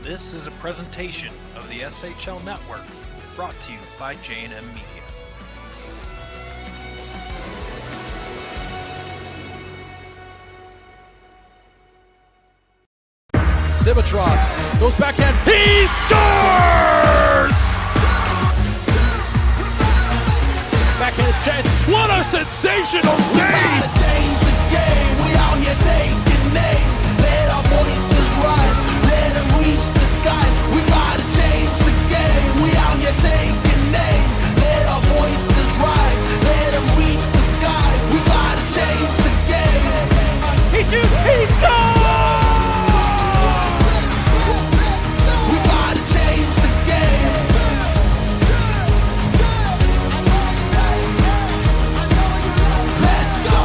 This is a presentation of the SHL Network, brought to you by J&M Media. Civitrov goes backhand, he scores! Backhand 10, what a sensational save! We gotta change the game, we out here taking names. Let our voices rise, let them reach the skies. We gotta change the game, we out here taking names. Let our voices rise, let them reach the skies. We gotta change the game. He shoots, he scores! We gotta change the game. Let's go.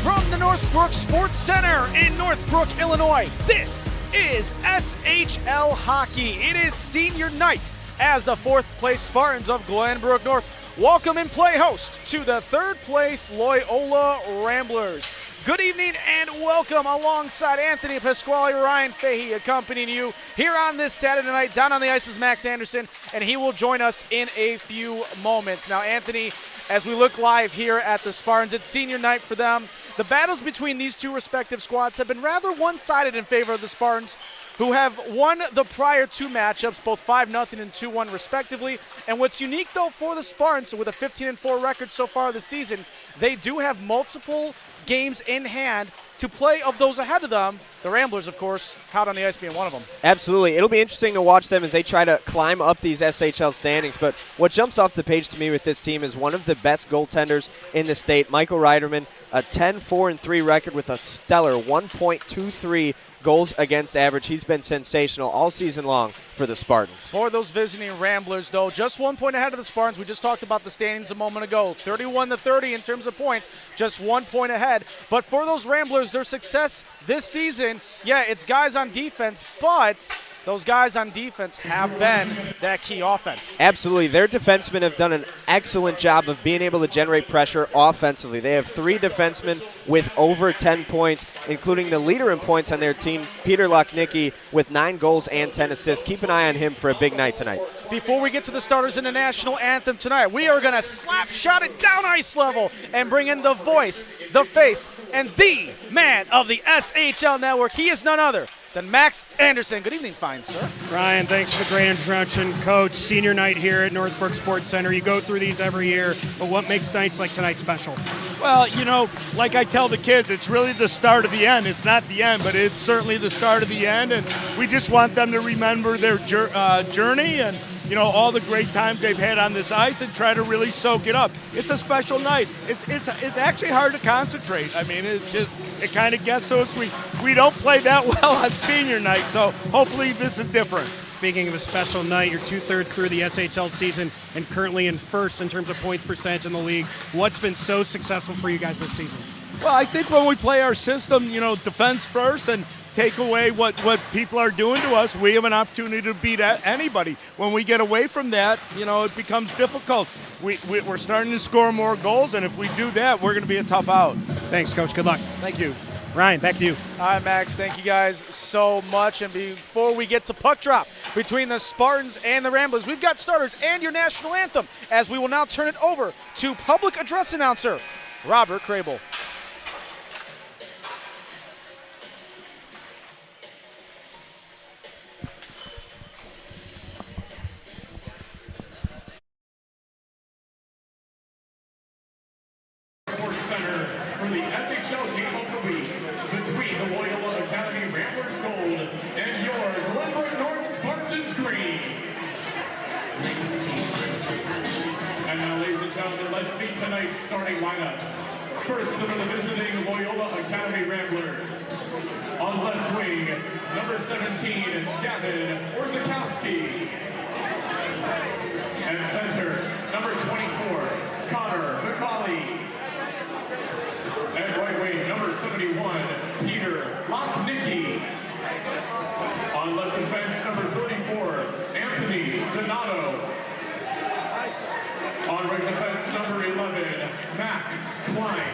From the Northbrook Sports Center in Northbrook, Illinois, this is SHL Hockey. It is senior night as the fourth place Spartans of Glenbrook North welcome and play host to the third place Loyola Ramblers. Good evening and welcome alongside Anthony Pasquale, Ryan Fahey accompanying you here on this Saturday night. Down on the ice is Max Anderson, and he will join us in a few moments. Now, Anthony, as we look live here at the Spartans, it's senior night for them. The battles between these two respective squads have been rather one-sided in favor of the Spartans, who have won the prior two matchups, both 5-0 and 2-1 respectively. And what's unique, though, for the Spartans, with a 15-4 record so far this season, they do have multiple games in hand to play of those ahead of them. The Ramblers, of course, out on the ice being one of them. Absolutely. It'll be interesting to watch them as they try to climb up these SHL standings. But what jumps off the page to me with this team is one of the best goaltenders in the state, Michael Reiderman, a 10-4-3 record with a stellar 1.23 goals against average. He's been sensational all season long for the Spartans. For those visiting Ramblers, though, just 1 point ahead of the Spartans. We just talked about the standings a moment ago. 31-30 in terms of points, just 1 point ahead. But for those Ramblers, their success this season, yeah, it's guys on defense, but those guys on defense have been that key offense. Absolutely. Their defensemen have done an excellent job of being able to generate pressure offensively. They have 3 defensemen with over 10 points, including the leader in points on their team, Peter Lochnicki, with 9 goals and 10 assists. Keep an eye on him for a big night tonight. Before we get to the starters in the national anthem tonight, we are going to slap shot it down ice level and bring in the voice, the face, and the man of the SHL Network. He is none other than Max Anderson. Good evening, fine sir. Ryan, thanks for the great introduction. Coach, senior night here at Northbrook Sports Center. You go through these every year, but what makes nights like tonight special? Well, you know, like I tell the kids, it's really the start of the end. It's not the end, but it's certainly the start of the end, and we just want them to remember their journey and, you know, all the great times they've had on this ice and try to really soak it up. It's a special night. It's actually hard to concentrate. I mean, it kind of gets to us. We don't play that well on senior night, so hopefully this is different. Speaking of a special night, you're 2/3 through the SHL season and currently in first in terms of points percentage in the league. What's been so successful for you guys this season? Well, I think when we play our system, you know, defense first and take away what people are doing to us, we have an opportunity to beat anybody. When we get away from that, you know, it becomes difficult. We're starting to score more goals, and if we do that, we're going to be a tough out. Thanks, Coach. Good luck. Thank you. Ryan, back to you. All right, Max, thank you guys so much. And before we get to puck drop between the Spartans and the Ramblers, we've got starters and your national anthem, as we will now turn it over to public address announcer Robert Crable. For the SHL game of the week between the Loyola Academy Ramblers Gold and your Glenbrook North Spartans Green. And now, ladies and gentlemen, let's meet tonight's starting lineups. First, for the visiting Loyola Academy Ramblers. On left wing, number 17, Gavin Orzakowski. And center, number 24, Connor McCauley. And right wing, number 71, Peter Lochnicki. On left defense, number 34, Anthony Donato. On right defense, number 11, Matt Klein.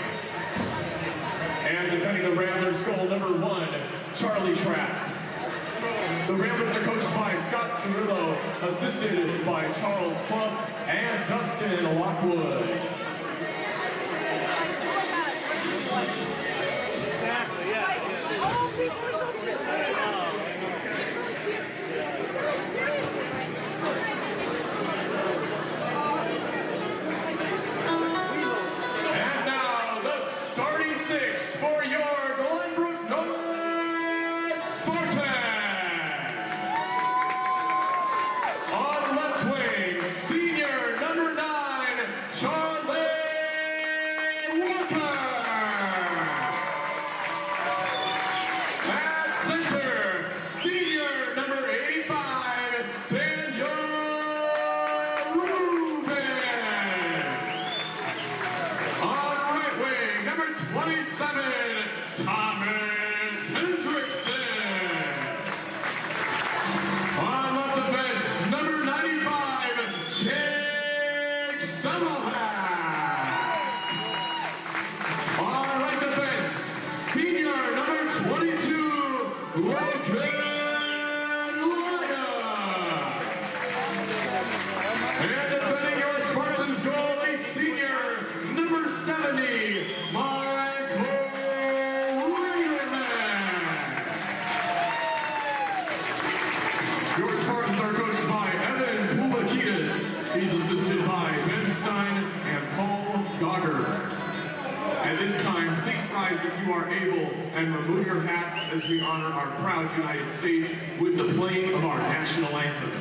School number 1, Charlie Trapp. The Ramblers are coached by Scott Cirillo, assisted by Charles Plump and Dustin Lockwood. And now the starting 6 for your Glenbrook North Spartans. On left wing, senior number 9, Charlie Walker. At center, senior number 85, Daniel Rubin. On right wing, number 27, Thomas Hendrickson. On left defense, number 95, Jake Semmelhack. On right defense, senior number 22, Logan Lyons. And defending your Spartans goal, a senior number 70, Michael Raderman. Your Spartans are coached by Evan Pulakidis. He's assisted by Ben Stein and Paul Gogger. At this time, please rise if you are able and remove your hats as we honor our proud United States with the playing of our national anthem.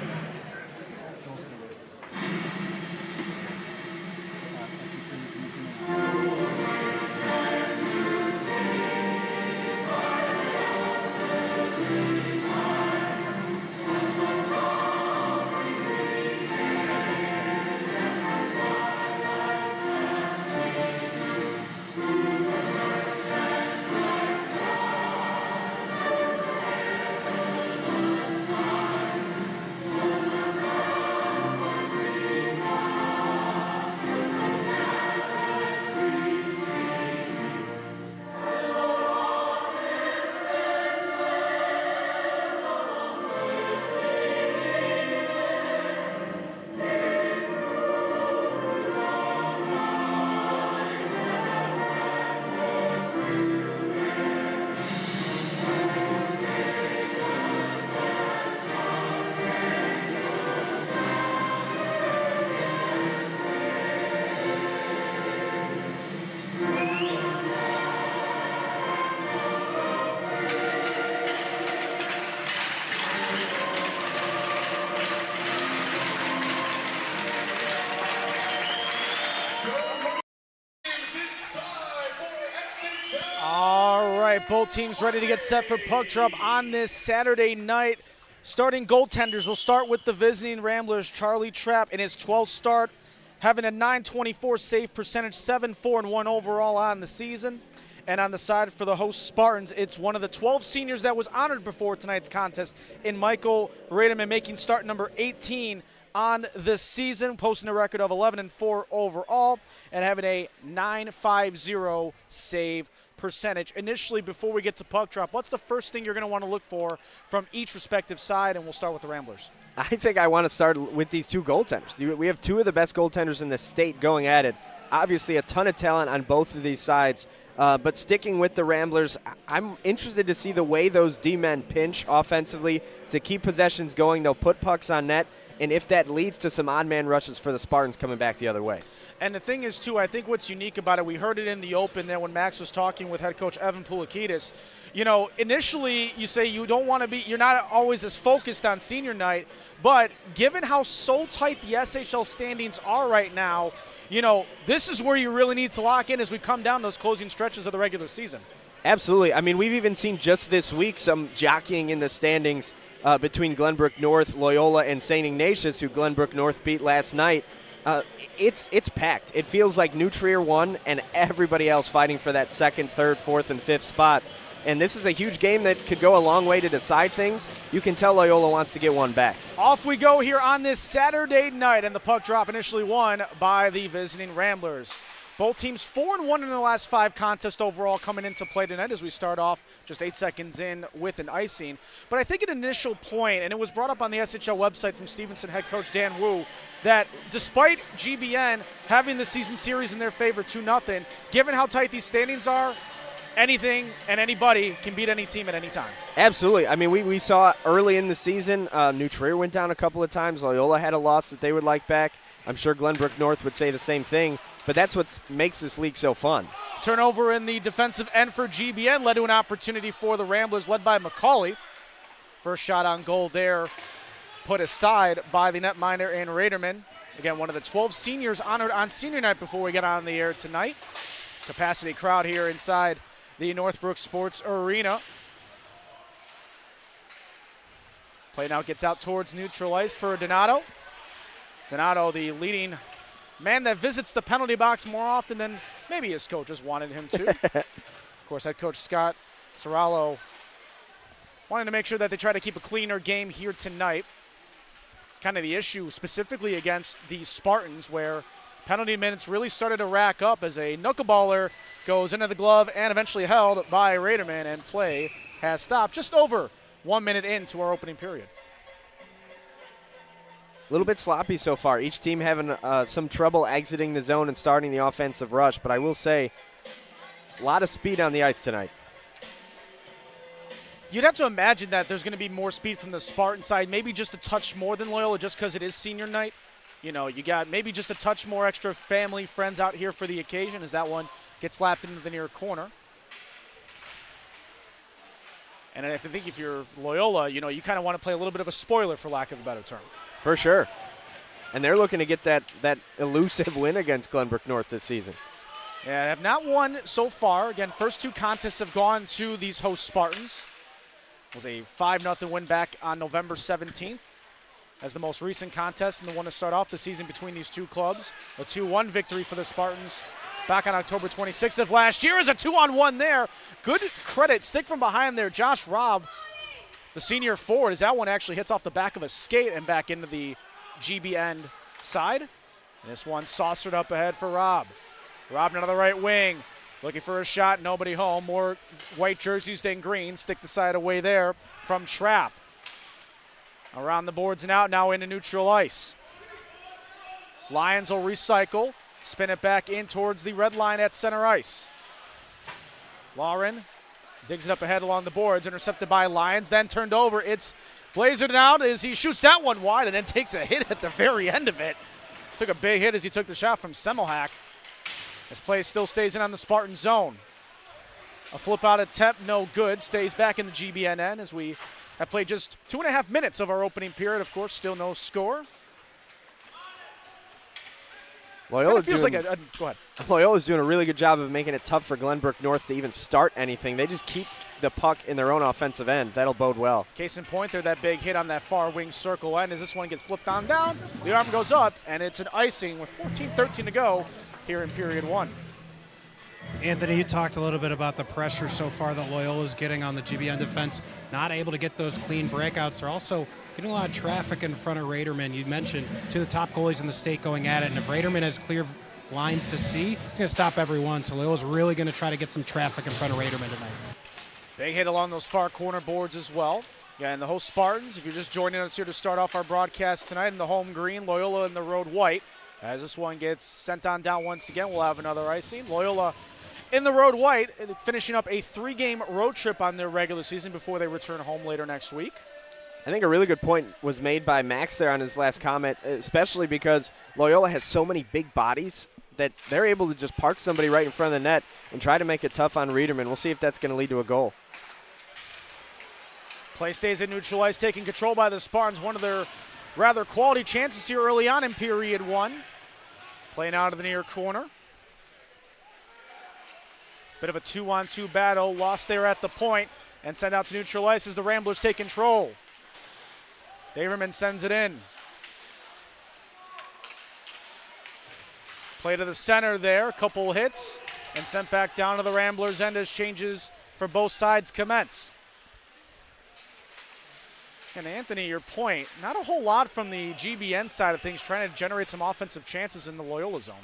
All right, both teams ready to get set for puck drop on this Saturday night. Starting goaltenders, we'll start with the visiting Ramblers, Charlie Trapp in his 12th start, having a .924 save percentage, 7-4-1 overall on the season. And on the side for the host Spartans, it's one of the 12 seniors that was honored before tonight's contest in Michael Raderman, making start number 18 on the season, posting a record of 11-4 overall and having a .950 save percentage. Initially, before we get to puck drop, what's the first thing you're going to want to look for from each respective side? And we'll start with the Ramblers. I think I want to start with these two goaltenders. We have two of the best goaltenders in the state going at it. Obviously, a ton of talent on both of these sides. But sticking with the Ramblers, I'm interested to see the way those D-men pinch offensively to keep possessions going. They'll put pucks on net, and if that leads to some odd-man rushes for the Spartans coming back the other way. And the thing is, too, I think what's unique about it, we heard it in the open there when Max was talking with head coach Evan Pulakidis. You know, initially you say you don't want to be, you're not always as focused on senior night, but given how so tight the SHL standings are right now, you know, this is where you really need to lock in as we come down those closing stretches of the regular season. Absolutely. I mean, we've even seen just this week some jockeying in the standings between Glenbrook North, Loyola, and St. Ignatius, who Glenbrook North beat last night. It's packed. It feels like New Trier won and everybody else fighting for that second, third, fourth, and fifth spot. And this is a huge game that could go a long way to decide things. You can tell Loyola wants to get one back. Off we go here on this Saturday night, and the puck drop initially won by the visiting Ramblers. Both teams 4-1 in their last 5 contests overall coming into play tonight as we start off just 8 seconds in with an icing. But I think an initial point, and it was brought up on the SHL website from Stevenson head coach Dan Wu, that despite GBN having the season series in their favor 2-0, given how tight these standings are, anything and anybody can beat any team at any time. Absolutely. I mean, we saw early in the season, New Trier went down a couple of times. Loyola had a loss that they would like back. I'm sure Glenbrook North would say the same thing, but that's what makes this league so fun. Turnover in the defensive end for GBN led to an opportunity for the Ramblers, led by McCauley. First shot on goal there, put aside by the netminder and Raderman. Again, one of the 12 seniors honored on senior night before we get on the air tonight. Capacity crowd here inside the Northbrook Sports Arena. Play now gets out towards neutral ice for Donato. Donato, the leading man that visits the penalty box more often than maybe his coaches wanted him to. Of course, head coach Scott Serralo wanted to make sure that they try to keep a cleaner game here tonight. It's kind of the issue specifically against the Spartans, where penalty minutes really started to rack up as a knuckleballer goes into the glove and eventually held by Raderman, and play has stopped just over 1 minute into our opening period. A little bit sloppy so far. Each team having some trouble exiting the zone and starting the offensive rush, but I will say a lot of speed on the ice tonight. You'd have to imagine that there's going to be more speed from the Spartan side, maybe just a touch more than Loyola just because it is senior night. You know, you got maybe just a touch more extra family, friends out here for the occasion as that one gets slapped into the near corner. And I think if you're Loyola, you know, you kind of want to play a little bit of a spoiler, for lack of a better term. For sure. And they're looking to get that elusive win against Glenbrook North this season. Yeah, they have not won so far. Again, first 2 contests have gone to these host Spartans. It was a 5-0 win back on November 17th. As the most recent contest and the one to start off the season between these two clubs. A 2-1 victory for the Spartans back on October 26th of last year. Is a 2-on-1 there. Good credit, stick from behind there. Josh Robb, the senior forward, as that one actually hits off the back of a skate and back into the GB end side. And this one saucered up ahead for Robb. Robb on the right wing, looking for a shot, nobody home. More white jerseys than green. Stick the side away there from Trapp. Around the boards and out, now into neutral ice. Lions will recycle, spin it back in towards the red line at center ice. Lauren digs it up ahead along the boards, intercepted by Lions, then turned over. It's blazered out as he shoots that one wide and then takes a hit at the very end of it. Took a big hit as he took the shot from Semmelhack. This play still stays in on the Spartan zone. A flip out attempt, no good. Stays back in the GBNN as we have played just 2.5 minutes of our opening period. Of course, still no score. Loyola's feels doing, like go ahead. Loyola's doing a really good job of making it tough for Glenbrook North to even start anything. They just keep the puck in their own offensive end. That'll bode well. Case in point, they're that big hit on that far wing circle end. As this one gets flipped on down, the arm goes up, and it's an icing with 14:13 to go here in period 1. Anthony, you talked a little bit about the pressure so far that Loyola's getting on the GBN defense, not able to get those clean breakouts. They're also getting a lot of traffic in front of Raderman. You mentioned 2 of the top goalies in the state going at it, and if Raderman has clear lines to see, it's going to stop everyone. So Loyola's really going to try to get some traffic in front of Raderman tonight. Big hit along those far corner boards as well. Yeah, and the host Spartans, if you're just joining us here to start off our broadcast tonight in the home green, Loyola in the road white. As this one gets sent on down once again, we'll have another icing. Loyola in the road white, finishing up a 3-game road trip on their regular season before they return home later next week. I think a really good point was made by Max there on his last comment, especially because Loyola has so many big bodies that they're able to just park somebody right in front of the net and try to make it tough on Reederman. We'll see if that's going to lead to a goal. Play stays at neutral ice, taking control by the Spartans. One of their rather quality chances here early on in period 1. Playing out of the near corner. Bit of a 2-on-2 battle, lost there at the point, and sent out to neutral ice as the Ramblers take control. Daverman sends it in. Play to the center there, a couple hits, and sent back down to the Ramblers' end as changes for both sides commence. And Anthony, your point, not a whole lot from the GBN side of things, trying to generate some offensive chances in the Loyola zone.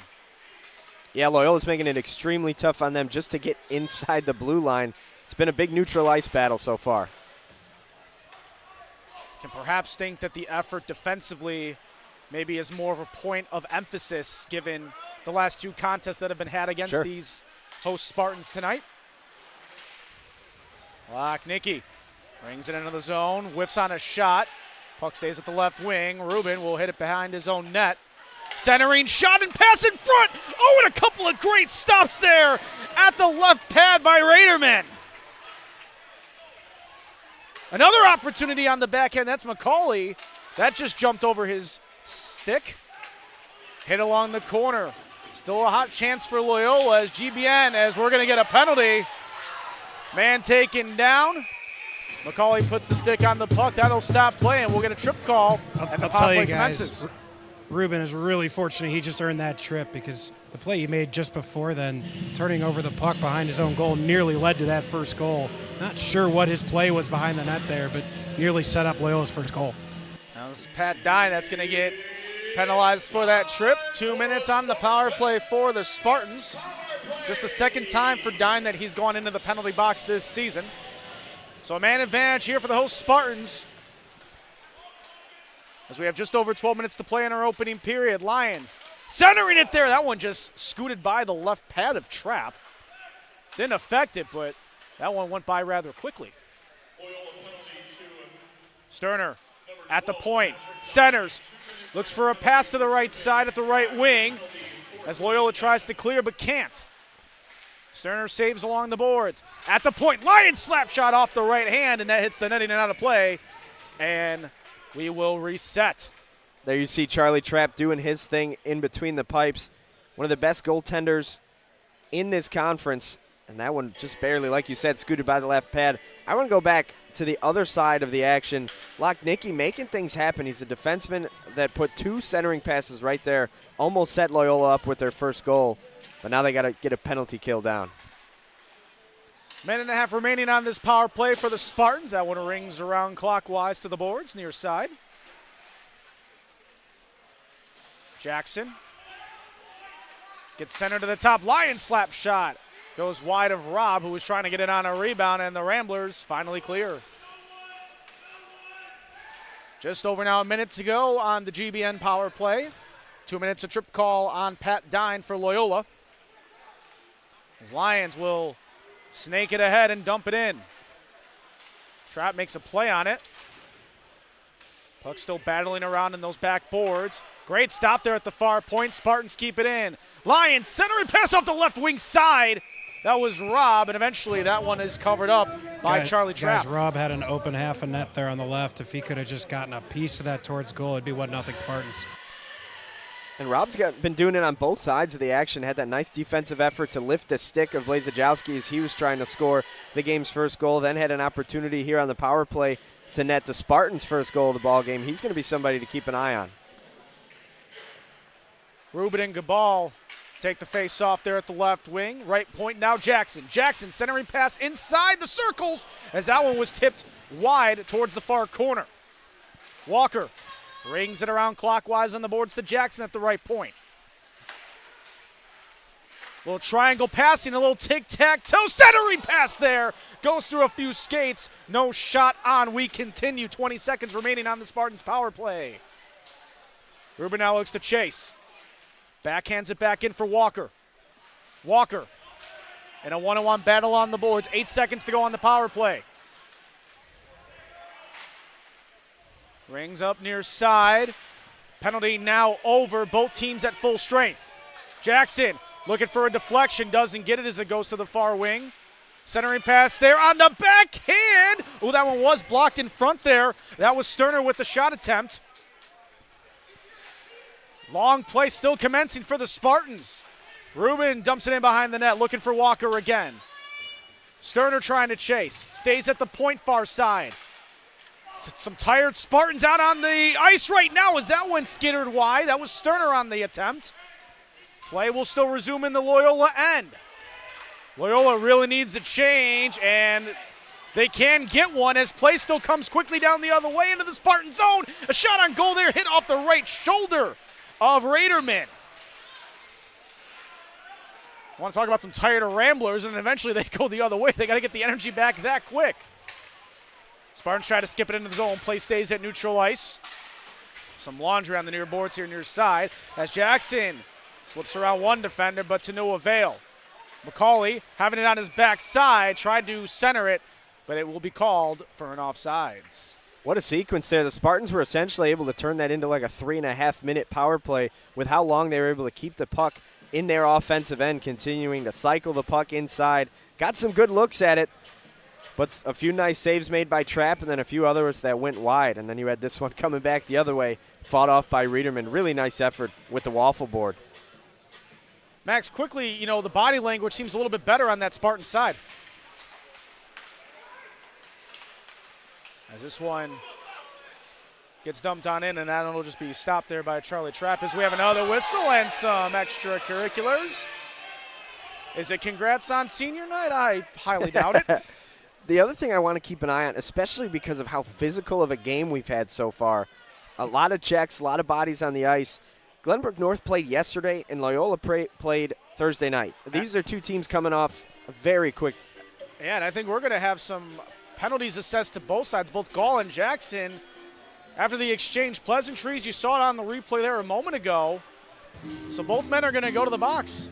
Yeah, Loyola's making it extremely tough on them just to get inside the blue line. It's been a big neutral ice battle so far. Can perhaps think that the effort defensively maybe is more of a point of emphasis given the last two contests that have been had against these host Spartans tonight. Nicky brings it into the zone, whiffs on a shot. Puck stays at the left wing. Rubin will hit it behind his own net. Centering shot and pass in front. Oh, and a couple of great stops there at the left pad by Raderman. Another opportunity on the backhand. That's McCauley. That just jumped over his stick. Hit along the corner. Still a hot chance for Loyola as GBN, as we're going to get a penalty. Man taken down. McCauley puts the stick on the puck. That'll stop play, and we'll get a trip call. And the power play commences. Ruben is really fortunate he just earned that trip, because the play he made just before then, turning over the puck behind his own goal, nearly led to that first goal. Not sure what his play was behind the net there, but nearly set up Loyola's first goal. That was Pat Dine that's going to get penalized for that trip. 2 minutes on the power play for the Spartans. Just the second time for Dine that he's gone into the penalty box this season. So a man advantage here for the host Spartans, as we have just over 12 minutes to play in our opening period. Lions centering it there. That one just scooted by the left pad of Trapp. Didn't affect it, but that one went by rather quickly. Sterner at the point. Centers. Looks for a pass to the right side at the right wing as Loyola tries to clear but can't. Sterner saves along the boards. At the point, Lions slap shot off the right hand, and that hits the netting and out of play. And we will reset. There you see Charlie Trapp doing his thing in between the pipes. One of the best goaltenders in this conference. And that one just barely, like you said, scooted by the left pad. I want to go back to the other side of the action. Nicky making things happen. He's a defenseman that put two centering passes right there. Almost set Loyola up with their first goal. But now they got to get a penalty kill down. Minute and a half remaining on this power play for the Spartans. That one rings around clockwise to the boards, near side. Jackson gets centered to the top. Lions slap shot. Goes wide of Robb, who was trying to get it on a rebound, and the Ramblers finally clear. Just over now a minute to go on the GBN power play. 2 minutes of trip call on Pat Dine for Loyola. His Lions will snake it ahead and dump it in. Trapp makes a play on it. Puck still battling around in those back boards. Great stop there at the far point. Spartans keep it in. Lions centering pass off the left wing side. That was Robb, and eventually that one is covered up by Charlie Trapp. Guys, Robb had an open half a net there on the left. If he could have just gotten a piece of that towards goal, it'd be 1-0 Spartans. And Robb's been doing it on both sides of the action. Had that nice defensive effort to lift the stick of Blazejowski as he was trying to score the game's first goal. Then had an opportunity here on the power play to net the Spartans' first goal of the ball game. He's going to be somebody to keep an eye on. Rubin and Gabal take the face off there at the left wing. Right point now Jackson. Jackson centering pass inside the circles as that one was tipped wide towards the far corner. Walker rings it around clockwise on the boards to Jackson at the right point. Little triangle passing, a little tic-tac-toe centering pass there. Goes through a few skates. No shot on. We continue. 20 seconds remaining on the Spartans power play. Rubin now looks to chase. Backhands it back in for Walker. Walker in a one-on-one battle on the boards. 8 seconds to go on the power play. Rings up near side. Penalty now over. Both teams at full strength. Jackson looking for a deflection. Doesn't get it as it goes to the far wing. Centering pass there on the backhand. Oh, that one was blocked in front there. That was Sterner with the shot attempt. Long play still commencing for the Spartans. Rubin dumps it in behind the net, looking for Walker again. Sterner trying to chase. Stays at the point far side. Some tired Spartans out on the ice right now as that one skittered wide. That was Sterner on the attempt. Play will still resume in the Loyola end. Loyola really needs a change, and they can get one as play still comes quickly down the other way into the Spartan zone. A shot on goal there, hit off the right shoulder of Raderman. Want to talk about some tired Ramblers, and eventually they go the other way. They got to get the energy back that quick. Spartans try to skip it into the zone. Play stays at neutral ice. Some laundry on the near boards here near side as Jackson slips around one defender, but to no avail. McCauley having it on his backside, tried to center it, but it will be called for an offsides. What a sequence there. The Spartans were essentially able to turn that into like a 3.5-minute power play with how long they were able to keep the puck in their offensive end, continuing to cycle the puck inside. Got some good looks at it, but a few nice saves made by Trapp and then a few others that went wide. And then you had this one coming back the other way, fought off by Reederman. Really nice effort with the waffle board. Max, quickly, you know, the body language seems a little bit better on that Spartan side. As this one gets dumped on in, and that'll just be stopped there by Charlie Trapp as we have another whistle and some extracurriculars. Is it congrats on senior night? I highly doubt it. The other thing I want to keep an eye on, especially because of how physical of a game we've had so far, a lot of checks, a lot of bodies on the ice. Glenbrook North played yesterday, and Loyola played Thursday night. These are two teams coming off a very quick. Yeah, and I think we're going to have some penalties assessed to both sides, both Gall and Jackson. After the exchange pleasantries, you saw it on the replay there a moment ago. So both men are going to go to the box.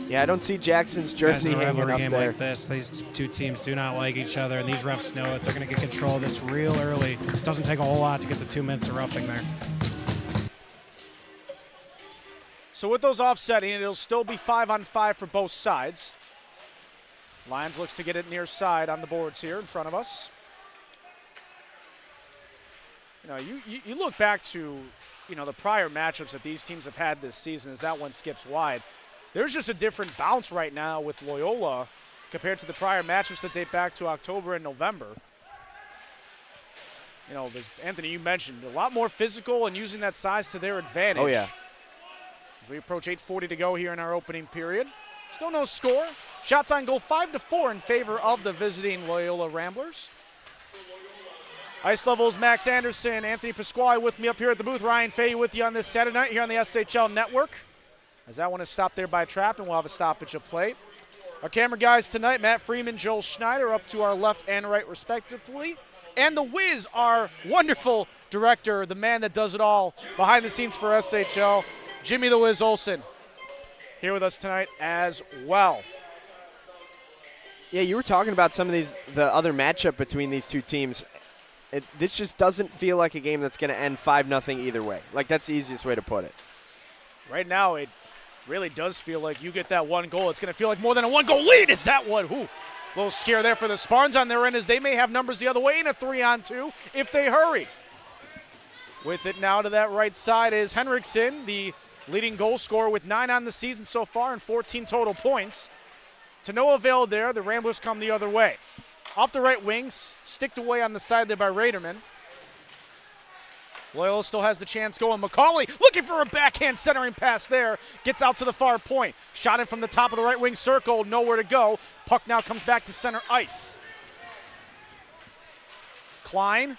Yeah, I don't see Jackson's jersey hanging up there. As a rivalry game like this, these two teams do not like each other, and these refs know it. They're going to get control of this real early. It doesn't take a whole lot to get the 2 minutes of roughing there. So with those offsetting, it'll still be 5-on-5 for both sides. Lyons looks to get it near side on the boards here in front of us. You know, you look back to, you know, the prior matchups that these teams have had this season as that one skips wide. There's just a different bounce right now with Loyola compared to the prior matchups that date back to October and November. You know, as Anthony, you mentioned, a lot more physical and using that size to their advantage. Oh, yeah. As we approach 8:40 to go here in our opening period. Still no score. Shots on goal 5-4 in favor of the visiting Loyola Ramblers. Ice levels, Max Anderson, Anthony Pasquale with me up here at the booth. Ryan Fahey with you on this Saturday night here on the SHL Network. As that one is stopped there by Trapp, and we'll have a stoppage of play. Our camera guys tonight, Matt Freeman, Joel Schneider, up to our left and right respectively. And the Wiz, our wonderful director, the man that does it all behind the scenes for SHL, Jimmy the Wiz Olsen, here with us tonight as well. Yeah, you were talking about some of the other matchup between these two teams. This just doesn't feel like a game that's going to end 5-0 either way. Like, that's the easiest way to put it. Right now, it really does feel like you get that one goal. It's going to feel like more than a one-goal lead. Is that one? Ooh, little scare there for the Spartans on their end as they may have numbers the other way in a 3-on-2 if they hurry. With it now to that right side is Henriksen, the leading goal scorer with 9 on the season so far and 14 total points. To no avail there, the Ramblers come the other way. Off the right wing, sticked away on the side there by Raderman. Loyola still has the chance going. McCauley looking for a backhand centering pass there. Gets out to the far point. Shot in from the top of the right wing circle. Nowhere to go. Puck now comes back to center ice. Klein.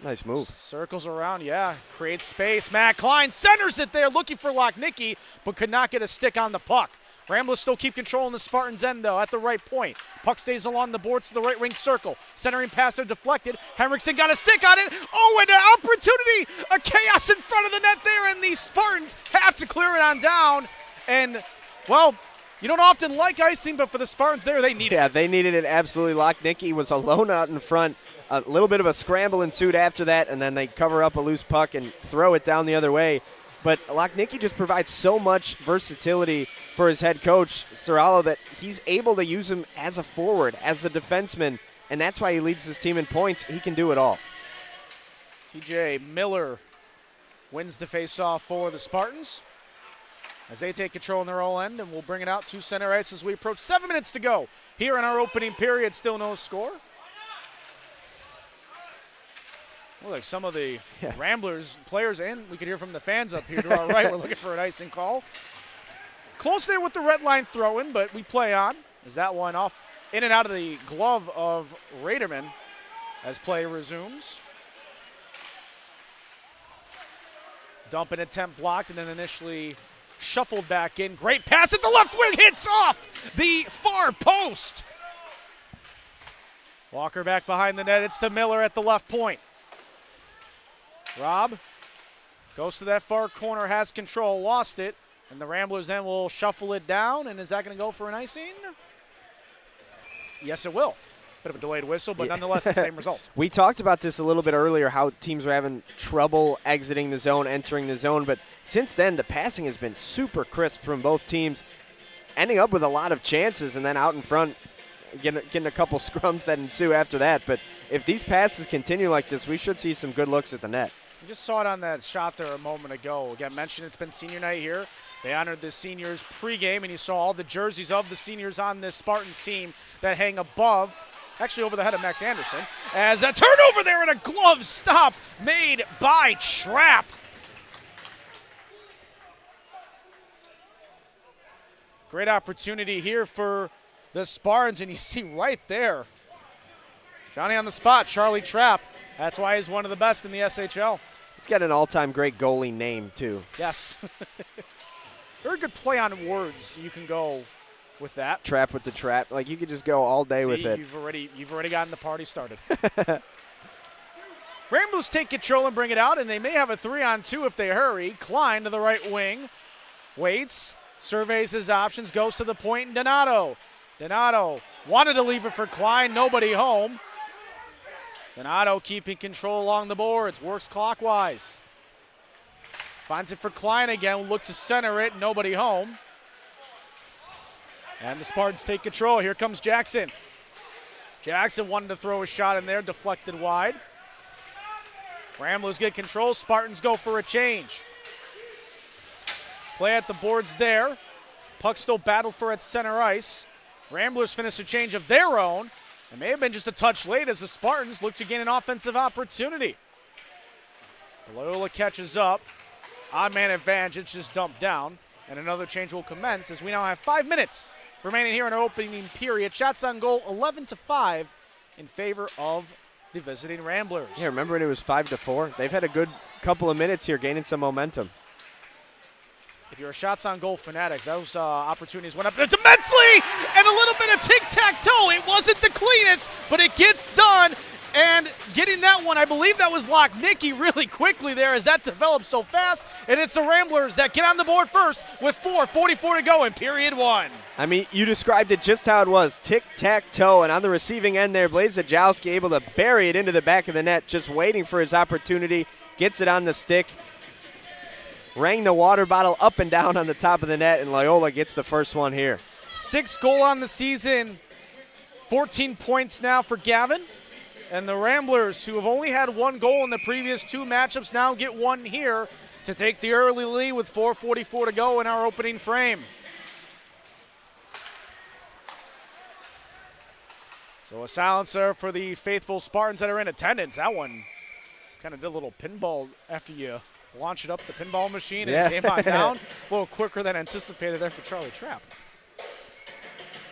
Nice move. Circles around, yeah. Creates space. Matt Klein centers it there, looking for Lochnicki, but could not get a stick on the puck. Ramblers still keep control in the Spartans' end, though, at the right point. Puck stays along the boards to the right wing circle. Centering pass there deflected. Henriksen got a stick on it. Oh, and an opportunity. A chaos in front of the net there, and the Spartans have to clear it on down. And, well, you don't often like icing, but for the Spartans there, they need it. Yeah, they needed it absolutely. Lochnicki was alone out in front. A little bit of a scramble ensued after that, and then they cover up a loose puck and throw it down the other way. But Lochnicki just provides so much versatility for his head coach, Soralo, that he's able to use him as a forward, as a defenseman, and that's why he leads his team in points. He can do it all. TJ Miller wins the faceoff for the Spartans as they take control in their own end, and we'll bring it out to center ice as we approach 7 minutes to go here in our opening period. Still no score. Well, like some of the Ramblers players, and we could hear from the fans up here to our right. We're looking for an icing call. Close there with the red line throw-in, but we play on. As that one off in and out of the glove of Raderman as play resumes. Dump and attempt blocked, and then initially shuffled back in. Great pass at the left wing, hits off the far post. Walker back behind the net. It's to Miller at the left point. Rob goes to that far corner, has control, lost it. And the Ramblers then will shuffle it down. And is that going to go for an icing? Yes, it will. Bit of a delayed whistle, but nonetheless the same result. We talked about this a little bit earlier, how teams were having trouble exiting the zone, entering the zone. But since then, the passing has been super crisp from both teams, ending up with a lot of chances. And then out in front, getting a couple scrums that ensue after that. But if these passes continue like this, we should see some good looks at the net. You just saw it on that shot there a moment ago. Again, mentioned it's been senior night here. They honored the seniors pregame, and you saw all the jerseys of the seniors on this Spartans team that hang above, actually over the head of Max Anderson, as a turnover there and a glove stop made by Trapp. Great opportunity here for the Spartans, and you see right there, Johnny on the spot, Charlie Trapp. That's why he's one of the best in the SHL. He's got an all-time great goalie name, too. Yes. Very good play on words. You can go with that. Trap with the trap. Like, you could just go all day with it. You've already gotten the party started. Ramblers take control and bring it out, and they may have a 3-on-2 if they hurry. Klein to the right wing. Waits, surveys his options, goes to the point, and Donato. Donato wanted to leave it for Klein, nobody home. Donato keeping control along the boards, works clockwise. Finds it for Klein again, will look to center it, nobody home. And the Spartans take control. Here comes Jackson. Jackson wanted to throw a shot in there, deflected wide. Ramblers get control, Spartans go for a change. Play at the boards there. Puck still battled for at center ice. Ramblers finish a change of their own. It may have been just a touch late as the Spartans look to gain an offensive opportunity. Loyola catches up. Odd man advantage, it's just dumped down. And another change will commence as we now have 5 minutes remaining here in our opening period. Shots on goal 11-5 in favor of the visiting Ramblers. Yeah, remember when it was 5-4? They've had a good couple of minutes here gaining some momentum. If you're a shots on goal fanatic, those opportunities went up immensely, and a little bit of tic-tac-toe. It wasn't the cleanest, but it gets done. And getting that one, I believe that was Lochnicki really quickly there as that developed so fast. And it's the Ramblers that get on the board first with 4:44 to go in period one. I mean, you described it just how it was, tic-tac-toe. And on the receiving end there, Blaze Zajowski able to bury it into the back of the net, just waiting for his opportunity. Gets it on the stick. Rang the water bottle up and down on the top of the net, and Loyola gets the first one here. 6th goal on the season, 14 points now for Gavin. And the Ramblers, who have only had 1 goal in the previous 2 matchups, now get 1 here to take the early lead with 4:44 to go in our opening frame. So a silencer for the faithful Spartans that are in attendance. That one kind of did a little pinball after you launch it up the pinball machine and it came on down. A little quicker than anticipated there for Charlie Trapp.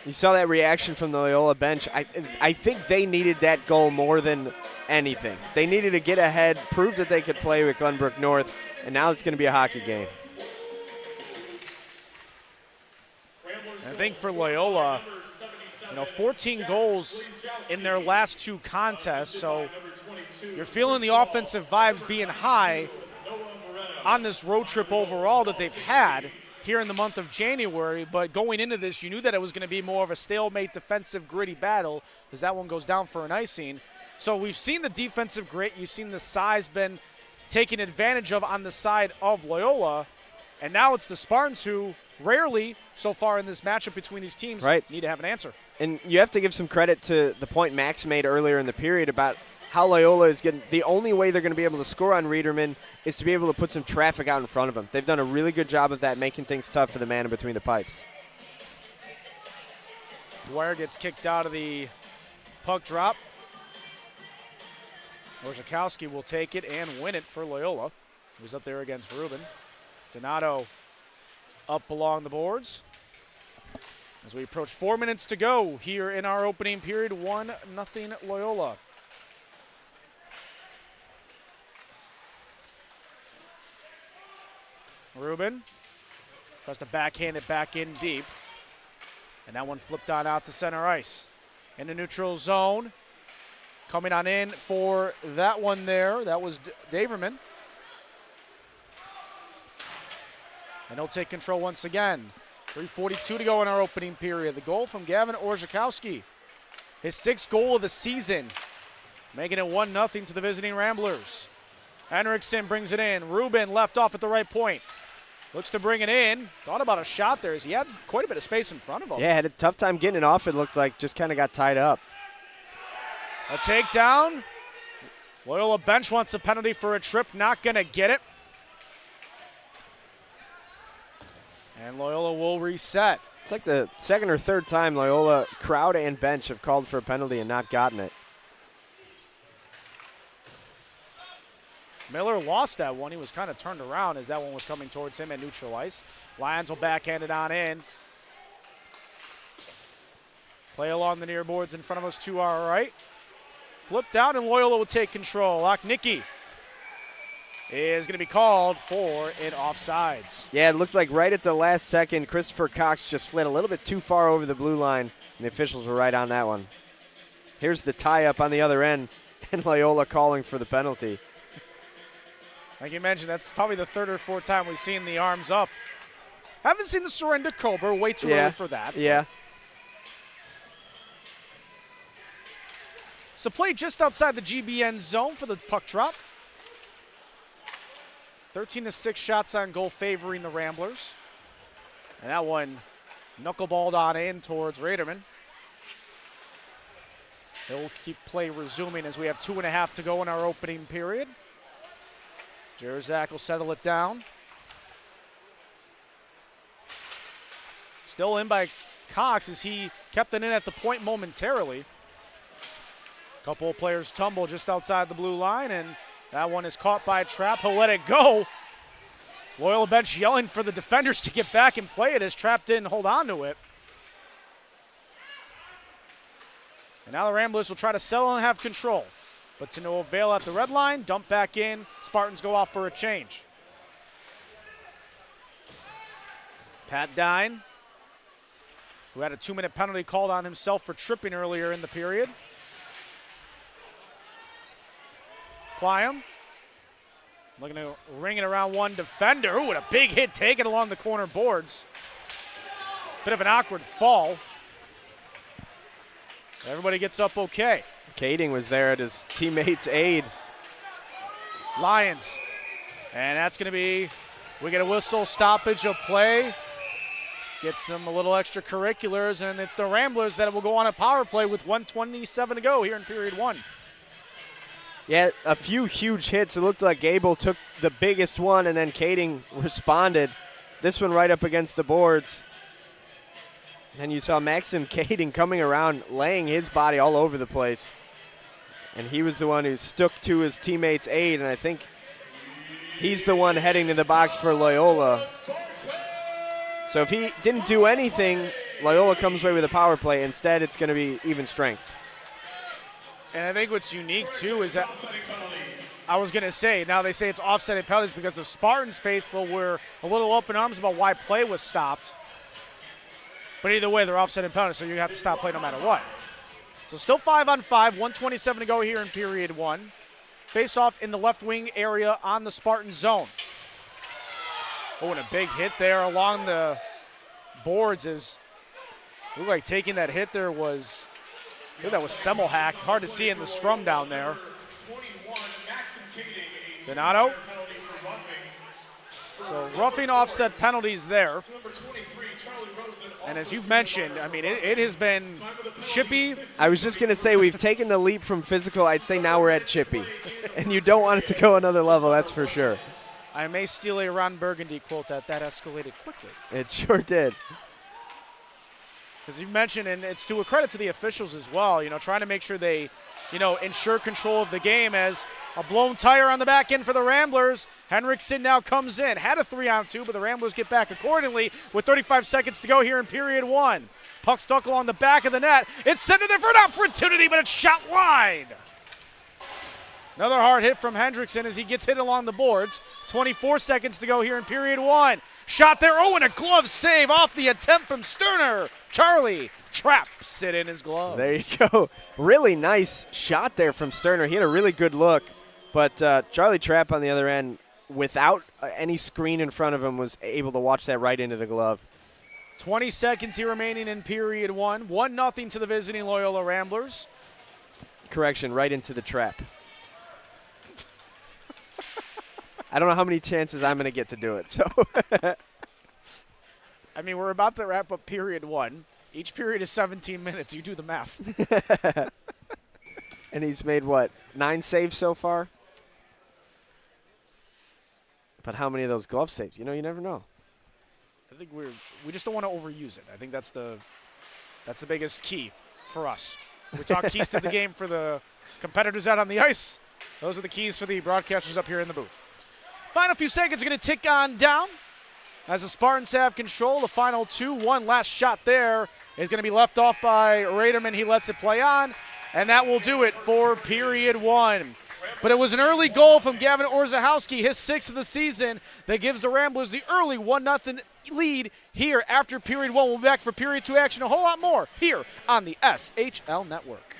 You saw that reaction from the Loyola bench. I think they needed that goal more than anything. They needed to get ahead, prove that they could play with Glenbrook North, and now it's going to be a hockey game. I think for Loyola, 14 goals in their last 2 contests, so you're feeling the offensive vibes being high on this road trip overall that they've had here in the month of January, but going into this, you knew that it was going to be more of a stalemate defensive gritty battle as that one goes down for an icing. So we've seen the defensive grit, you've seen the size been taken advantage of on the side of Loyola, and now it's the Spartans who rarely so far in this matchup between these teams need to have an answer. And you have to give some credit to the point Max made earlier in the period about how Loyola is getting, the only way they're going to be able to score on Reederman is to be able to put some traffic out in front of them. They've done a really good job of that, making things tough for the man in between the pipes. Dwyer gets kicked out of the puck drop. Orzakowski will take it and win it for Loyola. He was up there against Rubin. Donato up along the boards. As we approach 4 minutes to go here in our opening period, 1-0 Loyola. Rubin Tries to backhand it back in deep. And that one flipped on out to center ice. In the neutral zone. Coming on in for that one there. That was Daverman. And he'll take control once again. 3:42 to go in our opening period. The goal from Gavin Orzakowski. His 6th goal of the season. Making it 1-0 to the visiting Ramblers. Henriksen brings it in. Rubin left off at the right point. Looks to bring it in. Thought about a shot there as he had quite a bit of space in front of him. Yeah, had a tough time getting it off, it looked like. Just kind of got tied up. A takedown. Loyola bench wants a penalty for a trip. Not going to get it. And Loyola will reset. It's like the 2nd or 3rd time Loyola crowd and bench have called for a penalty and not gotten it. Miller lost that one. He was kind of turned around as that one was coming towards him at neutral ice. Lions will backhand it on in. Play along the near boards in front of us to our right. Flipped out and Loyola will take control. Oknicki is going to be called for an offsides. Yeah, it looked like right at the last second, Christopher Cox just slid a little bit too far over the blue line, and the officials were right on that one. Here's the tie-up on the other end, and Loyola calling for the penalty. Like you mentioned, that's probably the 3rd or 4th time we've seen the arms up. Haven't seen the surrender Cobra. Way too early for that. Yeah. So play just outside the GBN zone for the puck drop. 13-6 shots on goal favoring the Ramblers. And that one knuckleballed on in towards Raderman. He'll keep play resuming as we have 2.5 to go in our opening period. Jerzak will settle it down. Still in by Cox as he kept it in at the point momentarily. Couple of players tumble just outside the blue line, and that one is caught by a trap. He'll let it go. Loyola bench yelling for the defenders to get back and play it as Trapp didn't hold on to it. And now the Ramblers will try to settle and have control. But to no avail at the red line, dump back in. Spartans go off for a change. Pat Dine, who had a 2-minute penalty called on himself for tripping earlier in the period. Pliam looking to ring it around one defender. Ooh, and a big hit taken along the corner boards. Bit of an awkward fall. Everybody gets up okay. Kading was there at his teammate's aid. Lions. And that's going to be, we get a whistle, stoppage of play. Get some a little extracurriculars, and it's the Ramblers that will go on a power play with 1:27 to go here in period 1. Yeah, a few huge hits. It looked like Gable took the biggest one, and then Kading responded. This one right up against the boards. And you saw Maxim Kading coming around, laying his body all over the place. And he was the one who stuck to his teammate's aid, and I think he's the one heading to the box for Loyola. So if he didn't do anything, Loyola comes away with a power play. Instead, it's going to be even strength. And I think what's unique, too, is that I was going to say, now they say it's offsetting penalties because the Spartans faithful were a little up in arms about why play was stopped. But either way, they're offsetting penalties, so you have to stop play no matter what. So still 5-on-5, 1:27 to go here in period 1. Face-off in the left wing area on the Spartan zone. Oh, and a big hit there along the boards is, looked like taking that hit there was, I think that was Semmelhack. Hard to see in the scrum down there. Donato. So roughing offset penalties there. And as you've mentioned, I mean, it has been chippy. I was just going to say we've taken the leap from physical. I'd say now we're at chippy. And you don't want it to go another level, that's for sure. I may steal a Ron Burgundy quote that escalated quickly. It sure did. Because you've mentioned, and it's to a credit to the officials as well, trying to make sure they, ensure control of the game as a blown tire on the back end for the Ramblers. Henriksen now comes in. Had a 3-on-2, but the Ramblers get back accordingly with 35 seconds to go here in period 1. Puck stuck along the back of the net. It's centered there for an opportunity, but it's shot wide. Another hard hit from Hendrickson as he gets hit along the boards. 24 seconds to go here in period 1. Shot there. Oh, and a glove save off the attempt from Sterner. Charlie traps it in his glove. There you go. Really nice shot there from Sterner. He had a really good look, but Charlie Trapp on the other end, without any screen in front of him, was able to watch that right into the glove. 20 seconds here remaining in period 1. 1-0 to the visiting Loyola Ramblers. Correction, right into the trap. I don't know how many chances I'm going to get to do it. So, I mean, we're about to wrap up period 1. Each period is 17 minutes. You do the math. And he's made, what, 9 saves so far? But how many of those glove saves? You know, you never know. I think we just don't want to overuse it. I think that's the biggest key for us. We talk keys to the game for the competitors out on the ice. Those are the keys for the broadcasters up here in the booth. Final few seconds are going to tick on down as the Spartans have control. The final 2, one last shot there is going to be left off by Raderman. He lets it play on, and that will do it for period 1. But it was an early goal from Gavin Orzechowski, his 6th of the season, that gives the Ramblers the early 1-0 lead here after period 1. We'll be back for period 2 action, a whole lot more here on the SHL Network.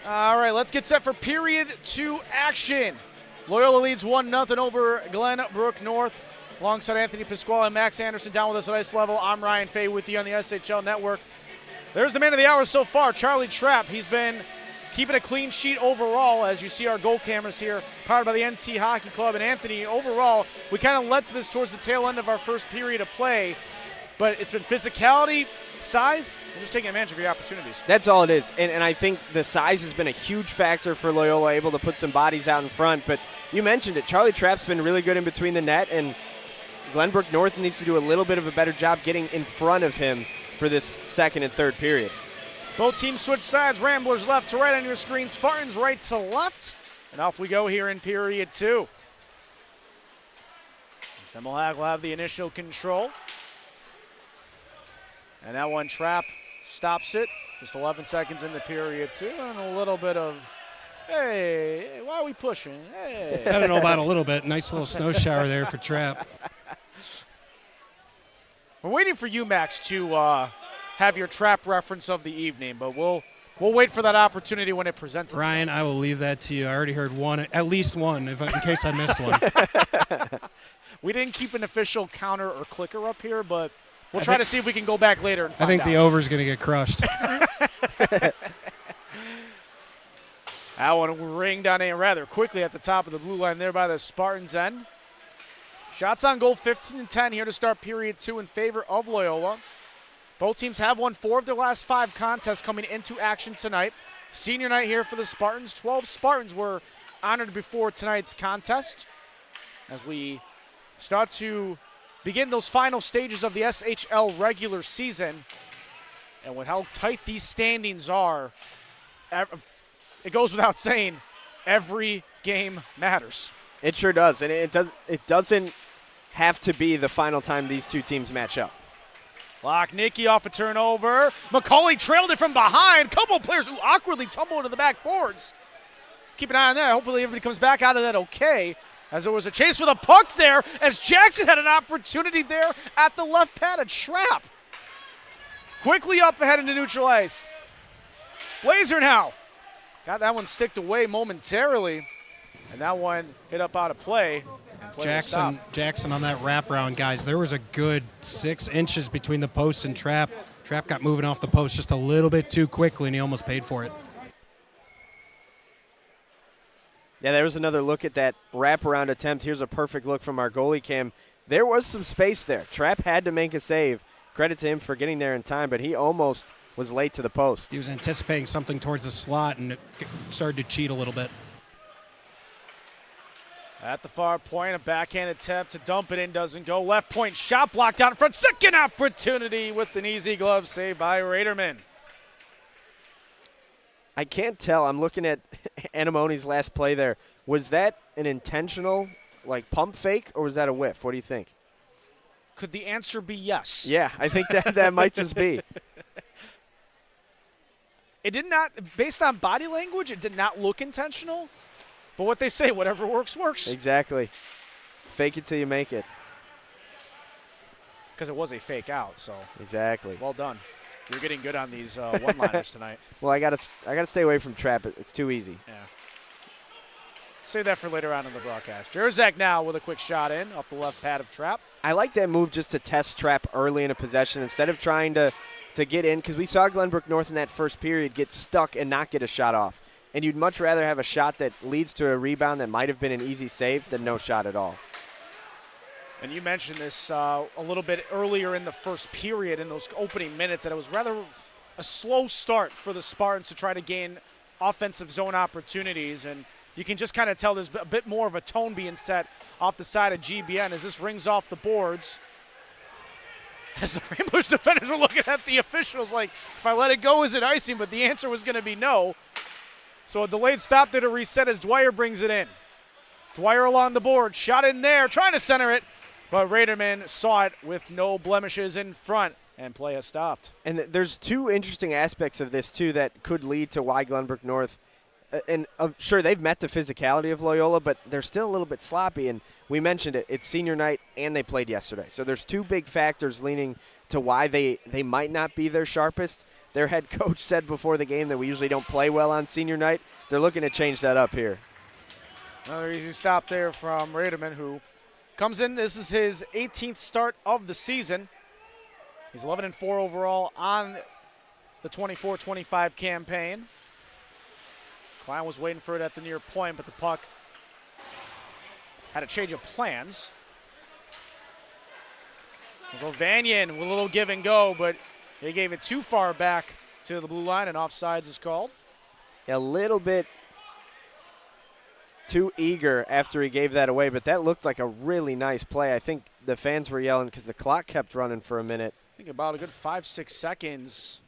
All right, let's get set for period 2 action. Loyola leads 1-0 over Glenbrook North. Alongside Anthony Pasquale and Max Anderson down with us at ice level, I'm Ryan Fay with you on the SHL Network. There's the man of the hour so far, Charlie Trapp. He's been keeping a clean sheet overall, as you see our goal cameras here, powered by the NT Hockey Club. And Anthony, overall, we kind of led to this towards the tail end of our first period of play, but it's been physicality, size, and just taking advantage of your opportunities. That's all it is. And I think the size has been a huge factor for Loyola, able to put some bodies out in front. But you mentioned it. Charlie Trapp's been really good in between the net, and Glenbrook North needs to do a little bit of a better job getting in front of him for this second and third period. Both teams switch sides. Ramblers left to right on your screen. Spartans right to left. And off we go here in period 2. Semmelhack will have the initial control. And that one, Trapp stops it. Just 11 seconds into period 2. And a little bit of, hey, why are we pushing? Hey. I don't know about a little bit. Nice little snow shower there for Trapp. We're waiting for you, Max, to have your Trapp reference of the evening, but we'll wait for that opportunity when it presents itself. Ryan, I will leave that to you. I already heard one, at least one, in case I missed one. We didn't keep an official counter or clicker up here, but we'll try to see if we can go back later and find out. I think the over's going to get crushed. That one ringed on in rather quickly at the top of the blue line there by the Spartans' end. Shots on goal 15-10 here to start period 2 in favor of Loyola. Both teams have won 4 of their last 5 contests coming into action tonight. Senior night here for the Spartans. 12 Spartans were honored before tonight's contest. As we start to begin those final stages of the SHL regular season. And with how tight these standings are, it goes without saying, every game matters. It sure does, and it doesn't have to be the final time these two teams match up. Lochnicki off a turnover. McCauley trailed it from behind. Couple of players who awkwardly tumble into the back boards. Keep an eye on that. Hopefully everybody comes back out of that okay. as there was a chase for the puck there, as Jackson had an opportunity there at the left pad, a trap. Quickly up ahead into neutral ice. Blazer now. Got that one sticked away momentarily, and that one hit up out of play. Jackson on that wraparound, guys. There was a good 6 inches between the post and Trap. Trap got moving off the post just a little bit too quickly, and he almost paid for it. Yeah, there was another look at that wraparound attempt. Here's a perfect look from our goalie cam. There was some space there. Trap had to make a save. Credit to him for getting there in time, but he almost was late to the post. He was anticipating something towards the slot and it started to cheat a little bit. At the far point, a backhand attempt to dump it in doesn't go. Left point shot blocked out in front. Second opportunity with an easy glove save by Raderman. I can't tell. I'm looking at Anamoni's last play there. Was that an intentional, pump fake, or was that a whiff? What do you think? Could the answer be yes? Yeah, I think that might just be. It did not, based on body language, it did not look intentional. But what they say, whatever works, works. Exactly. Fake it till you make it. Because it was a fake out, so. Exactly. Well done. You're getting good on these one-liners tonight. Well, I gotta stay away from Trap. It's too easy. Yeah. Save that for later on in the broadcast. Jerzak now with a quick shot in off the left pad of Trap. I like that move just to test Trap early in a possession instead of trying to get in, because we saw Glenbrook North in that first period get stuck and not get a shot off. And you'd much rather have a shot that leads to a rebound that might have been an easy save than no shot at all. And you mentioned this a little bit earlier in the first period, in those opening minutes, that it was rather a slow start for the Spartans to try to gain offensive zone opportunities. And you can just kind of tell there's a bit more of a tone being set off the side of GBN as this rings off the boards. As the Ramblers defenders were looking at the officials like, if I let it go, is it icing? But the answer was going to be no. So a delayed stop there to reset as Dwyer brings it in. Dwyer along the board, shot in there, trying to center it. But Raderman saw it with no blemishes in front, and play has stopped. And there's two interesting aspects of this, too, that could lead to why Glenbrook North sure, they've met the physicality of Loyola, but they're still a little bit sloppy. And we mentioned it. It's senior night, and they played yesterday. So there's two big factors leaning to why they might not be their sharpest. Their head coach said before the game that we usually don't play well on senior night. They're looking to change that up here. Another easy stop there from Raderman, who comes in. This is his 18th start of the season. He's 11-4 overall on the 24-25 campaign. Klein was waiting for it at the near point, but the puck had a change of plans. There's O'Vanian with a little give and go, but they gave it too far back to the blue line, and offsides is called. A little bit too eager after he gave that away, but that looked like a really nice play. I think the fans were yelling because the clock kept running for a minute. I think about a good 5-6 seconds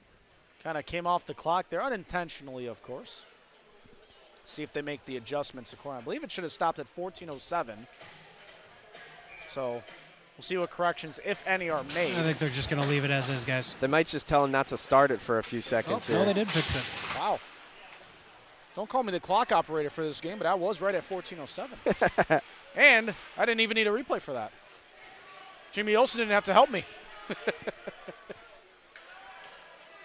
kind of came off the clock there, unintentionally, of course. See if they make the adjustments accordingly. I believe it should have stopped at 14:07. So we'll see what corrections, if any, are made. I think they're just going to leave it as is, guys. They might just tell him not to start it for a few seconds here. No, they did fix it. Wow. Don't call me the clock operator for this game, but I was right at 14:07. And I didn't even need a replay for that. Jimmy Olsen didn't have to help me.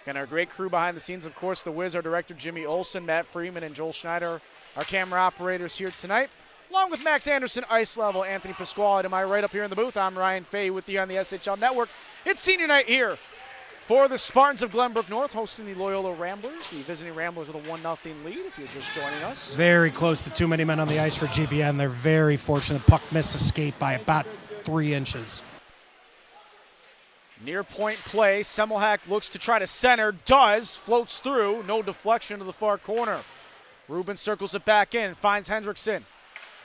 And our great crew behind the scenes, of course, the Wiz, our director Jimmy Olsen, Matt Freeman, and Joel Schneider, our camera operators here tonight, along with Max Anderson, Ice Level, Anthony Pasquale. To my right up here in the booth, I'm Ryan Fay with you on the SHL Network. It's senior night here for the Spartans of Glenbrook North, hosting the Loyola Ramblers. The visiting Ramblers with a 1-0 lead, if you're just joining us. Very close to too many men on the ice for GBN. They're very fortunate. The puck missed a skate by about 3 inches. Near point play, Semmelhack looks to try to center, does, floats through, no deflection to the far corner. Rubin circles it back in, finds Hendrickson.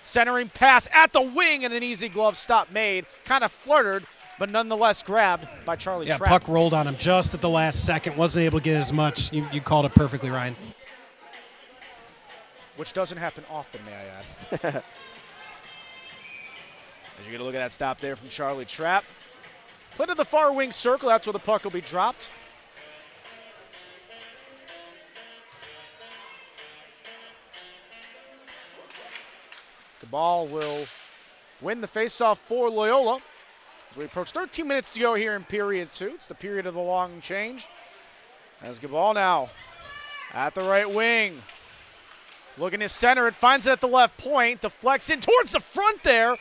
Centering pass at the wing, and an easy glove stop made. Kind of flirted, but nonetheless grabbed by Charlie Trapp. Puck rolled on him just at the last second, wasn't able to get as much. You called it perfectly, Ryan. Which doesn't happen often, may I add. As you get a look at that stop there from Charlie Trapp. Play to the far wing circle, that's where the puck will be dropped. The ball will win the faceoff for Loyola. As we approach 13 minutes to go here in period 2. It's the period of the long change. As good ball now at the right wing. Looking to center it, finds it at the left point, deflects in towards the front there.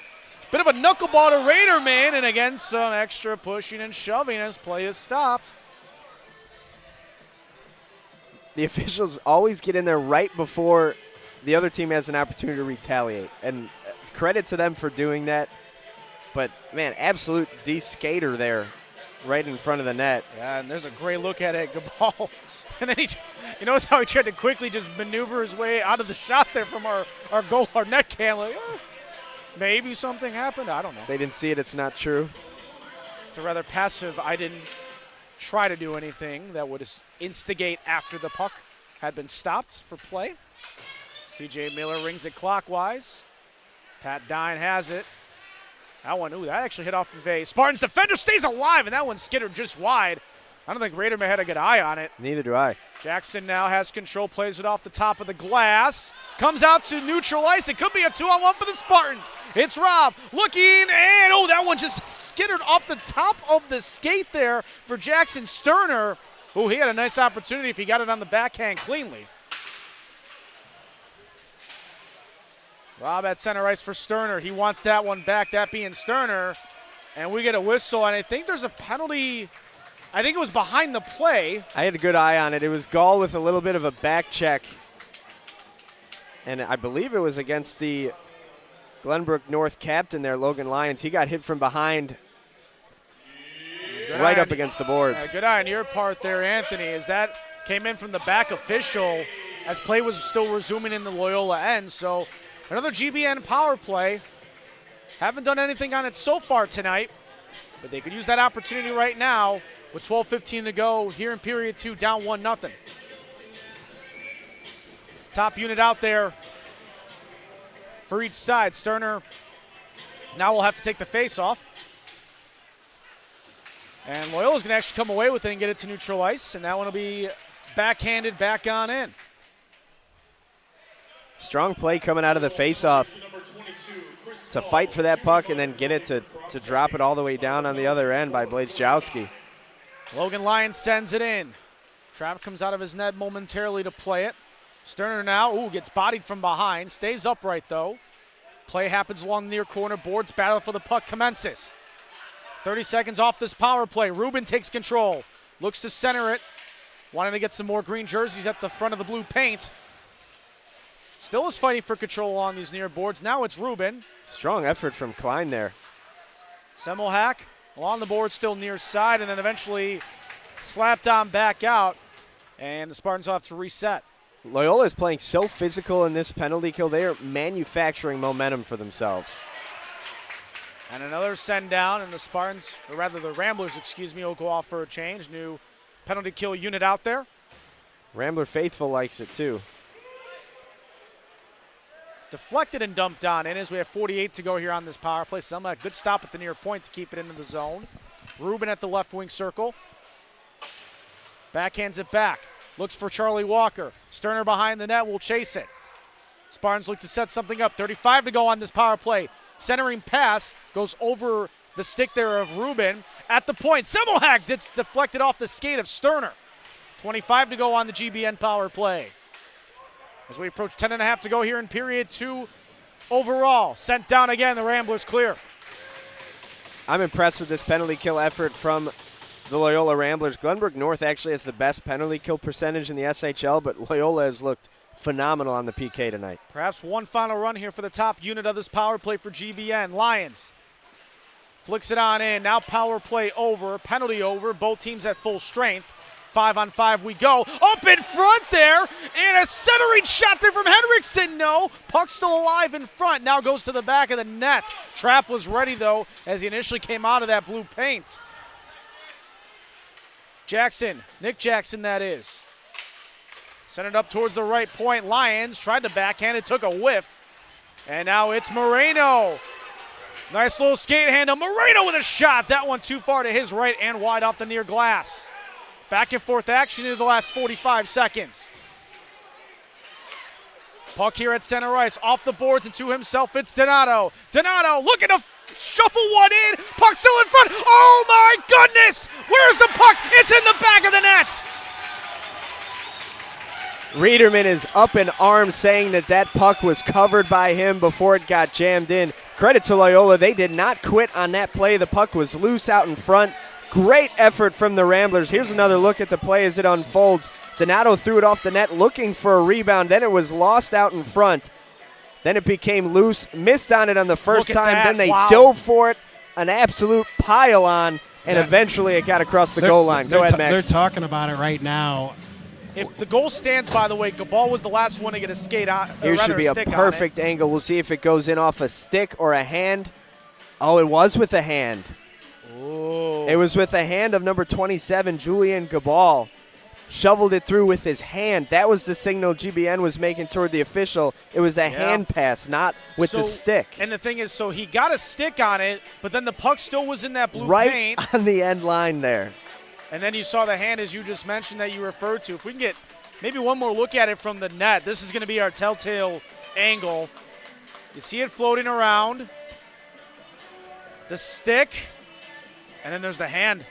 Bit of a knuckleball to Raderman, and again some extra pushing and shoving as play is stopped. The officials always get in there right before the other team has an opportunity to retaliate, and credit to them for doing that. But, man, absolute D-skater there right in front of the net. Yeah, and there's a great look at it, Gabal. And then you notice how he tried to quickly just maneuver his way out of the shot there from our goal, our net can. Like, maybe something happened. I don't know. They didn't see it. It's not true. It's a rather passive, I didn't try to do anything that would instigate after the puck had been stopped for play. As TJ Miller rings it clockwise. Pat Dine has it. That one, that actually hit off of a Spartans defender, stays alive, and that one skittered just wide. I don't think Raderman had a good eye on it. Neither do I. Jackson now has control, plays it off the top of the glass. Comes out to neutral ice. It could be a 2-on-1 for the Spartans. It's Rob looking, and that one just skittered off the top of the skate there for Jackson Sterner. He had a nice opportunity if he got it on the backhand cleanly. Rob at center ice for Sterner. He wants that one back, that being Sterner. And we get a whistle, and I think there's a penalty. I think it was behind the play. I had a good eye on it. It was Gall with a little bit of a back check. And I believe it was against the Glenbrook North captain there, Logan Lyons. He got hit from behind right up against the boards. Good eye on your part there, Anthony, as that came in from the back official as play was still resuming in the Loyola end. So another GBN power play. Haven't done anything on it so far tonight, but they could use that opportunity right now. With 12:15 to go here in period 2, down 1-0. Top unit out there for each side. Sterner now will have to take the face-off. And Loyola's going to actually come away with it and get it to neutral ice, and that one will be backhanded back on in. Strong play coming out of the face-off to fight for that puck and then get it to drop it all the way down on the other end by Blazejowski. Logan Lyons sends it in. Trap comes out of his net momentarily to play it. Sterner now, gets bodied from behind. Stays upright, though. Play happens along the near corner. Boards battle for the puck commences. 30 seconds off this power play. Rubin takes control. Looks to center it. Wanting to get some more green jerseys at the front of the blue paint. Still is fighting for control along these near boards. Now it's Rubin. Strong effort from Klein there. Semmelhack along the board, still near side, and then eventually slapped on back out, and the Spartans will have to reset. Loyola is playing so physical in this penalty kill. They are manufacturing momentum for themselves. And another send down, and the Spartans, or rather the Ramblers, will go off for a change. New penalty kill unit out there. Rambler Faithful likes it too. Deflected and dumped on in as we have 48 to go here on this power play. Selma, good stop at the near point to keep it into the zone. Rubin at the left wing circle. Backhands it back. Looks for Charlie Walker. Sterner behind the net will chase it. Spartans look to set something up. 35 to go on this power play. Centering pass goes over the stick there of Rubin. At the point, Semmelhack gets deflected off the skate of Sterner. 25 to go on the GBN power play. As we approach 10.5 to go here in period 2 overall. Sent down again, the Ramblers clear. I'm impressed with this penalty kill effort from the Loyola Ramblers. Glenbrook North actually has the best penalty kill percentage in the SHL, but Loyola has looked phenomenal on the PK tonight. Perhaps one final run here for the top unit of this power play for GBN. Lions flicks it on in. Now power play over, penalty over. Both teams at full strength. 5-on-5 we go. Up in front there, and a centering shot there from Henriksen. No, puck's still alive in front. Now goes to the back of the net. Trap was ready, though, as he initially came out of that blue paint. Jackson, Nick Jackson that is. Sent it up towards the right point. Lions tried to backhand it, took a whiff. And now it's Moreno. Nice little skate handle. Moreno with a shot. That one too far to his right and wide off the near glass. Back and forth action into the last 45 seconds. Puck here at center ice, off the boards and to himself, it's Donato. Donato looking to shuffle one in, puck still in front. Oh my goodness! Where's the puck? It's in the back of the net! Riederman is up in arms saying that puck was covered by him before it got jammed in. Credit to Loyola, they did not quit on that play. The puck was loose out in front. Great effort from the Ramblers. Here's another look at the play as it unfolds. Donato threw it off the net looking for a rebound. Then it was lost out in front. Then it became loose. Missed on it on the first time. Then they dove for it. An absolute pile-on. And eventually it got across the goal line. Go ahead, Max. They're talking about it right now. If the goal stands, by the way, Gabal was the last one to get a skate on. Here should be a perfect angle. We'll see if it goes in off a stick or a hand. Oh, it was with a hand. Ooh. It was with a hand of number 27, Julian Gabal. Shoveled it through with his hand. That was the signal GBN was making toward the official. It was a hand pass, not with the stick. And the thing is, so he got a stick on it, but then the puck still was in that blue paint. Right on the end line there. And then you saw the hand, as you just mentioned, that you referred to. If we can get maybe one more look at it from the net, this is going to be our telltale angle. You see it floating around. The stick. And then there's the hand.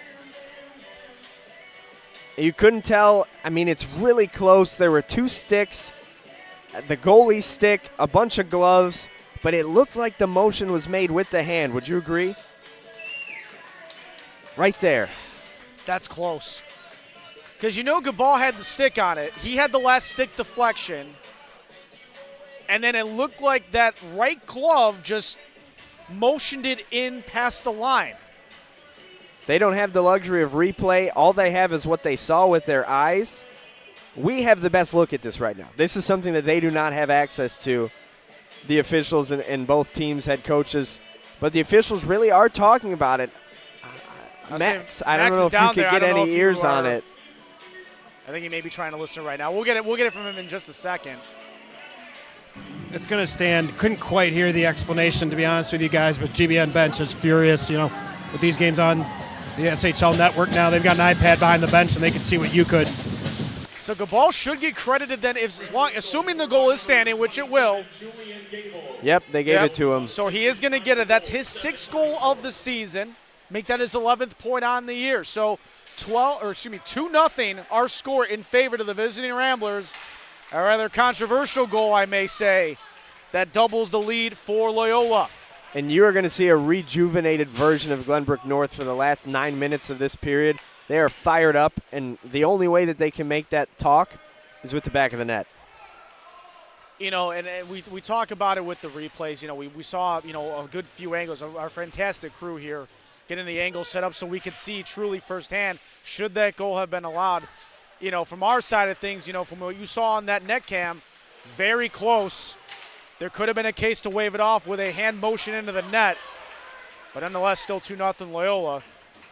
You couldn't tell. I mean, it's really close. There were two sticks, the goalie stick, a bunch of gloves, but it looked like the motion was made with the hand. Would you agree? Right there. That's close. Because you know Gabal had the stick on it. He had the last stick deflection. And then it looked like that right glove just motioned it in past the line. They don't have the luxury of replay. All they have is what they saw with their eyes. We have the best look at this right now. This is something that they do not have access to, the officials and both teams, head coaches. But the officials really are talking about it. Max, I don't know if you could get any ears on it. I think he may be trying to listen right now. We'll get it from him in just a second. It's going to stand. Couldn't quite hear the explanation, to be honest with you guys, but GBN bench is furious, with these games on the SHL network now. They've got an iPad behind the bench, and they can see what you could. So Gabal should get credited then, assuming the goal is standing, which it will. Yep, they gave it to him. So he is going to get it. That's his 6th goal of the season. Make that his 11th point on the year. So 2-0 our score in favor to the visiting Ramblers. A rather controversial goal, I may say, that doubles the lead for Loyola. And you are going to see a rejuvenated version of Glenbrook North for the last 9 minutes of this period. They are fired up, and the only way that they can make that talk is with the back of the net. And we talk about it with the replays. We saw, a good few angles. Our fantastic crew here getting the angle set up so we could see truly firsthand should that goal have been allowed. From our side of things, from what you saw on that net cam, very close. There could have been a case to wave it off with a hand motion into the net. But nonetheless, still 2-0 Loyola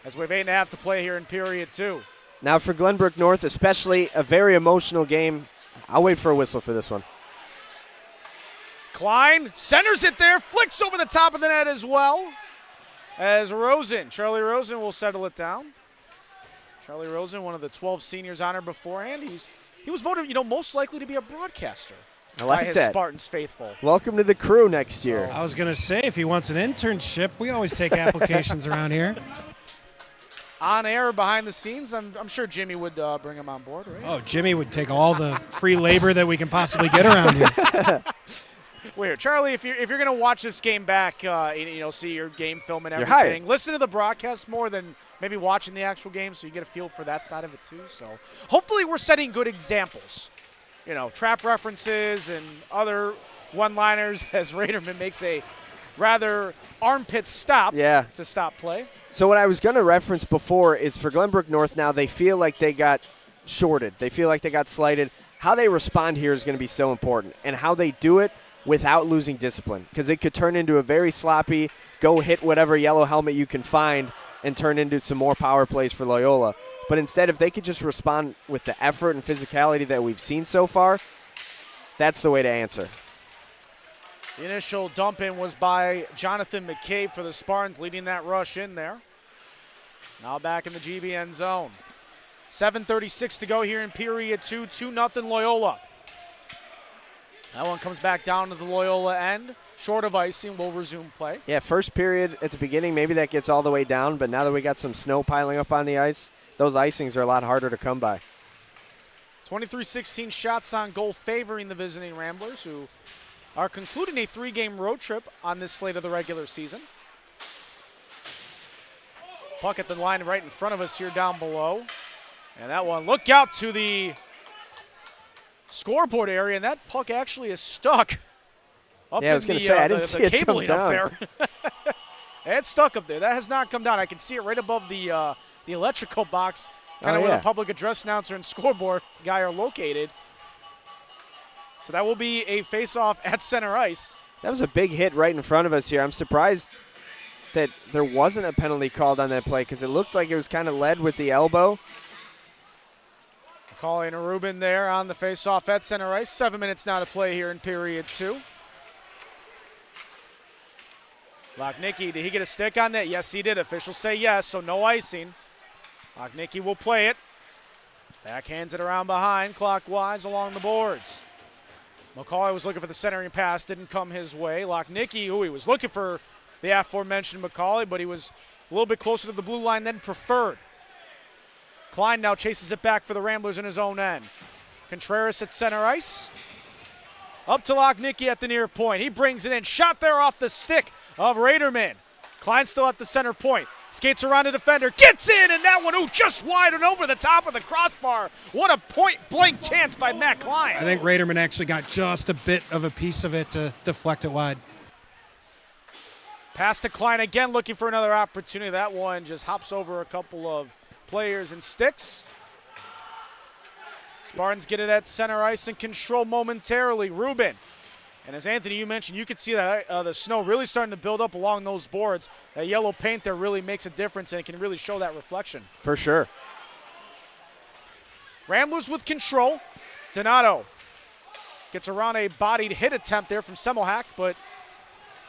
as we have 8.5 to play here in period 2. Now for Glenbrook North, especially a very emotional game. I'll wait for a whistle for this one. Klein centers it there, flicks over the top of the net as well. As Charlie Rosen will settle it down. Charlie Rosen, one of the 12 seniors honored beforehand. He was voted, most likely to be a broadcaster. I like by his that. Spartans faithful. Welcome to the crew next year. I was going to say, if he wants an internship, we always take applications around here. On air, behind the scenes, I'm sure Jimmy would bring him on board, right? Oh, Jimmy would take all the free labor that we can possibly get around here. Weird. Charlie, if you're going to watch this game back, see your game film and everything, listen to the broadcast more than maybe watching the actual game so you get a feel for that side of it too. So hopefully we're setting good examples. Trap references and other one-liners as Raderman makes a rather armpit stop to stop play. So what I was going to reference before is for Glenbrook North now, they feel like they got shorted. They feel like they got slighted. How they respond here is going to be so important, and how they do it without losing discipline, because it could turn into a very sloppy, go hit whatever yellow helmet you can find and turn into some more power plays for Loyola. But instead, if they could just respond with the effort and physicality that we've seen so far, that's the way to answer. The initial dump in was by Jonathan McCabe for the Spartans, leading that rush in there. Now back in the GBN zone. 7:36 to go here in period 2, 2-0 Loyola. That one comes back down to the Loyola end. Short of icing, will resume play. Yeah, first period at the beginning, maybe that gets all the way down, but now that we got some snow piling up on the ice, those icings are a lot harder to come by. 23-16 shots on goal favoring the visiting Ramblers, who are concluding a 3-game road trip on this slate of the regular season. Puck at the line right in front of us here down below. And that one, look out to the scoreboard area, and that puck actually is stuck up I was in going to say, I didn't see it come cabling up down. there. It's stuck up there. That has not come down. I can see it right above the electrical box, kind of where the public address announcer and scoreboard guy are located. So that will be a face-off at center ice. That was a big hit right in front of us here. I'm surprised that there wasn't a penalty called on that play because it looked like it was kind of led with the elbow. Calling a Rubin there on the face-off at center ice. 7 minutes now to play here in period 2. Lochnicki, did he get a stick on that? Yes, he did. Officials say yes, so no icing. Lochnicki will play it. Backhands it around behind, clockwise along the boards. McCauley was looking for the centering pass, didn't come his way. Lochnicki, he was looking for the aforementioned McCauley, but he was a little bit closer to the blue line than preferred. Klein now chases it back for the Ramblers in his own end. Contreras at center ice. Up to Lochnicki at the near point. He brings it in. Shot there off the stick of Raderman. Klein still at the center point. Skates around the defender. Gets in, and that one, just wide and over the top of the crossbar. What a point-blank chance by Matt Klein. I think Raderman actually got just a bit of a piece of it to deflect it wide. Pass to Klein again, looking for another opportunity. That one just hops over a couple of players and sticks. Spartans get it at center ice and control momentarily. Rubin. And as Anthony, you mentioned, you could see that the snow really starting to build up along those boards. That yellow paint there really makes a difference, and it can really show that reflection. For sure. Ramblers with control. Donato gets around a bodied hit attempt there from Semmelhack, but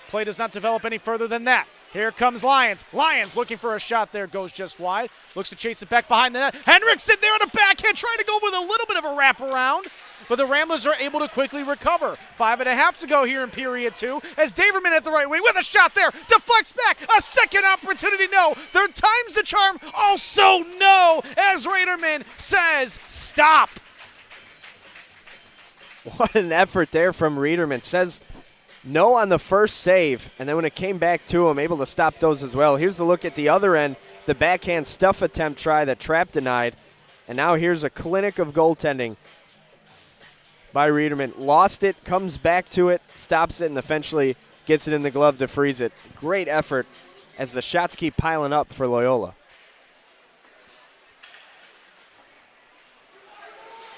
play does not develop any further than that. Here comes Lyons. Lyons looking for a shot there, goes just wide. Looks to chase it back behind the net. Henriksen there on a backhand, trying to go with a little bit of a wraparound. But the Ramblers are able to quickly recover. 5.5 to go here in period 2. As Daverman at the right wing with a shot there. Deflects back. A second opportunity, no. Third time's the charm. Also no. As Raderman says, stop. What an effort there from Raderman. Says no on the first save, and then when it came back to him, able to stop those as well. Here's the look at the other end. The backhand stuff attempt try that Trapp denied. And now here's a clinic of goaltending by Raderman. Lost it, comes back to it, stops it, and eventually gets it in the glove to freeze it. Great effort as the shots keep piling up for Loyola.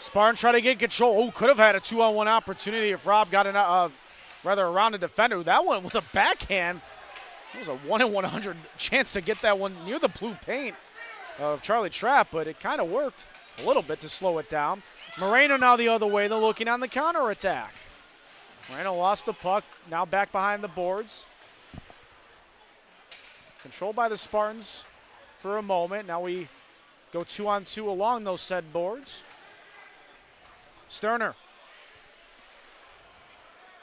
Spartan trying to get control. Could have had a 2-on-1 opportunity if Rob got around a defender. That one with a backhand. It was a 1 in 100 chance to get that one near the blue paint of Charlie Trapp, but it kind of worked a little bit to slow it down. Moreno now the other way. They're looking on the counterattack. Moreno lost the puck, now back behind the boards. Controlled by the Spartans for a moment. Now we go 2-on-2 along those said boards. Sterner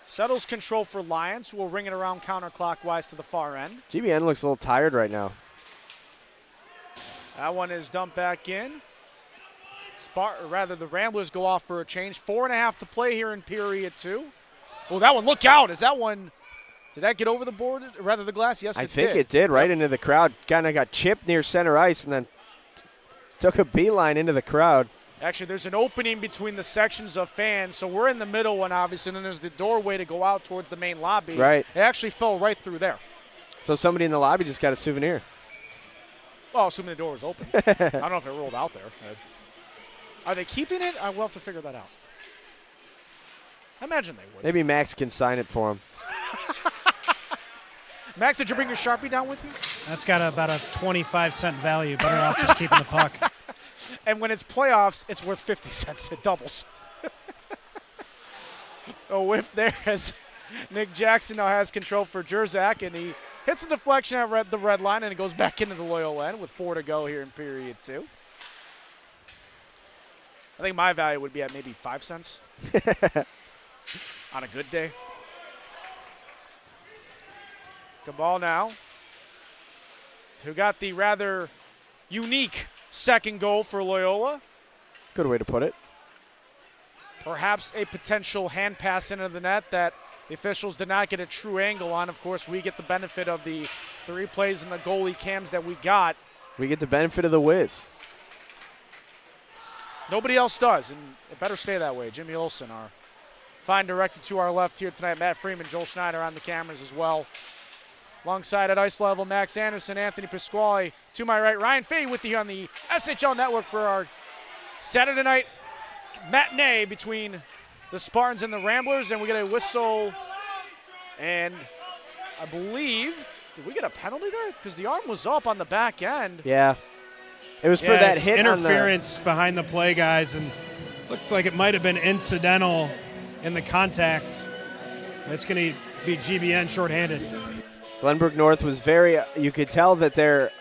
settles control for Lyons, who will ring it around counterclockwise to the far end. GBN looks a little tired right now. That one is dumped back in. The Ramblers go off for a change. 4.5 to play here in period 2. Oh, that one, look out. Is that one, did that get over the board, rather the glass? Yes, I think it did, right into the crowd. Kind of got chipped near center ice and then took a beeline into the crowd. Actually, there's an opening between the sections of fans, so we're in the middle one, obviously, and then there's the doorway to go out towards the main lobby. Right. It actually fell right through there. So somebody in the lobby just got a souvenir. Well, assuming the door was open. I don't know if it rolled out there. Are they keeping it? I will have to figure that out. I imagine they would. Maybe Max can sign it for him. Max, did you bring your Sharpie down with you? That's got about a 25-cent value. Better off just keeping the puck. And when it's playoffs, it's worth 50 cents. It doubles. A whiff there as Nick Jackson now has control for Jerzak, and he hits a deflection at the red line, and it goes back into the Loyola end with 4 to go here in period 2. I think my value would be at maybe 5 cents. On a good day. Good ball now. Who got the rather unique second goal for Loyola. Good way to put it. Perhaps a potential hand pass into the net that the officials did not get a true angle on. Of course, we get the benefit of the replays and the goalie cams that we got. We get the benefit of the whiz. Nobody else does, and it better stay that way. Jimmy Olsen, our fine director to our left here tonight. Matt Freeman, Joel Schneider on the cameras as well. Alongside at ice level, Max Anderson, Anthony Pasquale. To my right, Ryan Fahey with you on the SHL Network for our Saturday night matinee between the Spartans and the Ramblers. And we get a whistle, and I believe, did we get a penalty there? Because the arm was up on the back end. Yeah. It was for that it's hit interference behind the play, guys, and looked like it might have been incidental in the contact. That's going to be GBN shorthanded. Glenbrook North was you could tell that their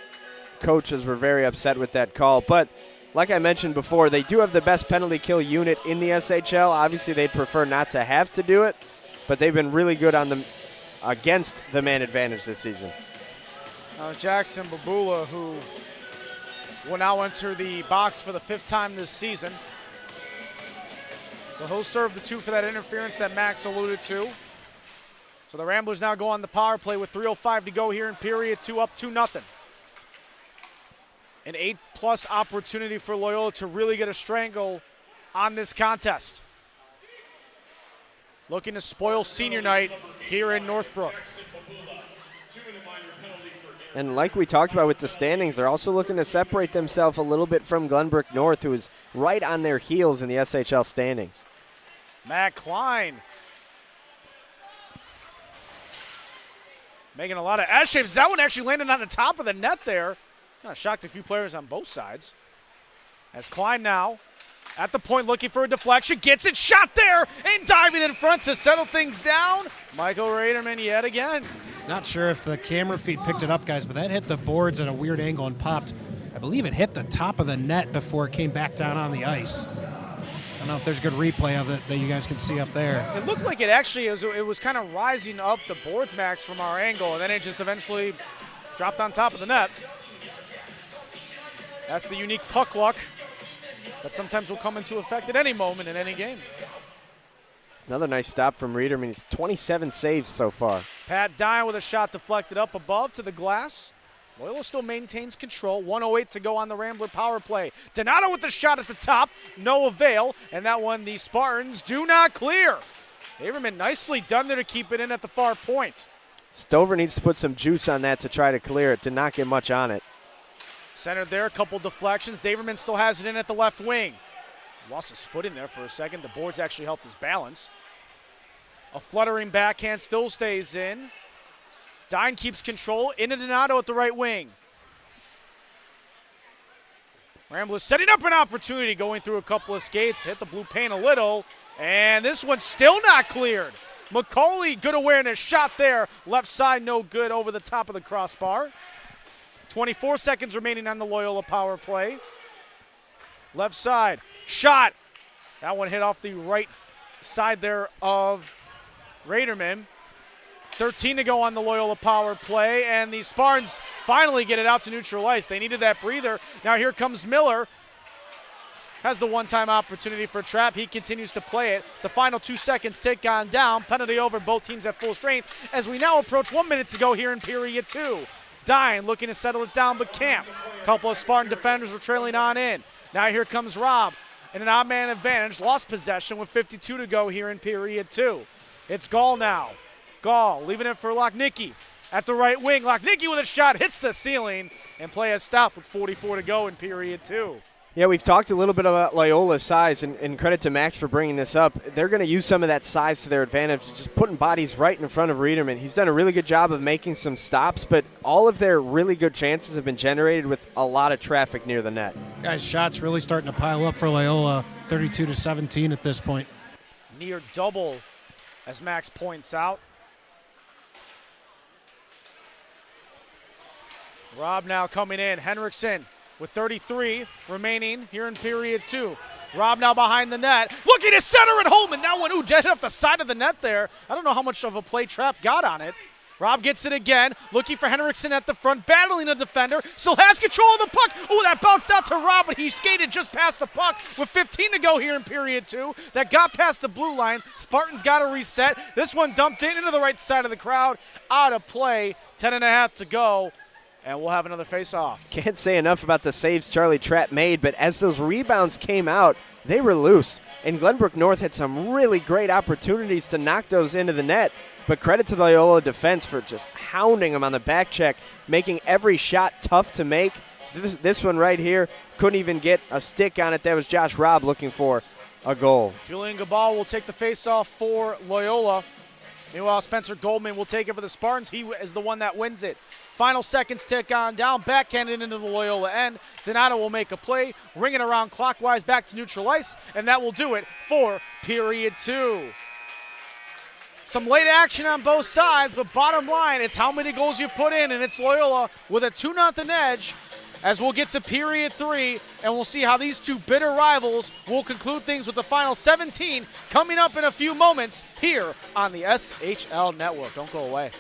coaches were very upset with that call. But like I mentioned before, they do have the best penalty kill unit in the SHL. Obviously, they'd prefer not to have to do it, but they've been really good on against the man advantage this season. Jackson Babula, who will now enter the box for the 5th time this season. So he'll serve the 2 for that interference that Max alluded to. So the Ramblers now go on the power play with 3:05 to go here in period 2, up 2-0. An 8+ opportunity for Loyola to really get a strangle on this contest. Looking to spoil senior night here in Northbrook. And like we talked about with the standings, they're also looking to separate themselves a little bit from Glenbrook North, who is right on their heels in the SHL standings. Matt Klein making a lot of S-shapes. That one actually landed on the top of the net there. Kind of shocked a few players on both sides. As Klein now at the point looking for a deflection, gets it, shot there, and diving in front to settle things down. Michael Raderman yet again. Not sure if the camera feed picked it up, guys, but that hit the boards at a weird angle and popped. I believe it hit the top of the net before it came back down on the ice. I don't know if there's a good replay of it that you guys can see up there. It looked like it actually it was kind of rising up the boards, Max, from our angle, and then it just eventually dropped on top of the net. That's the unique puck luck that sometimes will come into effect at any moment in any game. Another nice stop from Reederman. He's 27 saves so far. Pat Dye with a shot deflected up above to the glass. Loyola still maintains control. 1:08 to go on the Rambler power play. Donato with the shot at the top. No avail. And that one the Spartans do not clear. Averman nicely done there to keep it in at the far point. Stover needs to put some juice on that to try to clear it. Did not get much on it. Centered there, a couple deflections. Daverman still has it in at the left wing. Lost his footing there for a second. The boards actually helped his balance. A fluttering backhand still stays in. Dine keeps control. Into Donato at the right wing. Ramblers setting up an opportunity, going through a couple of skates. Hit the blue paint a little. And this one's still not cleared. McCauley, good awareness. Shot there. Left side, no good over the top of the crossbar. 24 seconds remaining on the Loyola power play. Left side. Shot. That one hit off the right side there of Raderman. 13 to go on the Loyola power play, and the Spartans finally get it out to neutral ice. They needed that breather. Now here comes Miller. Has the one-time opportunity for a trap. He continues to play it. The final 2 seconds tick on down. Penalty over, both teams at full strength as we now approach 1 minute to go here in period 2. Dine looking to settle it down, but can't. A couple of Spartan defenders were trailing on in. Now here comes Rob in an odd man advantage. Lost possession with 52 to go here in period 2. It's Gall now. Gall leaving it for Lochnicki at the right wing. Lochnicki with a shot, hits the ceiling, and play has stopped with 44 to go in period 2. Yeah, we've talked a little bit about Loyola's size, and credit to Max for bringing this up. They're going to use some of that size to their advantage, just putting bodies right in front of Reederman. He's done a really good job of making some stops, but all of their really good chances have been generated with a lot of traffic near the net. Guys, shots really starting to pile up for Loyola, 32-17 at this point. Near double, as Max points out. Rob now coming in. Henriksen with 33 remaining here in period 2. Rob now behind the net, looking to center it home, and that one, dead off the side of the net there. I don't know how much of a play Trap got on it. Rob gets it again, looking for Henriksen at the front, battling a defender, still has control of the puck. That bounced out to Rob, but he skated just past the puck with 15 to go here in period 2. That got past the blue line. Spartans got to reset. This one dumped into the right side of the crowd, out of play, 10.5 to go, and we'll have another face-off. Can't say enough about the saves Charlie Trapp made, but as those rebounds came out, they were loose. And Glenbrook North had some really great opportunities to knock those into the net. But credit to the Loyola defense for just hounding them on the back check, making every shot tough to make. This one right here, couldn't even get a stick on it. That was Josh Robb looking for a goal. Julian Gabal will take the face-off for Loyola. Meanwhile, Spencer Goldman will take it for the Spartans. He is the one that wins it. Final seconds tick on down, backhanded into the Loyola end. Donato will make a play, ring it around clockwise back to neutral ice, and that will do it for period 2. Some late action on both sides, but bottom line, it's how many goals you put in, and it's Loyola with a 2-0 edge as we'll get to period 3, and we'll see how these two bitter rivals will conclude things with the final 17 coming up in a few moments here on the SHL Network. Don't go away.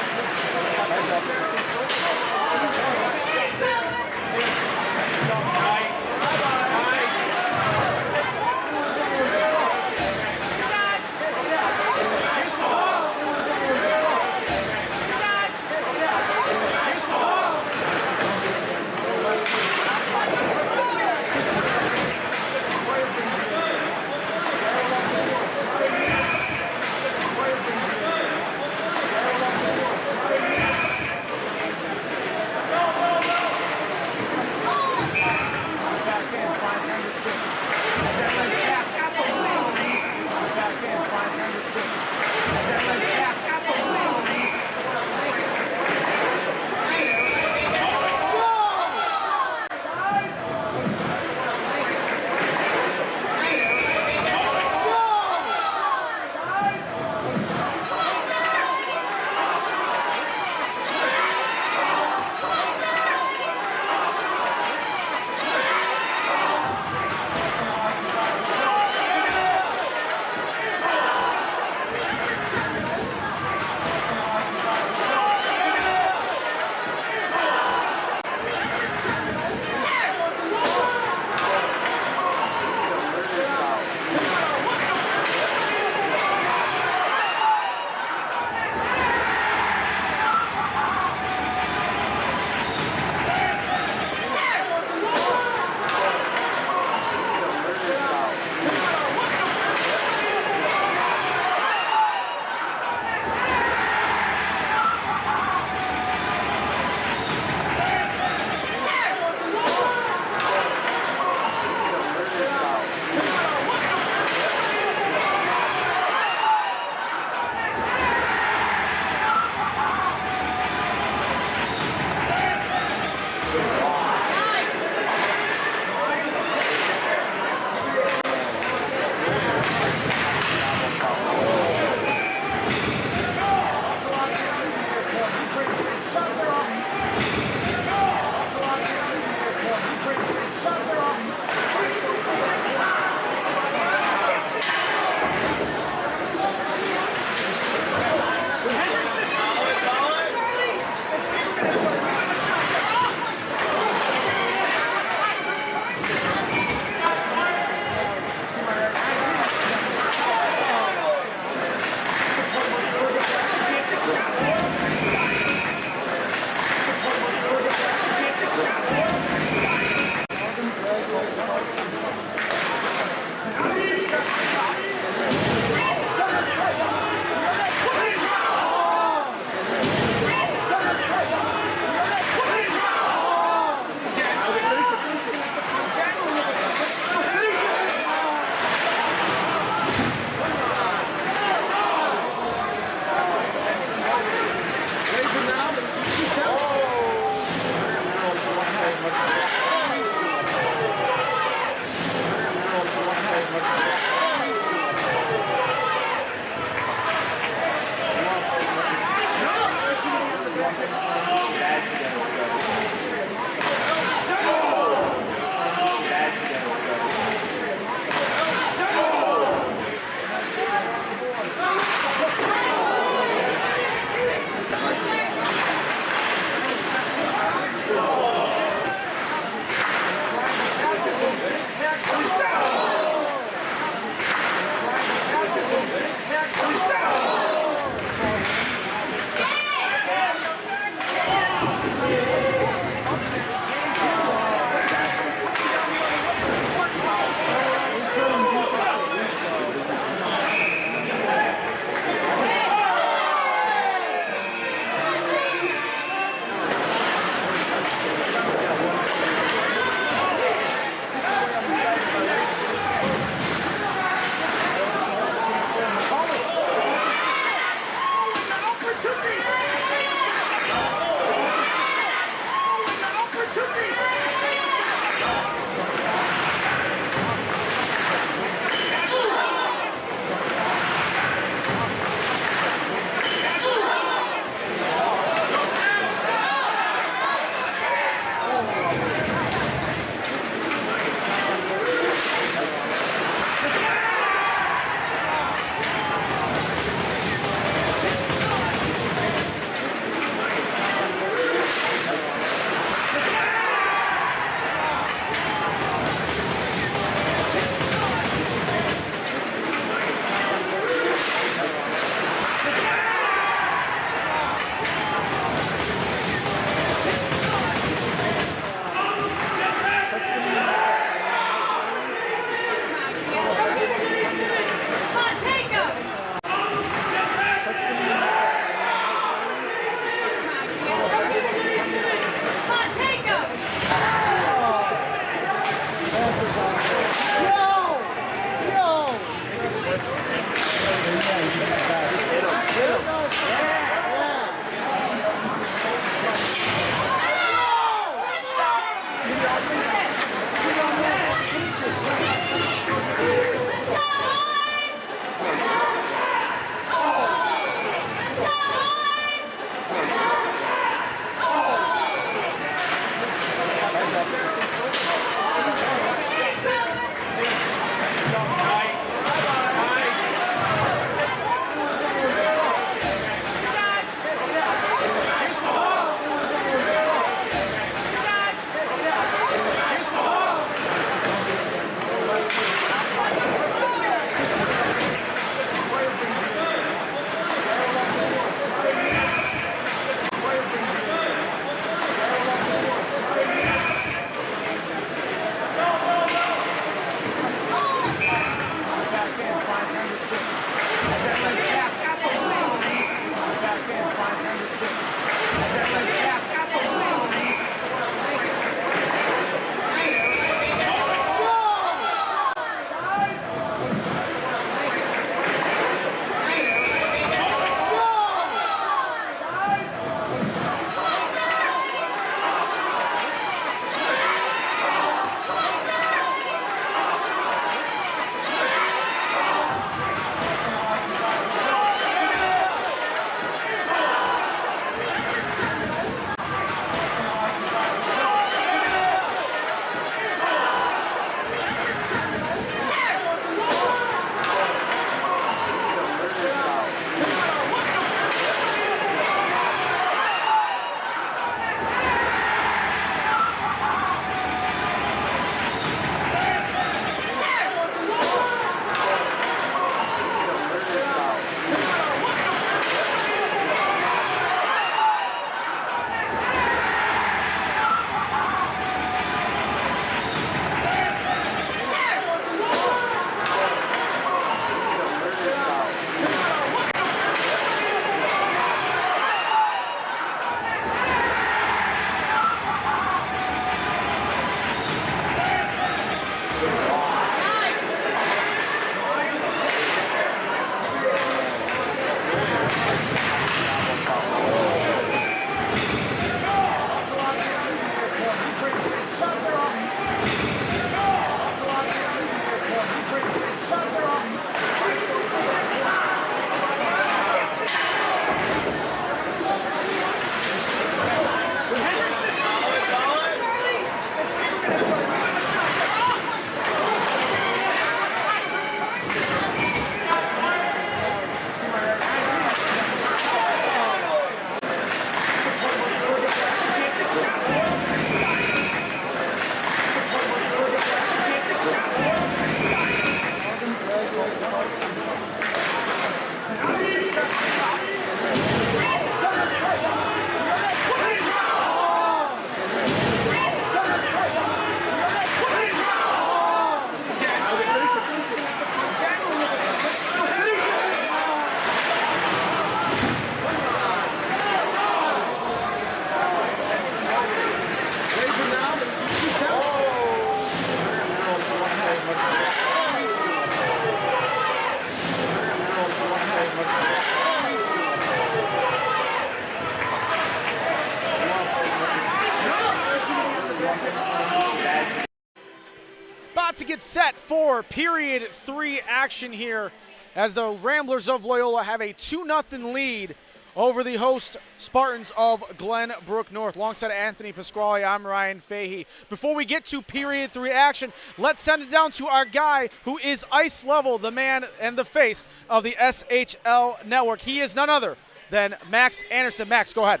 to get set for period 3 action here as the Ramblers of Loyola have a 2-0 lead over the host Spartans of Glenbrook North. Alongside Anthony Pasquale, I'm Ryan Fahey. Before we get to period 3 action, let's send it down to our guy who is ice level, the man and the face of the SHL network. He is none other than Max Anderson. Max, go ahead.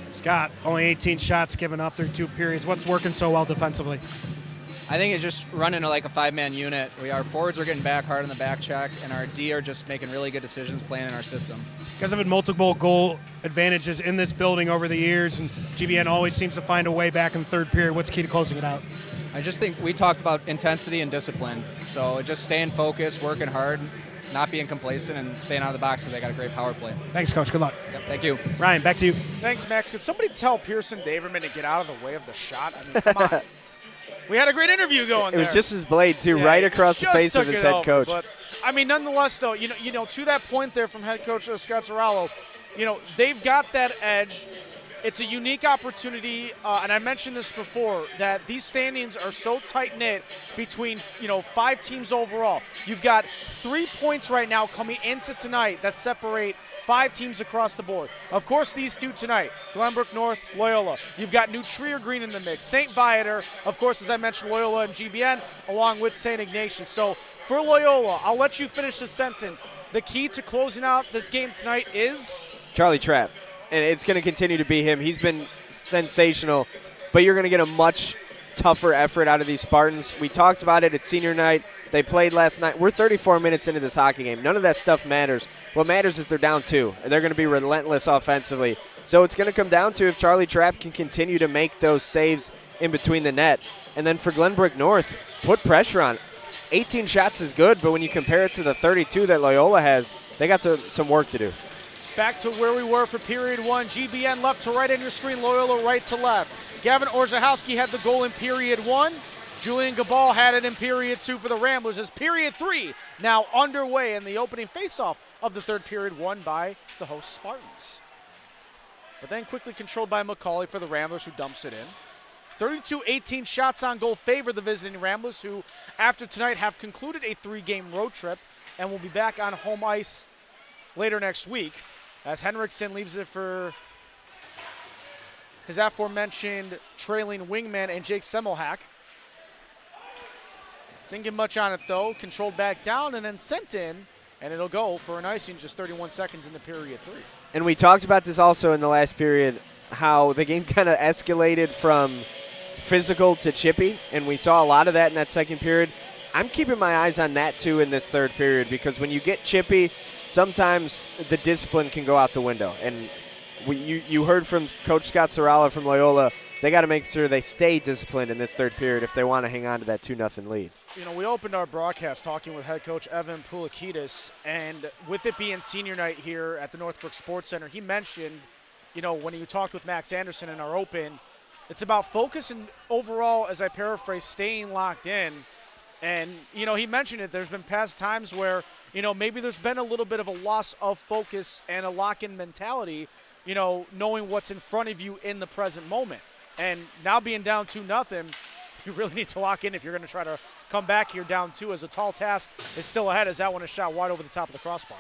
Scott, only 18 shots given up through 2 periods. What's working so well defensively? I think it's just running like a 5-man unit. Our forwards are getting back hard on the back check, and our D are just making really good decisions playing in our system. You guys have had multiple goal advantages in this building over the years, and GBN always seems to find a way back in the third period. What's key to closing it out? I just think we talked about intensity and discipline. So just staying focused, working hard, not being complacent, and staying out of the box because they got a great power play. Thanks, Coach. Good luck. Yep, thank you. Ryan, back to you. Thanks, Max. Could somebody tell Pearson Daverman to get out of the way of the shot? I mean, come on. We had a great interview going there. It was just his blade, too, right across the face of his head coach. But, I mean, nonetheless, though, you know, to that point there from head coach Scott Zarallo, they've got that edge. It's a unique opportunity, and I mentioned this before, that these standings are so tight-knit between, 5 teams overall. You've got 3 points right now coming into tonight that separate 5 teams across the board. Of course, these 2 tonight, Glenbrook North, Loyola. You've got New Trier Green in the mix. St. Viator, of course, as I mentioned, Loyola and GBN, along with St. Ignatius. So for Loyola, I'll let you finish the sentence. The key to closing out this game tonight is? Charlie Trapp. And it's going to continue to be him. He's been sensational, but you're going to get a much tougher effort out of these Spartans. We talked about it at senior night. They played last night. We're 34 minutes into this hockey game. None of that stuff matters. What matters is they're down 2, and they're going to be relentless offensively. So it's going to come down to if Charlie Trapp can continue to make those saves in between the net. And then for Glenbrook North, put pressure on. 18 shots is good, but when you compare it to the 32 that Loyola has, they got some work to do. Back to where we were for period 1. GBN left to right on your screen, Loyola right to left. Gavin Orzechowski had the goal in period 1. Julian Gabal had it in period 2 for the Ramblers as period 3 now underway in the opening faceoff of the third period, won by the host Spartans. But then quickly controlled by McCauley for the Ramblers, who dumps it in. 32-18 shots on goal favor the visiting Ramblers, who after tonight have concluded a 3-game road trip and will be back on home ice later next week, as Henriksen leaves it for his aforementioned trailing wingman and Jake Semmelhack. Didn't get much on it, though. Controlled back down and then sent in, and it'll go for an icing just 31 seconds into period 3. And we talked about this also in the last period, how the game kind of escalated from physical to chippy, and we saw a lot of that in that second period. I'm keeping my eyes on that, too, in this third period, because when you get chippy, sometimes the discipline can go out the window. And you heard from Coach Scott Zarallo from Loyola, they got to make sure they stay disciplined in this third period if they want to hang on to that 2-0 lead. We opened our broadcast talking with head coach Evan Poulakidis, and with it being senior night here at the Northbrook Sports Center, he mentioned, when he talked with Max Anderson in our open, it's about focus and overall, as I paraphrase, staying locked in. And, he mentioned it. There's been past times where, maybe there's been a little bit of a loss of focus and a lock-in mentality, knowing what's in front of you in the present moment. And now being down 2-0, you really need to lock in if you're going to try to come back here down 2, as a tall task is still ahead, as that one is shot wide over the top of the crossbar.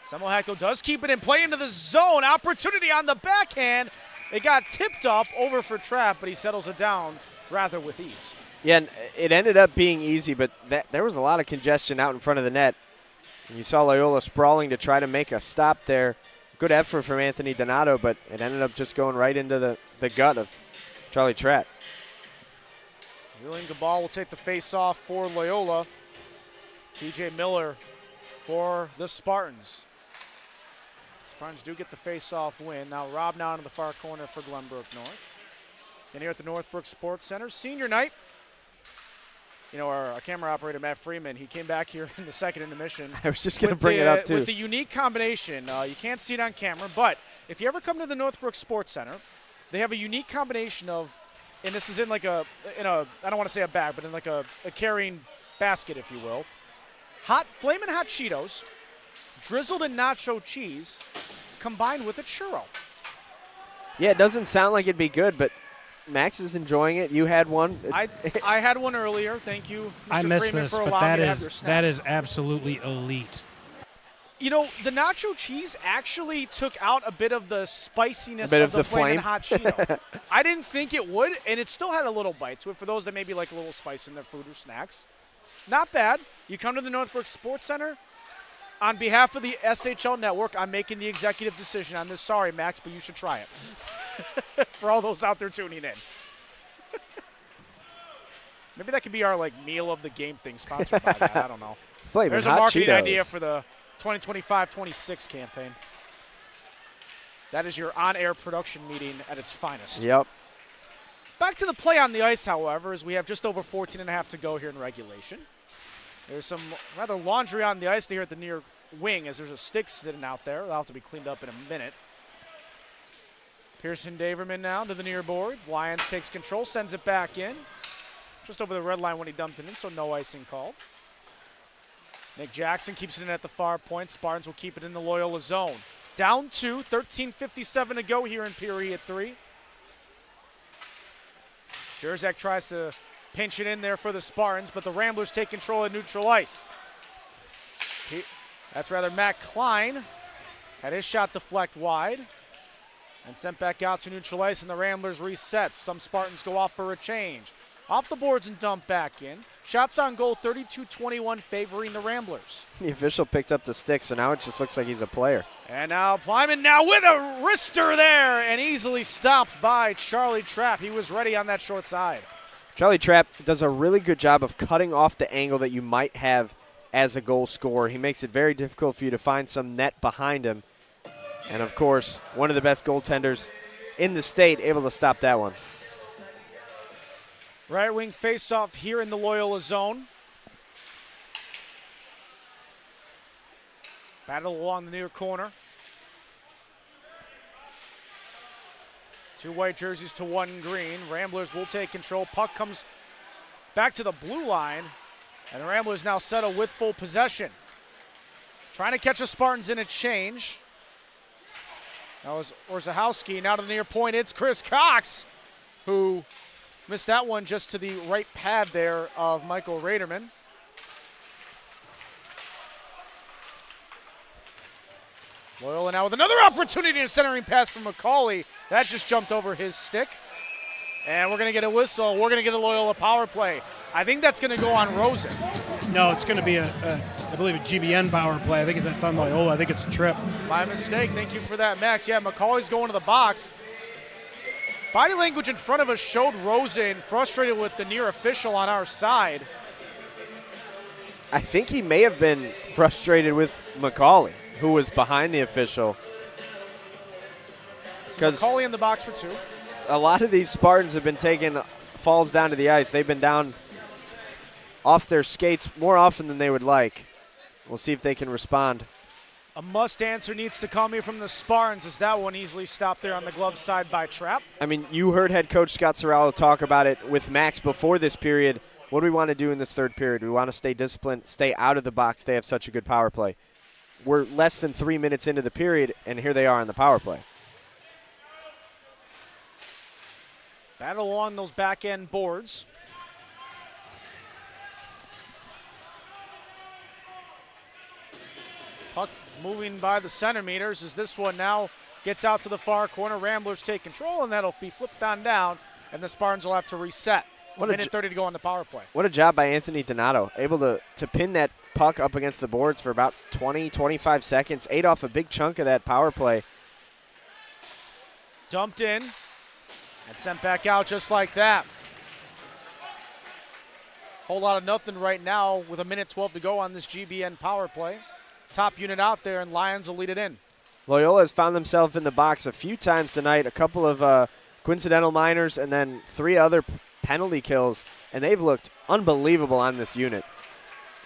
Semmelhack, though, does keep it in play into the zone. Opportunity on the backhand. It got tipped up over for Trapp, but he settles it down rather with ease. Yeah, and it ended up being easy, but there was a lot of congestion out in front of the net. And you saw Loyola sprawling to try to make a stop there. Good effort from Anthony Donato, but it ended up just going right into the gut of Charlie Trapp. Julian Gabal will take the face-off for Loyola. TJ Miller for the Spartans. Spartans do get the face-off win. Now Rob now into the far corner for Glenbrook North. And here at the Northbrook Sports Center, senior night. Our camera operator, Matt Freeman, he came back here in the second intermission. I was just going to bring it up, too. With the unique combination. You can't see it on camera, but if you ever come to the Northbrook Sports Center, they have a unique combination of, and this is in I don't want to say a bag, but in like a carrying basket, if you will. Flamin' hot Cheetos, drizzled in nacho cheese, combined with a churro. Yeah, it doesn't sound like it'd be good, but Max is enjoying it. You had one. I had one earlier. Thank you, Mr. I missed Freeman, this, for but allowing me to have your snack. that is absolutely elite. You know, the nacho cheese actually took out a bit of the spiciness bit of of the the Flamin' flame. Hot Cheeto. I didn't think it would, and it still had a little bite to it for those that maybe like a little spice in their food or snacks. Not bad. You come to the Northbrook Sports Center. On behalf of the SHL Network, I'm making the executive decision on this. Sorry, Max, but you should try it. For all those out there tuning in. Maybe that could be our like meal of the game thing sponsored by that. I don't know. Flamin' There's a Hot marketing Cheetos. idea for the 2025-26 campaign. That is your on-air production meeting at its finest. Yep. Back to the play on the ice, however, as we have just over 14 and a half to go here in regulation. There's some rather laundry on the ice here at the near wing as there's a stick sitting out there. That'll have to be cleaned up in a minute. Pearson Daverman now to the near boards. Lyons takes control, sends it back in. Just over the red line when he dumped it in, so no icing called. Nick Jackson keeps it in at the far point. Spartans will keep it in the Loyola zone. Down 2, 13:57 to go here in period 3. Jerzak tries to pinch it in there for the Spartans, but the Ramblers take control at neutral ice. That's rather Matt Klein. Had his shot deflect wide and sent back out to neutral ice, and the Ramblers reset. Some Spartans go off for a change. Off the boards and dump back in. Shots on goal, 32-21, favoring the Ramblers. The official picked up the stick, so now it just looks like he's a player. And now Plyman now with a wrister there and easily stopped by Charlie Trapp. He was ready on that short side. Charlie Trapp does a really good job of cutting off the angle that you might have as a goal scorer. He makes it very difficult for you to find some net behind him. And, of course, one of the best goaltenders in the state, able to stop that one. Right wing face-off here in the Loyola zone. Battle along the near corner. 2 white jerseys to 1 green. Ramblers will take control. Puck comes back to the blue line. And the Ramblers now settle with full possession. Trying to catch the Spartans in a change. That was Orzechowski. Now to the near point, it's Chris Cox, who missed that one just to the right pad there of Michael Raderman. Loyola now with another opportunity, a centering pass from McCauley. That just jumped over his stick. And we're going to get a whistle. We're going to get a Loyola power play. I think that's going to go on Rosen. No, it's going to be I believe a GBN power play. I think that's on Loyola. I think it's a trip. My mistake. Thank you for that, Max. Yeah, McCauley's going to the box. Body language in front of us showed Rosen frustrated with the near official on our side. I think he may have been frustrated with McCauley, who was behind the official. So McCauley in the box for 2. A lot of these Spartans have been taking falls down to the ice. They've been down off their skates more often than they would like. We'll see if they can respond. A must answer needs to come here from the Spartans as that one easily stopped there on the glove side by Trapp. I mean, you heard head coach Scott Sorrello talk about it with Max before this period. What do we want to do in this third period? We want to stay disciplined, stay out of the box. They have such a good power play. We're less than 3 minutes into the period, and here they are on the power play. Battle along those back end boards. Puck moving by the centimeters as this one now gets out to the far corner. Ramblers take control, and that'll be flipped on down, and the Spartans will have to reset. Minute 30 to go on the power play. What a job by Anthony Donato, able to pin that puck up against the boards for about 20, 25 seconds, ate off a big chunk of that power play. Dumped in and sent back out just like that. Whole lot of nothing right now with 1:12 to go on this GBN power play. Top unit out there, and Lions will lead it in. Loyola has found themselves in the box a few times tonight, a couple of coincidental minors and then 3 other penalty kills, and they've looked unbelievable on this unit.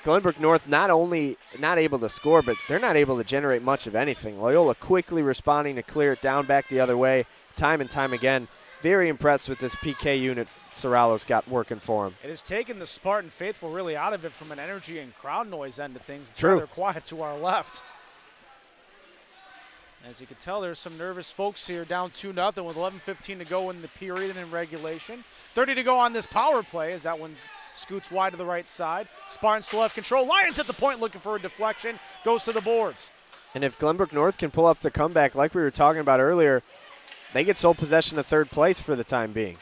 Glenbrook North not only not able to score, but they're not able to generate much of anything. Loyola quickly responding to clear it down back the other way time and time again. Very impressed with this PK unit Sorrello's got working for him. It has taken the Spartan faithful really out of it from an energy and crowd noise end of things. It's True. rather quiet to our left. As you can tell, there's some nervous folks here, down 2-0 with 11:15 to go in the period and in regulation. 30 to go on this power play as that one scoots wide to the right side. Spartans still have control. Lions at the point looking for a deflection. Goes to the boards. And if Glenbrook North can pull up the comeback like we were talking about earlier, they get sole possession of third place for the time being.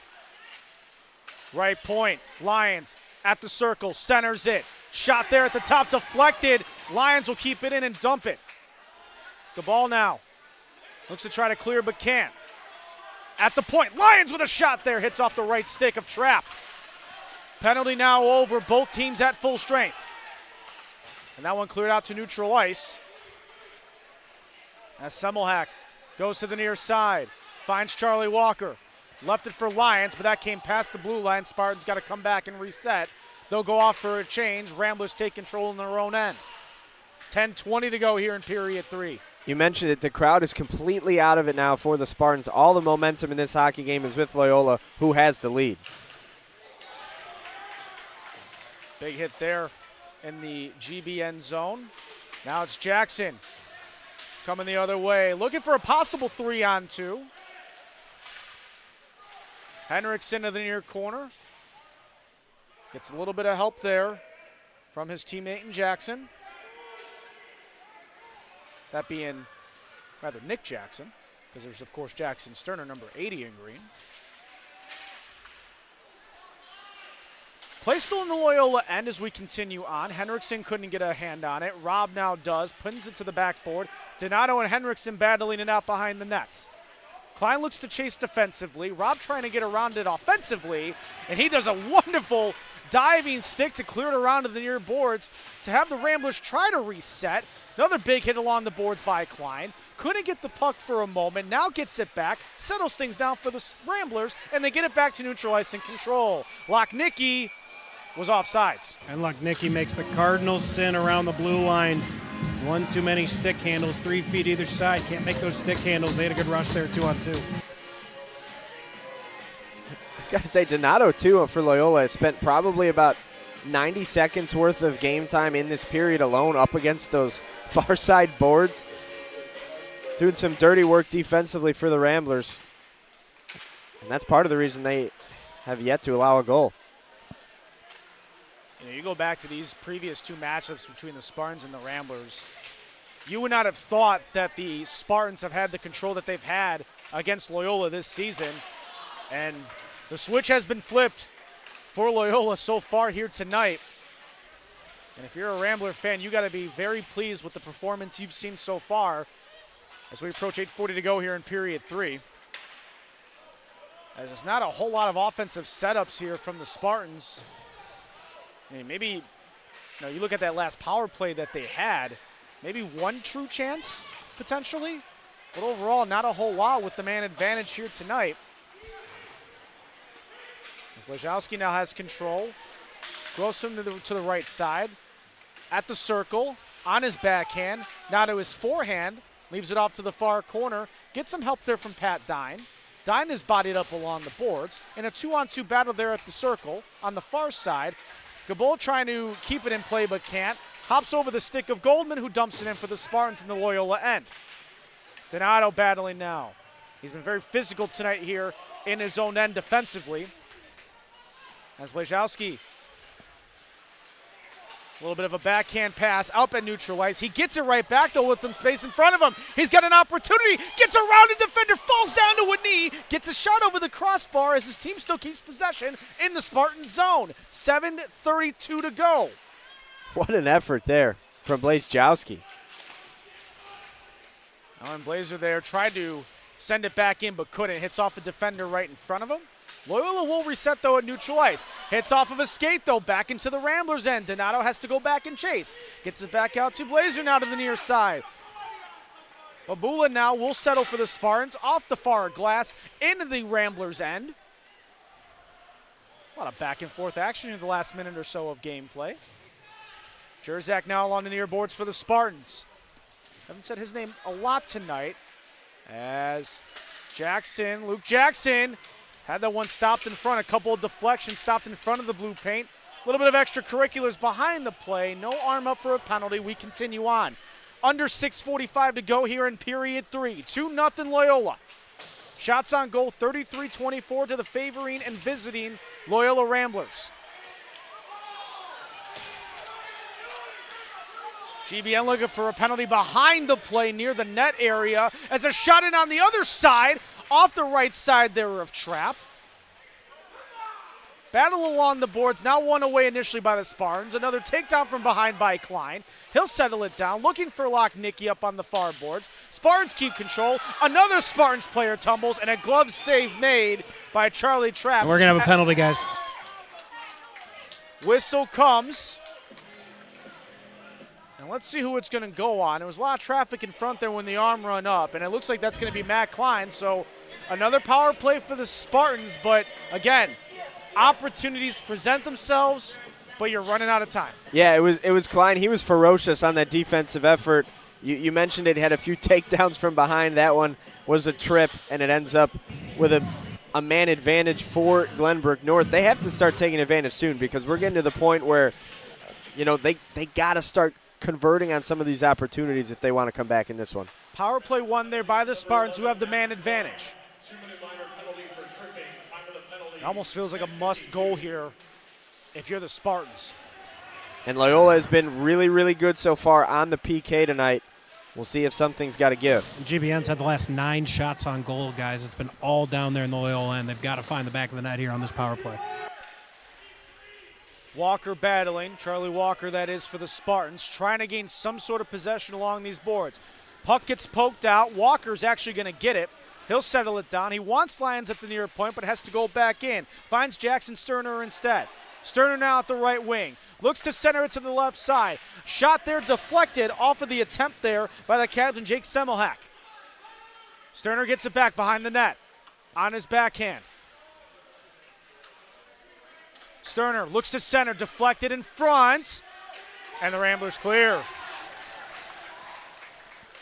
Right point. Lions at the circle. Centers it. Shot there at the top. Deflected. Lions will keep it in and dump it. The ball now. Looks to try to clear but can't. At the point. Lions with a shot there. Hits off the right stick of Trapp. Penalty now over. Both teams at full strength. And that one cleared out to neutral ice. As Semmelhack goes to the near side. Finds Charlie Walker. Left it for Lions, but that came past the blue line. Spartans got to come back and reset. They'll go off for a change. Ramblers take control in their own end. 10:20 to go here in period 3. You mentioned it. The crowd is completely out of it now for the Spartans. All the momentum in this hockey game is with Loyola, who has the lead. Big hit there in the GBN zone. Now it's Jackson coming the other way. Looking for a possible 3-on-2. Henriksen to the near corner. Gets a little bit of help there from his teammate in Jackson. That being rather Nick Jackson, because there's, of course, Jackson Sterner, number 80 in green. Play still in the Loyola end as we continue on. Henriksen couldn't get a hand on it. Rob now does, pins it to the backboard. Donato and Henriksen battling it out behind the net. Klein looks to chase defensively. Rob trying to get around it offensively, and he does a wonderful diving stick to clear it around to the near boards to have the Ramblers try to reset. Another big hit along the boards by Klein. Couldn't get the puck for a moment. Now gets it back, settles things down for the Ramblers, and they get it back to neutral ice and control. Lochnicki was offsides. And Lochnicki makes the Cardinals sin around the blue line. One too many stick handles, 3 feet either side. Can't make those stick handles. They had a good rush there, 2-on-2. Got to say, Donato, too, for Loyola has spent probably about 90 seconds worth of game time in this period alone up against those far side boards. Doing some dirty work defensively for the Ramblers. And that's part of the reason they have yet to allow a goal. You know, you go back to these previous 2 matchups between the Spartans and the Ramblers, you would not have thought that the Spartans have had the control that they've had against Loyola this season. And the switch has been flipped for Loyola so far here tonight. And if you're a Rambler fan, you got to be very pleased with the performance you've seen so far as we approach 8:40 to go here in period 3. There's not a whole lot of offensive setups here from the Spartans. I mean, maybe, you look at that last power play that they had, maybe one true chance, potentially. But overall, not a whole lot with the man advantage here tonight. As Blazowski now has control. Grossum to the right side. At the circle, on his backhand, now to his forehand. Leaves it off to the far corner. Gets some help there from Pat Dine. Dine is bodied up along the boards. In a 2-on-2 battle there at the circle on the far side. Gabol trying to keep it in play but can't. Hops over the stick of Goldman, who dumps it in for the Spartans in the Loyola end. Donato battling now. He's been very physical tonight here in his own end defensively. As Blazowski, a little bit of a backhand pass up at neutral ice. He gets it right back, though, with some space in front of him. He's got an opportunity. Gets around a defender, falls down to a knee, gets a shot over the crossbar as his team still keeps possession in the Spartan zone. 7:32 to go. What an effort there from Blazowski. Alan Blazer there tried to send it back in but couldn't. Hits off a defender right in front of him. Loyola will reset, though, at neutral ice. Hits off of a skate, though, back into the Ramblers' end. Donato has to go back and chase. Gets it back out to Blazer now to the near side. Babula now will settle for the Spartans off the far glass into the Ramblers' end. A lot of back and forth action in the last minute or so of gameplay. Jerzak now along the near boards for the Spartans. Haven't said his name a lot tonight as Luke Jackson, had that one stopped in front. A couple of deflections stopped in front of the blue paint. A little bit of extracurriculars behind the play. No arm up for a penalty. We continue on. Under 6:45 to go here in period 3. 2-0 Loyola. Shots on goal 33-24 to the favoring and visiting Loyola Ramblers. GBN looking for a penalty behind the play near the net area as a shot in on the other side, off the right side there of Trapp. Battle along the boards, now one away initially by the Spartans. Another takedown from behind by Klein. He'll settle it down, looking for Lochnicki up on the far boards. Spartans keep control. Another Spartans player tumbles, and a glove save made by Charlie Trapp. And we're going to have a penalty, guys. Whistle comes. And let's see who it's going to go on. There was a lot of traffic in front there when the arm run up, and it looks like that's going to be Matt Klein. So another power play for the Spartans, but again, opportunities present themselves, but you're running out of time. Yeah, it was Klein. He was ferocious on that defensive effort. You mentioned it had a few takedowns from behind. That one was a trip, and it ends up with a man advantage for Glenbrook North. They have to start taking advantage soon because we're getting to the point where, they got to start converting on some of these opportunities if they want to come back in this one. Power play won there by the Spartans, who have the man advantage. It almost feels like a must goal here if you're the Spartans. And Loyola has been really, really good so far on the PK tonight. We'll see if something's got to give. GBN's had the last 9 shots on goal, guys. It's been all down there in the Loyola end. They've got to find the back of the net here on this power play. Walker battling, Charlie Walker that is for the Spartans, trying to gain some sort of possession along these boards. Puck gets poked out. Walker's actually going to get it. He'll settle it down. He wants Lyons at the near point, but has to go back in. Finds Jackson Sterner instead. Sterner now at the right wing. Looks to center it to the left side. Shot there deflected off of the attempt there by the captain, Jake Semmelhack. Sterner gets it back behind the net on his backhand. Sterner looks to center, deflected in front, and the Ramblers clear.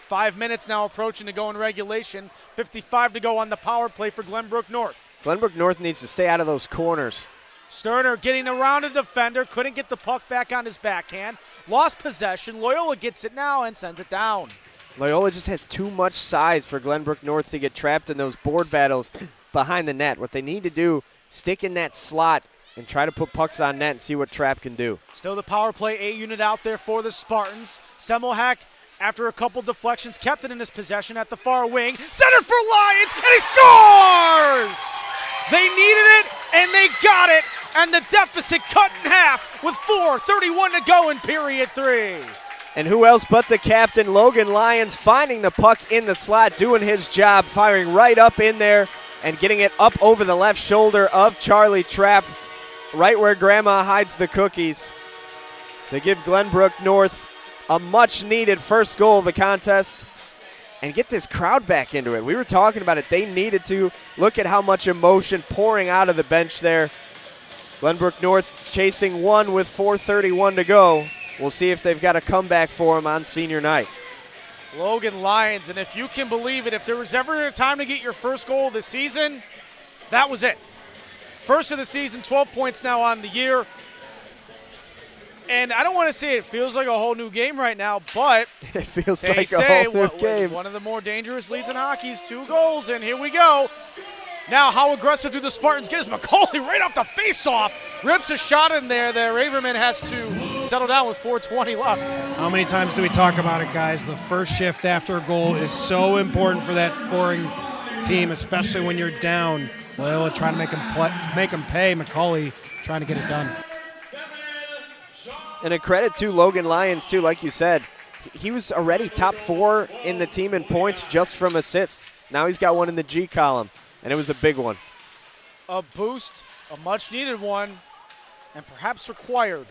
5 minutes now approaching to go in regulation. 55 to go on the power play for Glenbrook North. Glenbrook North needs to stay out of those corners. Sterner getting around a defender, couldn't get the puck back on his backhand. Lost possession. Loyola gets it now and sends it down. Loyola just has too much size for Glenbrook North to get trapped in those board battles behind the net. What they need to do, stick in that slot and try to put pucks on net and see what Trapp can do. Still the power play A unit out there for the Spartans. Semmelhack, after a couple deflections, kept it in his possession at the far wing. Centered for Lyons, and he scores! They needed it, and they got it, and the deficit cut in half with 4:31 to go in period 3. And who else but the captain, Logan Lyons, finding the puck in the slot, doing his job, firing right up in there and getting it up over the left shoulder of Charlie Trapp, right where Grandma hides the cookies, to give Glenbrook North a much-needed first goal of the contest and get this crowd back into it. We were talking about it. They needed to. Look at how much emotion pouring out of the bench there. Glenbrook North chasing one with 4:31 to go. We'll see if they've got a comeback for him on senior night. Logan Lyons, and if you can believe it, if there was ever a time to get your first goal of the season, that was it. First of the season, 12 points now on the year. And I don't want to say it feels like a whole new game right now, but it feels they like say a whole new game. One of the more dangerous leads in hockey is 2 goals, and here we go. Now, how aggressive do the Spartans get? Is McCauley right off the face-off. Rips a shot in there. Raverman has to settle down with 4:20 left. How many times do we talk about it, guys? The first shift after a goal is so important for that scoring team, especially when you're down. Loyola trying to make them pay. McCauley trying to get it done. And a credit to Logan Lyons, too, like you said. He was already top 4 in the team in points just from assists. Now he's got one in the G column, and it was a big one. A boost, a much-needed one, and perhaps required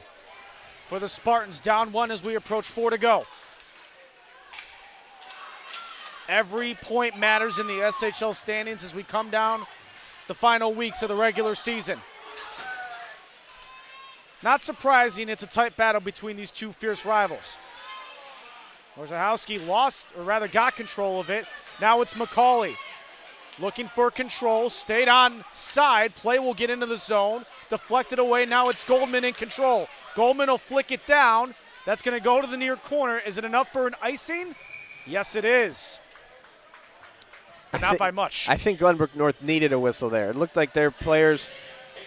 for the Spartans. Down 1 as we approach 4 to go. Every point matters in the SHL standings as we come down the final weeks of the regular season. Not surprising, it's a tight battle between these two fierce rivals. Orzechowski lost, or rather got control of it. Now it's McCauley looking for control, stayed on side. Play will get into the zone, deflected away. Now it's Goldman in control. Goldman will flick it down, That's going to go to the near corner. Is it enough for an icing? Yes, it is. But not by much. I think Glenbrook North needed a whistle there. It looked like their players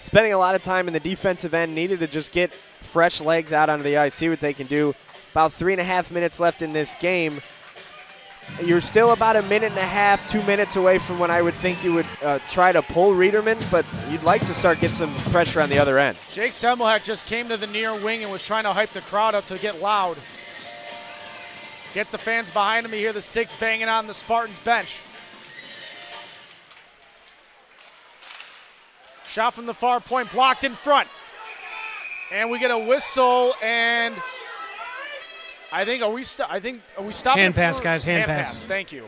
spending a lot of time in the defensive end needed to just get fresh legs out onto the ice, see what they can do. About 3.5 minutes left in this game. You're still about a minute and a half, 2 minutes away from when I would think you would try to pull Reederman, but you'd like to start get some pressure on the other end. Jake Semmelheck just came to the near wing and was trying to hype the crowd up to get loud. Get the fans behind him. You hear the sticks banging on the Spartans bench. Shot from the far point, blocked in front. And we get a whistle, and are we stopping? Hand pass, guys, hand pass. Thank you.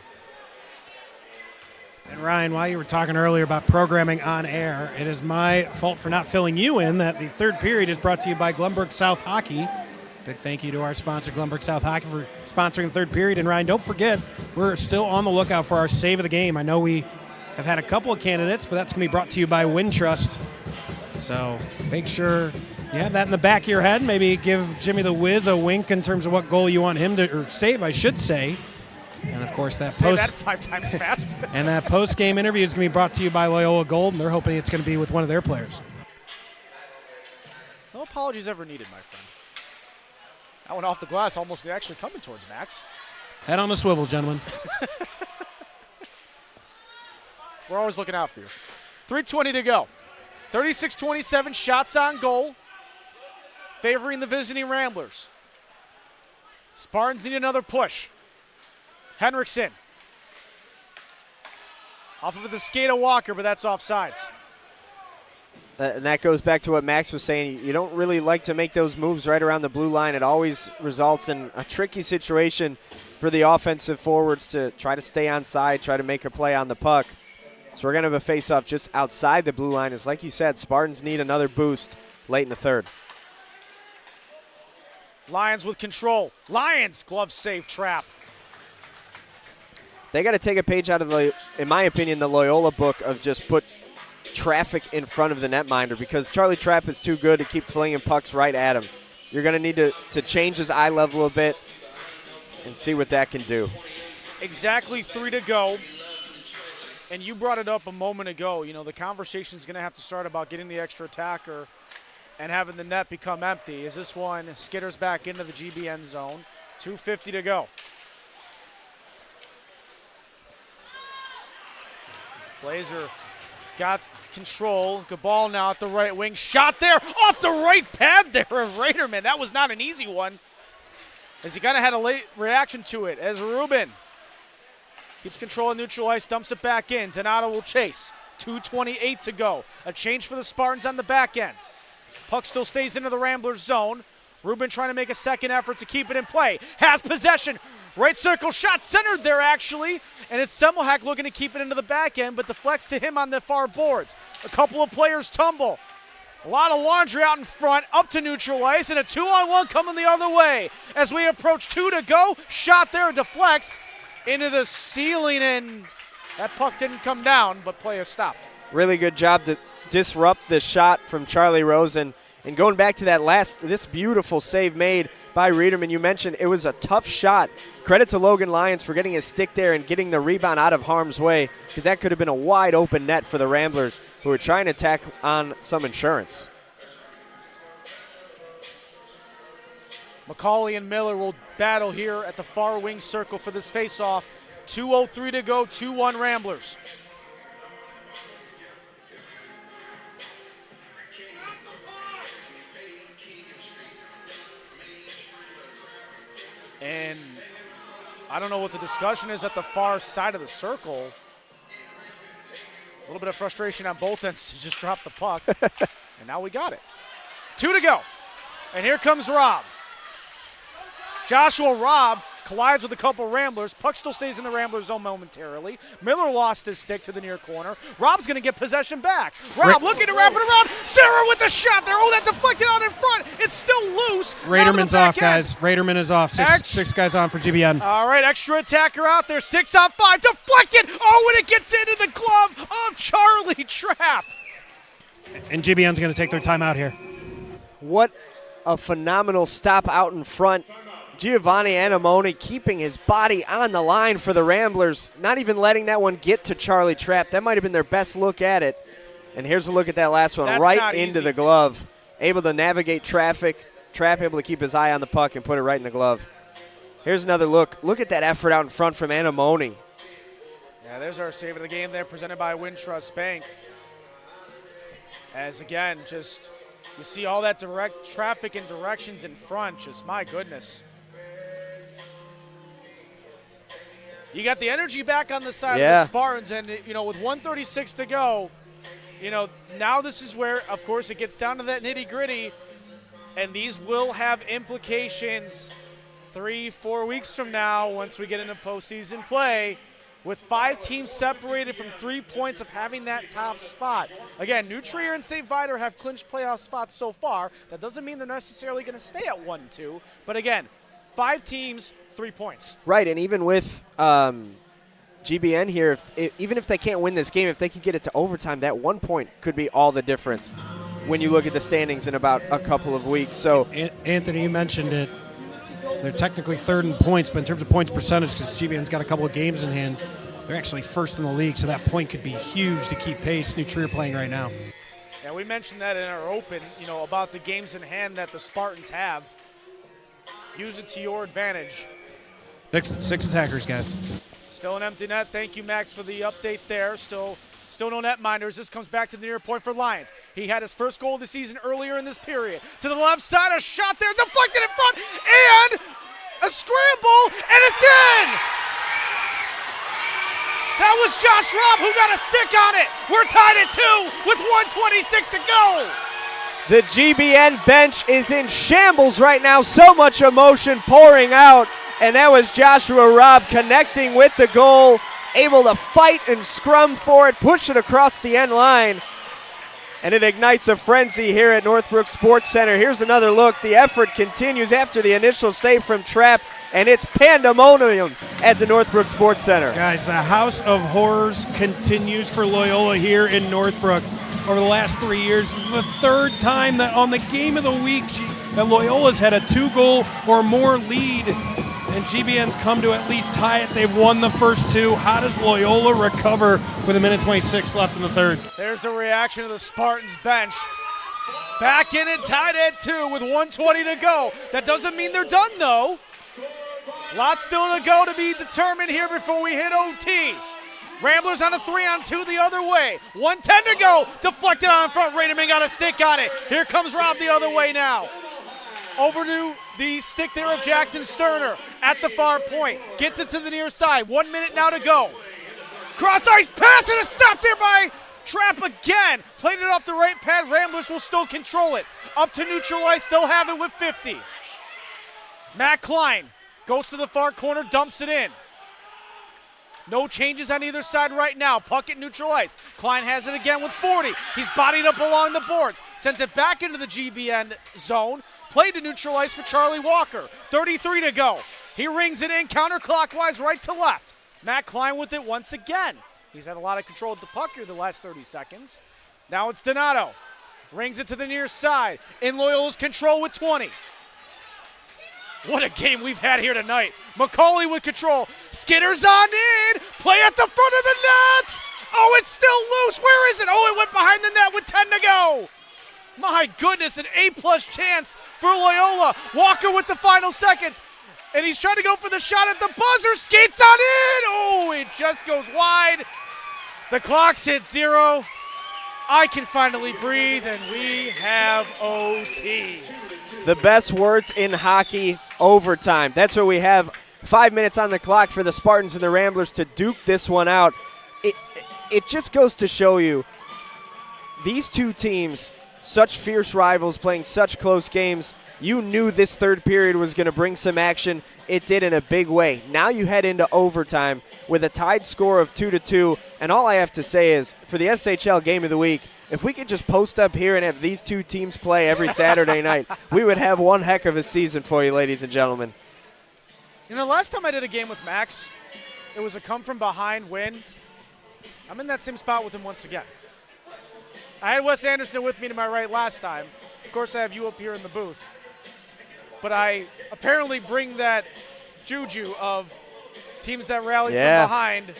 And Ryan, while you were talking earlier about programming on air, it is my fault for not filling you in that the third period is brought to you by Glenbrook South Hockey. Big thank you to our sponsor, Glenbrook South Hockey, for sponsoring the third period. And Ryan, don't forget, we're still on the lookout for our save of the game. I know we have had a couple of candidates, but that's going to be brought to you by Wintrust. So make sure you have that in the back of your head. Maybe give Jimmy the Wiz a wink in terms of what goal you want him to, or save, I should say. And of course, that Say that 5 times fast. And that post-game interview is going to be brought to you by Loyola Gold, and they're hoping it's going to be with one of their players. No apologies ever needed, my friend. That went off the glass, almost actually coming towards Max. Head on the swivel, gentlemen. We're always looking out for you. 3:20 to go. 36-27 shots on goal, favoring the visiting Ramblers. Spartans need another push. Henriksen. Off of the skate of Walker, but that's offsides. And that goes back to what Max was saying. You don't really like to make those moves right around the blue line. It always results in a tricky situation for the offensive forwards to try to stay on side, try to make a play on the puck. So we're going to have a face-off just outside the blue line. It's like you said, Spartans need another boost late in the third. Lions with control. Lions, glove save, trap. They got to take a page out of, in my opinion, the Loyola book of just put traffic in front of the netminder, because Charlie Trapp is too good to keep flinging pucks right at him. You're going to need to change his eye level a bit and see what that can do. Exactly 3 to go. And you brought it up a moment ago. You know, the conversation is going to have to start about getting the extra attacker and having the net become empty. Is this one skitters back into the GB end zone? 2:50 to go. Blazer got control. Gabal now at the right wing. Shot there off the right pad there of Raderman. That was not an easy one, as he kind of had a late reaction to it. As Rubin keeps control of neutral ice, dumps it back in. Donato will chase. 2:28 to go. A change for the Spartans on the back end. Puck still stays into the Ramblers zone. Rubin trying to make a second effort to keep it in play. Has possession. Right circle shot centered there, actually. And it's Semmelhack looking to keep it into the back end, but deflects to him on the far boards. A couple of players tumble. A lot of laundry out in front, up to neutral ice, and a 2-on-1 coming the other way. As we approach 2 to go, shot there, deflects into the ceiling, and that puck didn't come down, but play is stopped. Really good job to disrupt the shot from Charlie Rosen. And going back to this beautiful save made by Reederman, you mentioned it was a tough shot. Credit to Logan Lyons for getting his stick there and getting the rebound out of harm's way, because that could have been a wide open net for the Ramblers, who were trying to tack on some insurance. McCauley and Miller will battle here at the far wing circle for this faceoff. 2:03 to go, 2-1 Ramblers. And I don't know what the discussion is at the far side of the circle. A little bit of frustration on both ends to just drop the puck. And now we got it. 2 to go. And here comes Robb. Joshua Robb collides with a couple Ramblers. Puck still stays in the Ramblers zone momentarily. Miller lost his stick to the near corner. Robb's going to get possession back. Robb looking to wrap it around. Sarah with the shot there. Oh, that deflected out in front. It's still loose. Raderman's off, guys. Raderman is off. Six guys on for GBN. All right, extra attacker out there. 6-on-5. Deflected. Oh, and it gets into the glove of Charlie Trapp. And GBN's going to take their time out here. What a phenomenal stop out in front. Giovanni Anamoni keeping his body on the line for the Ramblers, not even letting that one get to Charlie Trapp. That might have been their best look at it. And here's a look at that last one, That's right into the glove. Able to navigate traffic. Trapp able to keep his eye on the puck and put it right in the glove. Here's another look. Look at that effort out in front from Anamoni. Yeah, there's our save of the game there, presented by Wintrust Bank. As again, just you see all that direct traffic and directions in front. Just my goodness. You got the energy back on the side of the Spartans, and with 1:36 to go, now this is where, of course, it gets down to that nitty-gritty, and these will have implications 3-4 weeks from now once we get into postseason play, with 5 teams separated from 3 points of having that top spot. Again, New Trier and St. Viator have clinched playoff spots so far. That doesn't mean they're necessarily going to stay at 1-2, but again, 5 teams, 3 points. Right, and even with GBN here, even if they can't win this game, if they can get it to overtime, that 1 point could be all the difference when you look at the standings in about a couple of weeks. So, Anthony, you mentioned it. They're technically third in points, but in terms of points percentage, because GBN's got a couple of games in hand, they're actually first in the league, so that point could be huge to keep pace. New Trier playing right now. Yeah, we mentioned that in our open, about the games in hand that the Spartans have. Use it to your advantage. Six attackers, guys. Still an empty net. Thank you, Max, for the update there. Still no net minders. This comes back to the near point for Lions. He had his first goal of the season earlier in this period. To the left side, a shot there, deflected in front, and a scramble, and it's in! That was Josh Robb who got a stick on it. We're tied at 2 with 1:26 to go. the GBN bench is in shambles right now. So much emotion pouring out. And that was Joshua Robb connecting with the goal, able to fight and scrum for it, push it across the end line. And it ignites a frenzy here at Northbrook Sports Center. Here's another look. The effort continues after the initial save from Trapp, and it's pandemonium at the Northbrook Sports Center. Guys, the House of Horrors continues for Loyola here in Northbrook. Over the last 3 years, this is the third time that on the game of the week that Loyola's had a 2-goal or more lead, and GBN's come to at least tie it. They've won the first 2. How does Loyola recover with 1:26 left in the third? There's the reaction of the Spartans bench. Back in and tied at 2 with 1:20 to go. That doesn't mean they're done, though. Lots still to go to be determined here before we hit OT. Ramblers on a 3-on-2 the other way. 1:10 to go. Deflected on front. Raderman got a stick on it. Here comes Robb the other way now. Over to the stick there of Jackson Sterner at the far point. Gets it to the near side. 1 minute now to go. Cross ice pass and a stop there by Trapp again. Played it off the right pad. Ramblers will still control it. Up to neutral ice. They'll have it with 50. Matt Klein goes to the far corner, dumps it in. No changes on either side right now. Puck at neutral ice. Klein has it again with 40. He's bodied up along the boards. Sends it back into the GBN zone. Played to neutral ice for Charlie Walker. 33 to go. He rings it in counterclockwise right to left. Matt Klein with it once again. He's had a lot of control of the puck here the last 30 seconds. Now it's Donato. Rings it to the near side. In Loyola's control with 20. What a game we've had here tonight. McCauley with control. Skitters on in. Play at the front of the net. Oh, it's still loose. Where is it? Oh, it went behind the net with 10 to go. My goodness, an A-plus chance for Loyola. Walker with the final seconds. And he's trying to go for the shot at the buzzer. Skates on in. Oh, it just goes wide. The clock's hit 0. I can finally breathe, and we have OT. The best words in hockey, overtime. That's what we have. 5 minutes on the clock for the Spartans and the Ramblers to duke this one out. It just goes to show you, these two teams, such fierce rivals playing such close games. You knew this third period was going to bring some action. It did in a big way. Now you head into overtime with a tied score of 2-2. And all I have to say is, for the SHL Game of the Week, if we could just post up here and have these two teams play every Saturday night, we would have one heck of a season for you, ladies and gentlemen. You know, last time I did a game with Max, it was a come-from-behind win. I'm in that same spot with him once again. I had Wes Anderson with me to my right last time. Of course, I have you up here in the booth. but I apparently bring that juju of teams that rally Yeah. from behind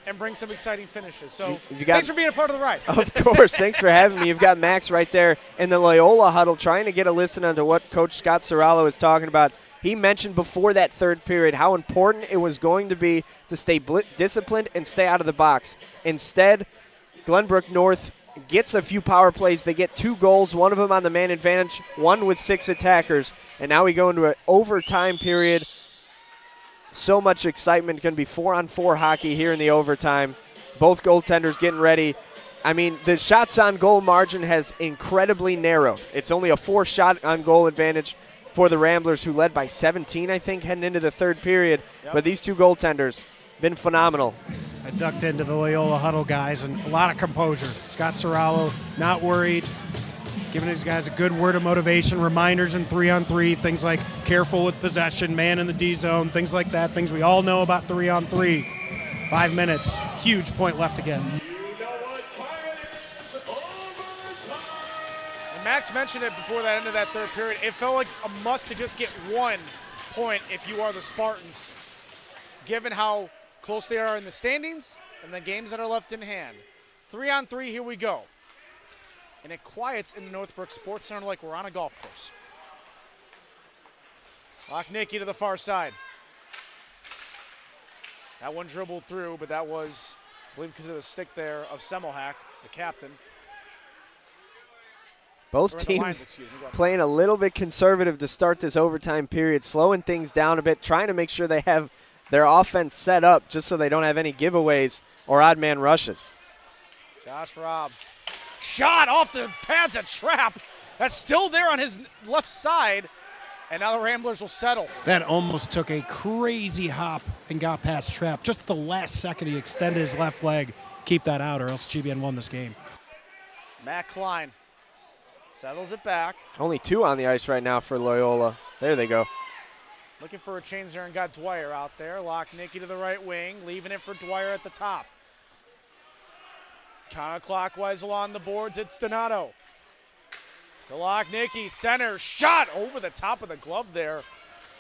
and bring some exciting finishes. So You got- thanks for being a part of the ride. Of course. Thanks for having me. You've got Max right there in the Loyola huddle trying to get a listen onto what Coach Scott Serralo is talking about. He mentioned before that third period how important it was going to be to stay disciplined and stay out of the box. Instead, Glenbrook North gets a few power plays. They get 2 goals, one of them on the man advantage, one with 6 attackers. And now we go into an overtime period. So much excitement. Going to be 4-on-4 hockey here in the overtime. Both goaltenders getting ready. I mean, the shots on goal margin has incredibly narrowed. It's only a 4-shot on goal advantage for the Ramblers, who led by 17, I think, heading into the third period. Yep. But these 2 goaltenders, been phenomenal. I ducked into the Loyola huddle, guys, and a lot of composure. Scott Serralo not worried, giving these guys a good word of motivation, reminders in 3-on-3, things like careful with possession, man in the D zone, things like that, things we all know about 3-on-3. 5 minutes, huge point left again. And Max mentioned it before the end of that third period. It felt like a must to just get 1 point if you are the Spartans, given how close they are in the standings and the games that are left in hand. 3-on-3, here we go. And it quiets in the Northbrook Sports Center like we're on a golf course. Lochnicki to the far side. That one dribbled through, but that was, I believe, because of the stick there of Semmelhack, the captain. Both Or the lines, teams excuse me. Go ahead. playing a little bit conservative to start this overtime period, slowing things down a bit, trying to make sure they have their offense set up just so they don't have any giveaways or odd man rushes. Josh Robb. Shot off the pads, a trap. That's still there on his left side. And now the Ramblers will settle. That almost took a crazy hop and got past Trap. Just at the last second, he extended his left leg. Keep that out, or else GBN won this game. Matt Klein settles it back. Only 2 on the ice right now for Loyola. There they go. Looking for a change there and got Dwyer out there. Lochnicki to the right wing, leaving it for Dwyer at the top. Counterclockwise along the boards, it's Donato. To Lochnicki, center, shot over the top of the glove there.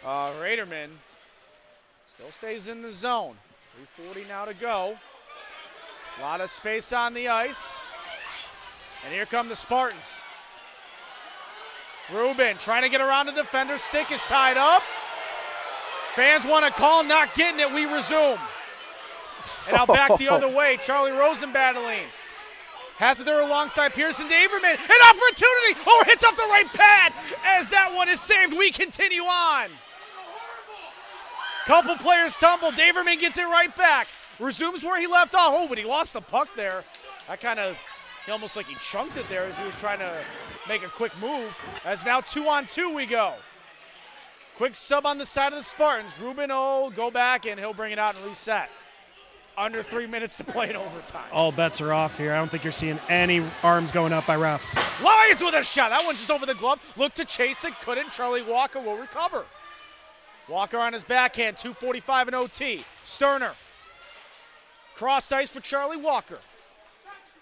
Raderman still stays in the zone. 3:40 now to go. A lot of space on the ice. And here come the Spartans. Rubin trying to get around the defender. Stick is tied up. Fans want to call, not getting it. We resume. And now back the other way. Charlie Rosen battling. Has it there alongside Pearson Daverman. An opportunity. Oh, hits off the right pad. As that one is saved, we continue on. Couple players tumble. Daverman gets it right back. Resumes where he left off. Oh, but he lost the puck there. That kind of, almost like he chunked it there as he was trying to make a quick move. As now 2-on-2 we go. Quick sub on the side of the Spartans. Rubin will go back and he'll bring it out and reset. Under 3 minutes to play in overtime. All bets are off here. I don't think you're seeing any arms going up by refs. Lions with a shot. That one just over the glove. Looked to chase it. Couldn't. Charlie Walker will recover. Walker on his backhand. 2:45 in OT. Sterner. Cross ice for Charlie Walker.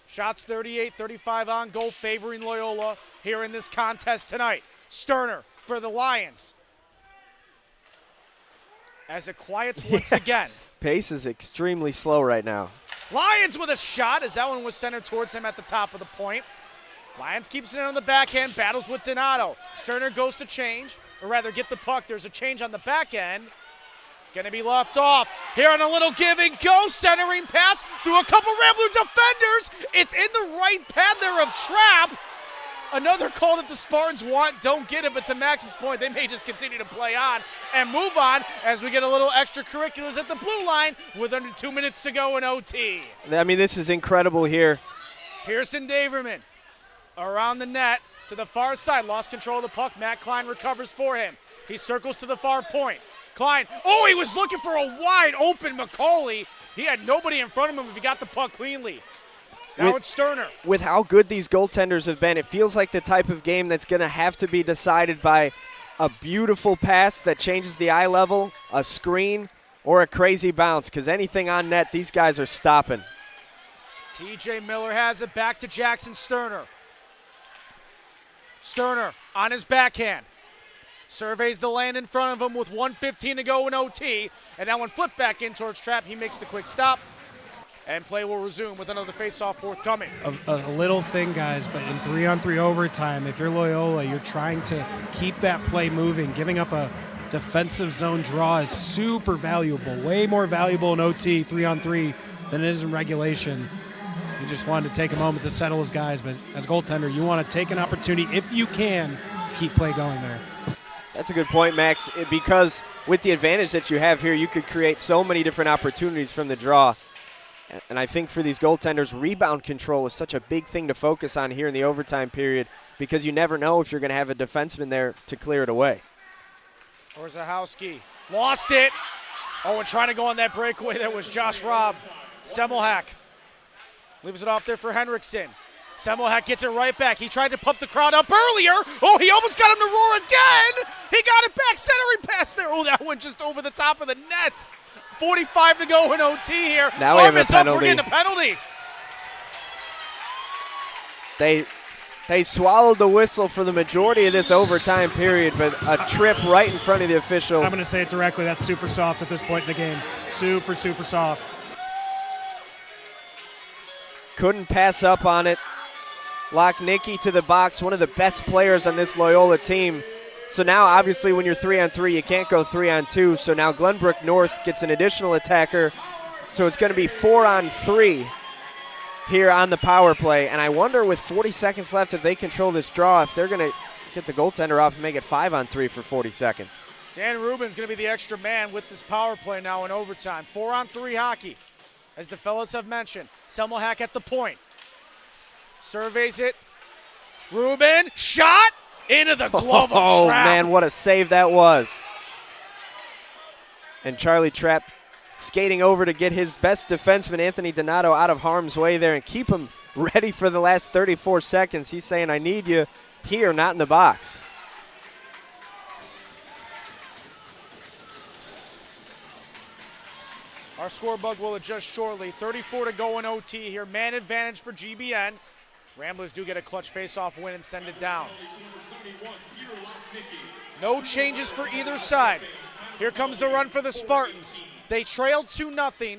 Shots 38-35 on goal, favoring Loyola here in this contest tonight. Sterner for the Lions. As it quiets once again. Pace is extremely slow right now. Lions with a shot as that one was centered towards him at the top of the point. Lions keeps it in on the backhand, battles with Donato. Sterner goes to change, or rather get the puck. There's a change on the back end. Going to be left off. Here on a little give and go, centering pass through a couple Rambler defenders. It's in the right pad there of Trapp. Another call that the Spartans want, don't get it, but to Max's point, they may just continue to play on and move on as we get a little extracurriculars at the blue line with under 2 minutes to go in OT. I mean, this is incredible here. Pearson Daverman around the net to the far side, lost control of the puck. Matt Klein recovers for him. He circles to the far point. Klein, oh, he was looking for a wide open McCauley. He had nobody in front of him if he got the puck cleanly. Now it's Sterner. With how good these goaltenders have been, it feels like the type of game that's going to have to be decided by a beautiful pass that changes the eye level, a screen, or a crazy bounce, because anything on net, these guys are stopping. TJ Miller has it back to Jackson Sterner. Sterner on his backhand. Surveys the lane in front of him with 1:15 to go in OT. And that one flipped back in towards Trapp. He makes the quick stop. And play will resume with another face-off forthcoming. A little thing, guys, but in 3-on-3 overtime, if you're Loyola, you're trying to keep that play moving. Giving up a defensive zone draw is super valuable, way more valuable in OT 3-on-3 than it is in regulation. He just wanted to take a moment to settle his guys, but as goaltender, you want to take an opportunity, if you can, to keep play going there. That's a good point, Max, because with the advantage that you have here, you could create so many different opportunities from the draw. And I think for these goaltenders, rebound control is such a big thing to focus on here in the overtime period because you never know if you're going to have a defenseman there to clear it away. Orzechowski lost it. Oh, and trying to go on that breakaway, that was Josh Robb. Semmelhack leaves it off there for Henriksen. Semmelhack gets it right back. He tried to pump the crowd up earlier. Oh, he almost got him to roar again. He got it back, centering pass there. Oh, that went just over the top of the net. 45 to go in OT here. Now we have a penalty. penalty. We're getting a penalty. They swallowed the whistle for the majority of this overtime period, but a trip right in front of the official. I'm going to say it directly. That's super soft at this point in the game. Super, super soft. Couldn't pass up on it. Lochnicki to the box, one of the best players on this Loyola team. So now, obviously, when you're 3-on-3, you can't go 3-on-2. So now Glenbrook North gets an additional attacker. So it's going to be 4-on-3 here on the power play. And I wonder, with 40 seconds left, if they control this draw, if they're going to get the goaltender off and make it 5-on-3 for 40 seconds. Dan Rubin's going to be the extra man with this power play now in overtime. 4-on-3 hockey, as the fellas have mentioned. Semmelhack at the point. Surveys it. Rubin, shot! Into the glove of Trapp. Oh, man, what a save that was. And Charlie Trapp skating over to get his best defenseman, Anthony Donato, out of harm's way there and keep him ready for the last 34 seconds. He's saying, I need you here, not in the box. Our score bug will adjust shortly. 34 to go in OT here. Man advantage for GBN. Ramblers do get a clutch face-off win and send it down. No changes for either side. Here comes the run for the Spartans. They trailed 2-0.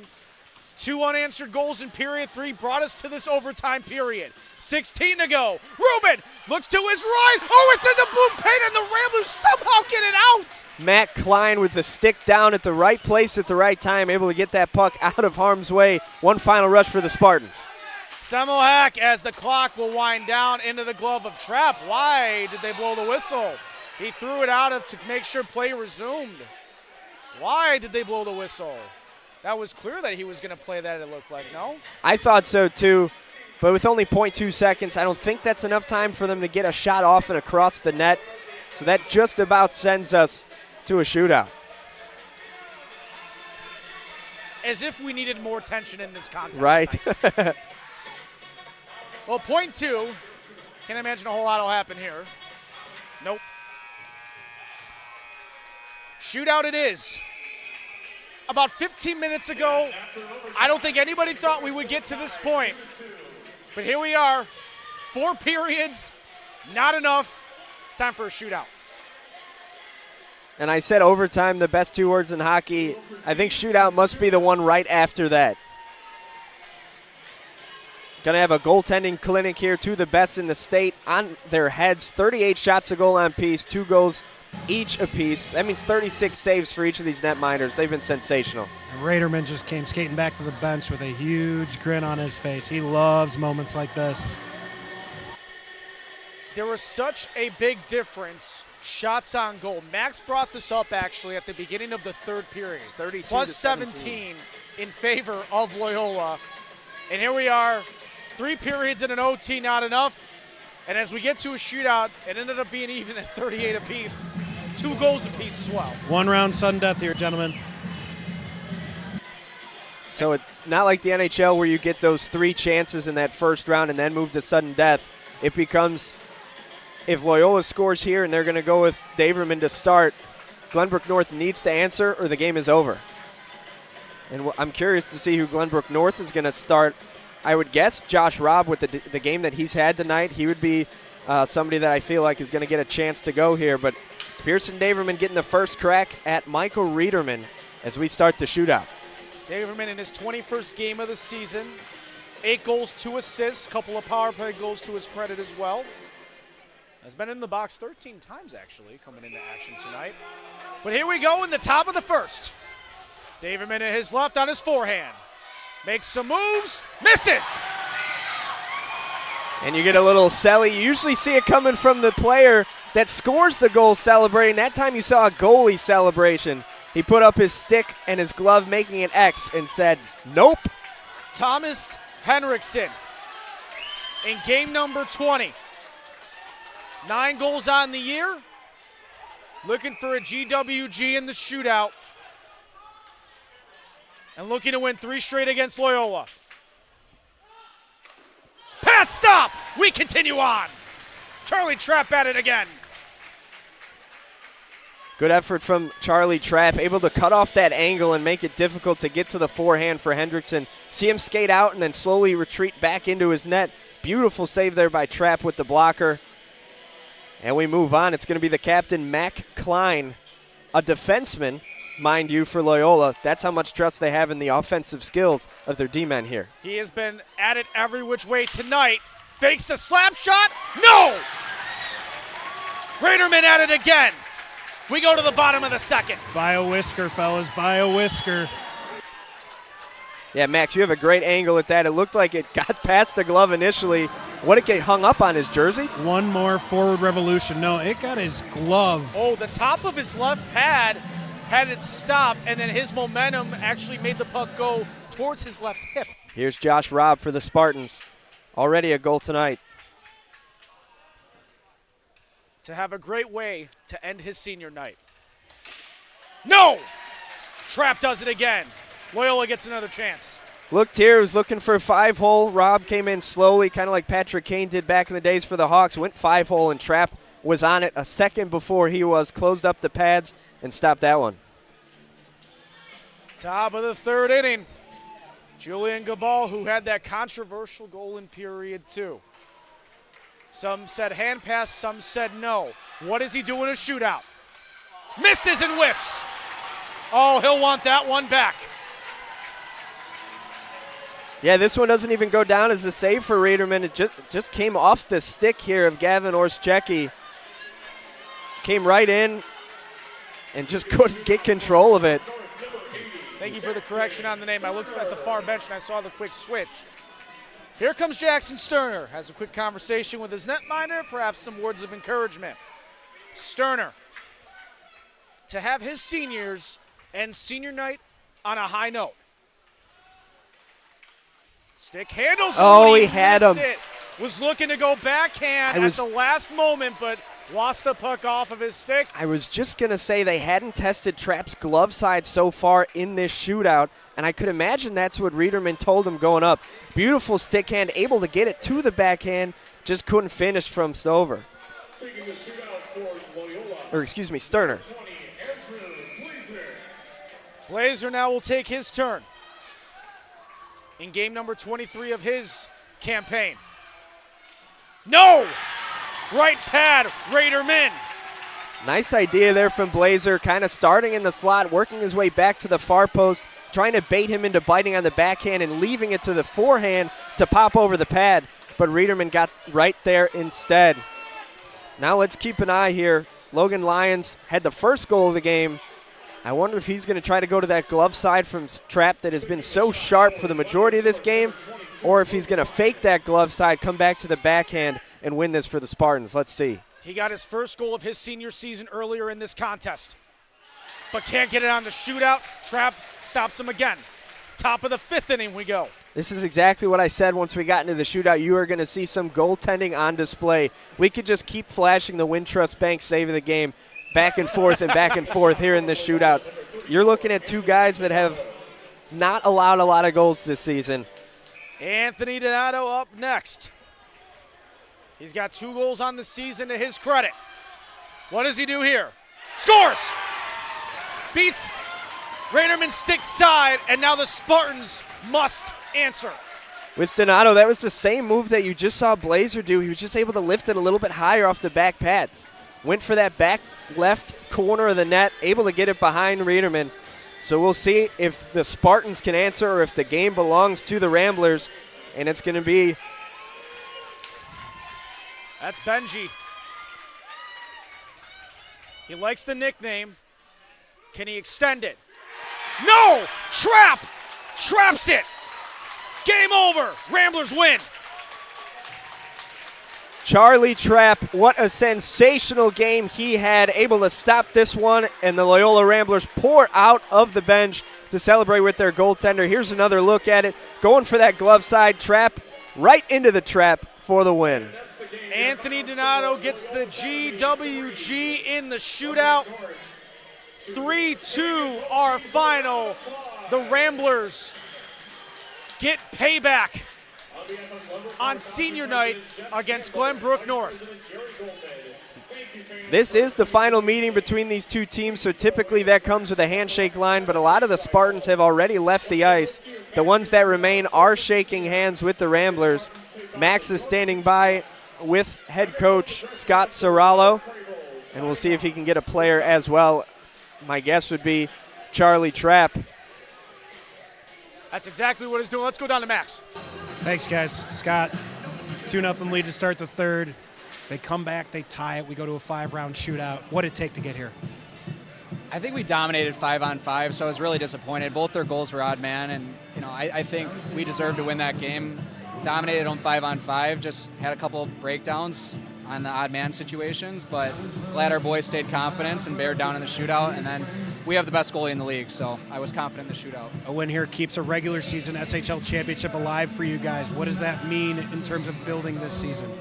2 unanswered goals in period 3 brought us to this overtime period. 16 to go. Rubin looks to his right. Oh, it's in the blue paint, and the Ramblers somehow get it out. Matt Klein with the stick down at the right place at the right time, able to get that puck out of harm's way. One final rush for the Spartans. Semmelhack, as the clock will wind down, into the glove of Trapp. Why did they blow the whistle? He threw it out to make sure play resumed. Why did they blow the whistle? That was clear that he was going to play that, it looked like, no? I thought so too, but with only 0.2 seconds, I don't think that's enough time for them to get a shot off and across the net. So that just about sends us to a shootout. As if we needed more tension in this contest. Right. Well, 0.2. Can't imagine a whole lot will happen here. Nope. Shootout it is. About 15 minutes ago, I don't think anybody thought we would get to this point. But here we are. 4 periods, not enough. It's time for a shootout. And I said overtime, the best 2 words in hockey. I think shootout must be the one right after that. Going to have a goaltending clinic here, 2 of the best in the state on their heads. 38 shots a goal on piece, 2 goals each apiece. That means 36 saves for each of these netminders. They've been sensational. And Raderman just came skating back to the bench with a huge grin on his face. He loves moments like this. There was such a big difference. Shots on goal. Max brought this up actually at the beginning of the 3rd period. 32 plus to 17 in favor of Loyola. And here we are. 3 periods in an OT, not enough. And as we get to a shootout, it ended up being even at 38 apiece. 2 goals apiece as well. 1 round sudden death here, gentlemen. So it's not like the NHL where you get those 3 chances in that first round and then move to sudden death. It becomes, if Loyola scores here and they're going to go with Daverman to start, Glenbrook North needs to answer or the game is over. And I'm curious to see who Glenbrook North is going to start. I would guess Josh Robb with the game that he's had tonight. He would be somebody that I feel like is going to get a chance to go here. But It's Pearson Daverman getting the first crack at Michael Riederman as we start the shootout. Daverman in his 21st game of the season. 8 goals, 2 assists, couple of power play goals to his credit as well. Has been in the box 13 times, actually, coming into action tonight. But here we go in the top of the first. Daverman at his left on his forehand. Makes some moves, misses! And you get a little celly. You usually see it coming from the player that scores the goal celebrating. That time you saw a goalie celebration. He put up his stick and his glove making an X and said, nope. Thomas Henriksen in game number 20. 9 goals on the year. Looking for a GWG in the shootout. And looking to win 3 straight against Loyola. Pat, stop! We continue on. Charlie Trapp at it again. Good effort from Charlie Trapp, able to cut off that angle and make it difficult to get to the forehand for Hendrickson. See him skate out and then slowly retreat back into his net. Beautiful save there by Trapp with the blocker. And we move on. It's going to be the captain, Mac Klein, a defenseman, mind you, for Loyola. That's how much trust they have in the offensive skills of their D-men here. He has been at it every which way tonight. Fakes the slap shot. No! Raderman at it again. We go to the bottom of the second. By a whisker, fellas, by a whisker. Yeah, Max, you have a great angle at that. It looked like it got past the glove initially. What did it get hung up on his jersey? One more forward revolution. No, it got his glove. Oh, the top of his left pad had it stop, and then his momentum actually made the puck go towards his left hip. Here's Josh Robb for the Spartans. Already a goal tonight. To have a great way to end his senior night. No! Trapp does it again. Loyola gets another chance. Looked here, was looking for a 5-hole. Robb came in slowly, kind of like Patrick Kane did back in the days for the Hawks. Went 5-hole, and Trapp was on it a second before he was. Closed up the pads and stopped that one. Top of the third inning. Julian Gabal, who had that controversial goal in period 2. Some said hand pass, some said no. What does he do in a shootout? Misses and whiffs. Oh, he'll want that one back. Yeah, this one doesn't even go down as a save for Riederman. It just came off the stick here of Gavin Orszczecki. Came right in and just couldn't get control of it. Thank you for the correction on the name. I looked at the far bench and I saw the quick switch. Here comes Jackson Sterner. Has a quick conversation with his netminder, perhaps some words of encouragement. Sterner, to have his seniors end senior night on a high note. Stick handles. Oh, he had him. It. Was looking to go backhand at the last moment, but lost the puck off of his stick. I was just going to say they hadn't tested Trapp's glove side so far in this shootout, and I could imagine that's what Riederman told him going up. Beautiful stick hand, able to get it to the backhand, just couldn't finish from Stover. Taking the shootout for Loyola. Or excuse me, Sterner. 20, Andrew Blazer. Blazer now will take his turn in game number 23 of his campaign. No! Right pad, Raderman. Nice idea there from Blazer, kind of starting in the slot, working his way back to the far post, trying to bait him into biting on the backhand and leaving it to the forehand to pop over the pad. But Riederman got right there instead. Now let's keep an eye here. Logan Lyons had the first goal of the game. I wonder if he's going to try to go to that glove side from Trapp that has been so sharp for the majority of this game, or if he's going to fake that glove side, come back to the backhand, and win this for the Spartans. Let's see. He got his first goal of his senior season earlier in this contest, but can't get it on the shootout. Trapp stops him again. Top of the 5th inning we go. This is exactly what I said once we got into the shootout. You are going to see some goaltending on display. We could just keep flashing the Wintrust Bank save of the game back and forth and back and forth here in this shootout. You're looking at two guys that have not allowed a lot of goals this season. Anthony Donato up next. He's got 2 goals on the season to his credit. What does he do here? Scores! Beats Raderman's stick side, and now the Spartans must answer. With Donato, that was the same move that you just saw Blazer do. He was just able to lift it a little bit higher off the back pads. went for that back left corner of the net, able to get it behind Riederman. So we'll see if the Spartans can answer or if the game belongs to the Ramblers. And it's going to be... That's Benji. He likes the nickname. Can he extend it? No! Trap! Traps it! Game over. Ramblers win. Charlie Trapp, what a sensational game he had, able to stop this one, and the Loyola Ramblers pour out of the bench to celebrate with their goaltender. Here's another look at it. Going for that glove side, Trapp right into the trap for the win. Anthony Donato gets the GWG in the shootout. 3-2 our final. The Ramblers get payback on senior night against Glenbrook North. This is the final meeting between these two teams, so typically that comes with a handshake line, but a lot of the Spartans have already left the ice. The ones that remain are shaking hands with the Ramblers. Max is standing by with head coach Scott Serralo, and we'll see if he can get a player as well. My guess would be Charlie Trapp. That's exactly what he's doing. Let's go down to Max. Thanks, guys. Scott, 2-0 lead to start the third. They come back, they tie it. We go to a 5-round shootout. What did it take to get here? I think we dominated 5-on-5, so I was really disappointed. Both their goals were odd man, and I think we deserved to win that game. Dominated on 5-on-5, just had a couple breakdowns on the odd man situations, but glad our boys stayed confident and bared down in the shootout, and then we have the best goalie in the league, so I was confident in the shootout. A win here keeps a regular season SHL championship alive for you guys. What does that mean in terms of building this season?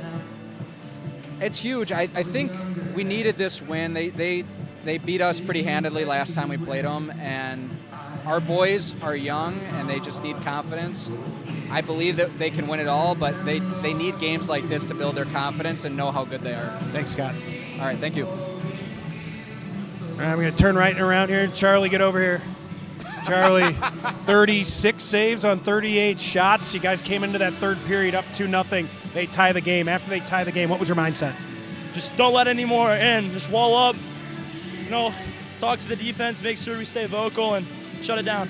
It's huge. I think we needed this win. They beat us pretty handedly last time we played them, and our boys are young and they just need confidence. I believe that they can win it all, but they need games like this to build their confidence and know how good they are. Thanks, Scott. All right, thank you. All right, I'm going to turn right around here. Charlie, get over here. Charlie, 36 saves on 38 shots. You guys came into that third period up 2-0. They tie the game. After they tie the game, what was your mindset? Just don't let any more in. Just wall up. Talk to the defense, make sure we stay vocal, and shut it down.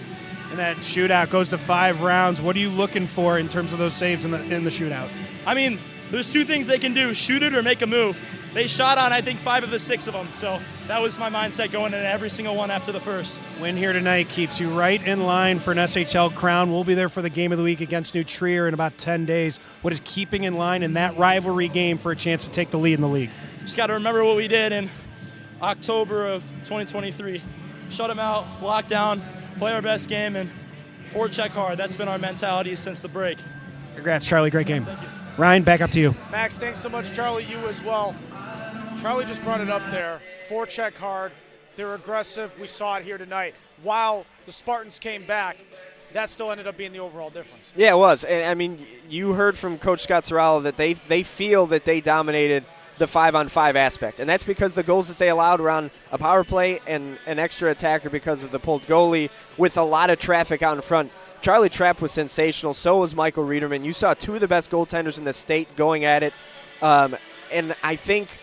And that shootout goes to 5 rounds. What are you looking for in terms of those saves in the shootout? I mean, there's 2 things they can do, shoot it or make a move. They shot on, I think, 5 of the 6 of them. So that was my mindset going into every single one after the first. Win here tonight keeps you right in line for an SHL crown. We'll be there for the game of the week against New Trier in about 10 days. What is keeping in line in that rivalry game for a chance to take the lead in the league? Just got to remember what we did in October of 2023. Shut them out, lock down, play our best game, and forecheck hard. That's been our mentality since the break. Congrats, Charlie. Great game. Ryan, back up to you. Max, thanks so much. Charlie, you as well. Charlie just brought it up there. Forecheck hard. They're aggressive. We saw it here tonight. While the Spartans came back, that still ended up being the overall difference. Yeah, it was. And I mean, you heard from Coach Scott Serralo that they feel that they dominated the 5-on-5 aspect. And that's because the goals that they allowed were on a power play and an extra attacker because of the pulled goalie with a lot of traffic out in front. Charlie Trapp was sensational. So was Michael Riederman. You saw 2 of the best goaltenders in the state going at it. And I think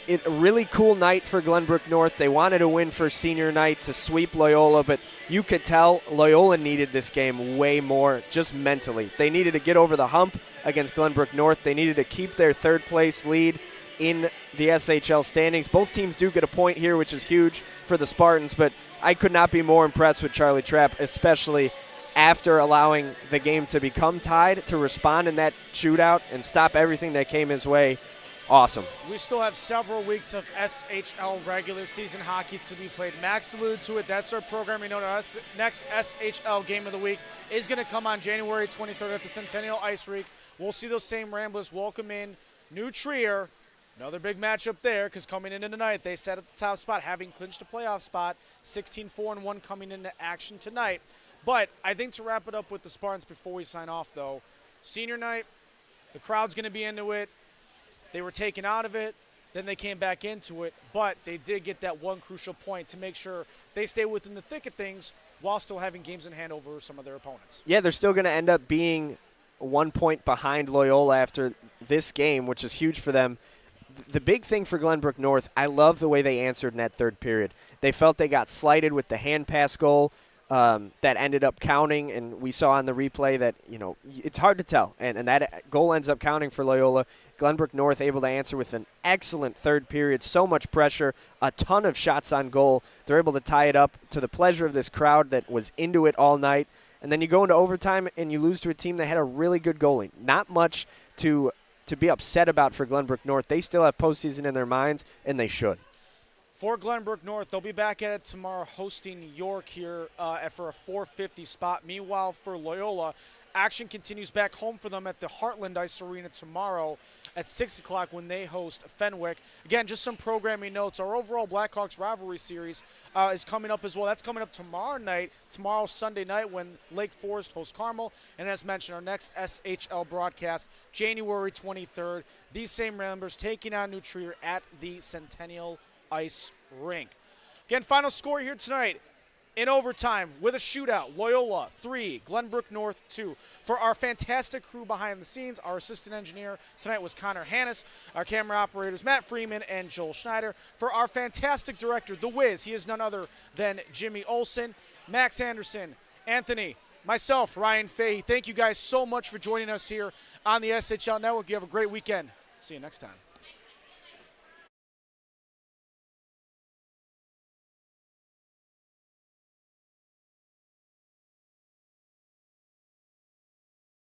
a really cool night for Glenbrook North. They wanted to win for senior night to sweep Loyola, but you could tell Loyola needed this game way more just mentally. They needed to get over the hump against Glenbrook North. They needed to keep their third-place lead in the SHL standings. Both teams do get a point here, which is huge for the Spartans, but I could not be more impressed with Charlie Trapp, especially after allowing the game to become tied, to respond in that shootout and stop everything that came his way. Awesome. We still have several weeks of SHL regular season hockey to be played. Max alluded to it. That's our program. We know our next SHL game of the week is going to come on January 23rd at the Centennial Ice Rink. We'll see those same Ramblers welcome in New Trier. Another big matchup there because coming into tonight, they sat at the top spot, having clinched a playoff spot, 16-4-1 coming into action tonight. But I think to wrap it up with the Spartans before we sign off, though, senior night, the crowd's going to be into it. They were taken out of it, then they came back into it, but they did get that one crucial point to make sure they stay within the thick of things while still having games in hand over some of their opponents. Yeah, they're still going to end up being 1 point behind Loyola after this game, which is huge for them. the big thing for Glenbrook North, I love the way they answered in that third period. They felt they got slighted with the hand pass goal that ended up counting, and we saw on the replay that, it's hard to tell. And that goal ends up counting for Loyola. Glenbrook North able to answer with an excellent third period. So much pressure, a ton of shots on goal. They're able to tie it up to the pleasure of this crowd that was into it all night. And then you go into overtime and you lose to a team that had a really good goalie. Not much to be upset about for Glenbrook North. They still have postseason in their minds, and they should. For Glenbrook North, they'll be back at it tomorrow hosting York here for a 4:50 spot. Meanwhile, for Loyola, action continues back home for them at the Heartland Ice Arena tomorrow at 6 o'clock when they host Fenwick. Again, just some programming notes. Our overall Blackhawks rivalry series is coming up as well. That's coming up tomorrow Sunday night when Lake Forest hosts Carmel. And as mentioned, our next SHL broadcast, January 23rd. These same members taking on New Trier at the Centennial Ice Rink. Again, final score here tonight. In overtime, with a shootout, Loyola 3, Glenbrook North 2. For our fantastic crew behind the scenes, our assistant engineer tonight was Connor Hannes. Our camera operators, Matt Freeman and Joel Schneider. For our fantastic director, The Wiz, he is none other than Jimmy Olson, Max Anderson, Anthony, myself, Ryan Fahey. Thank you guys so much for joining us here on the SHL Network. You have a great weekend. See you next time.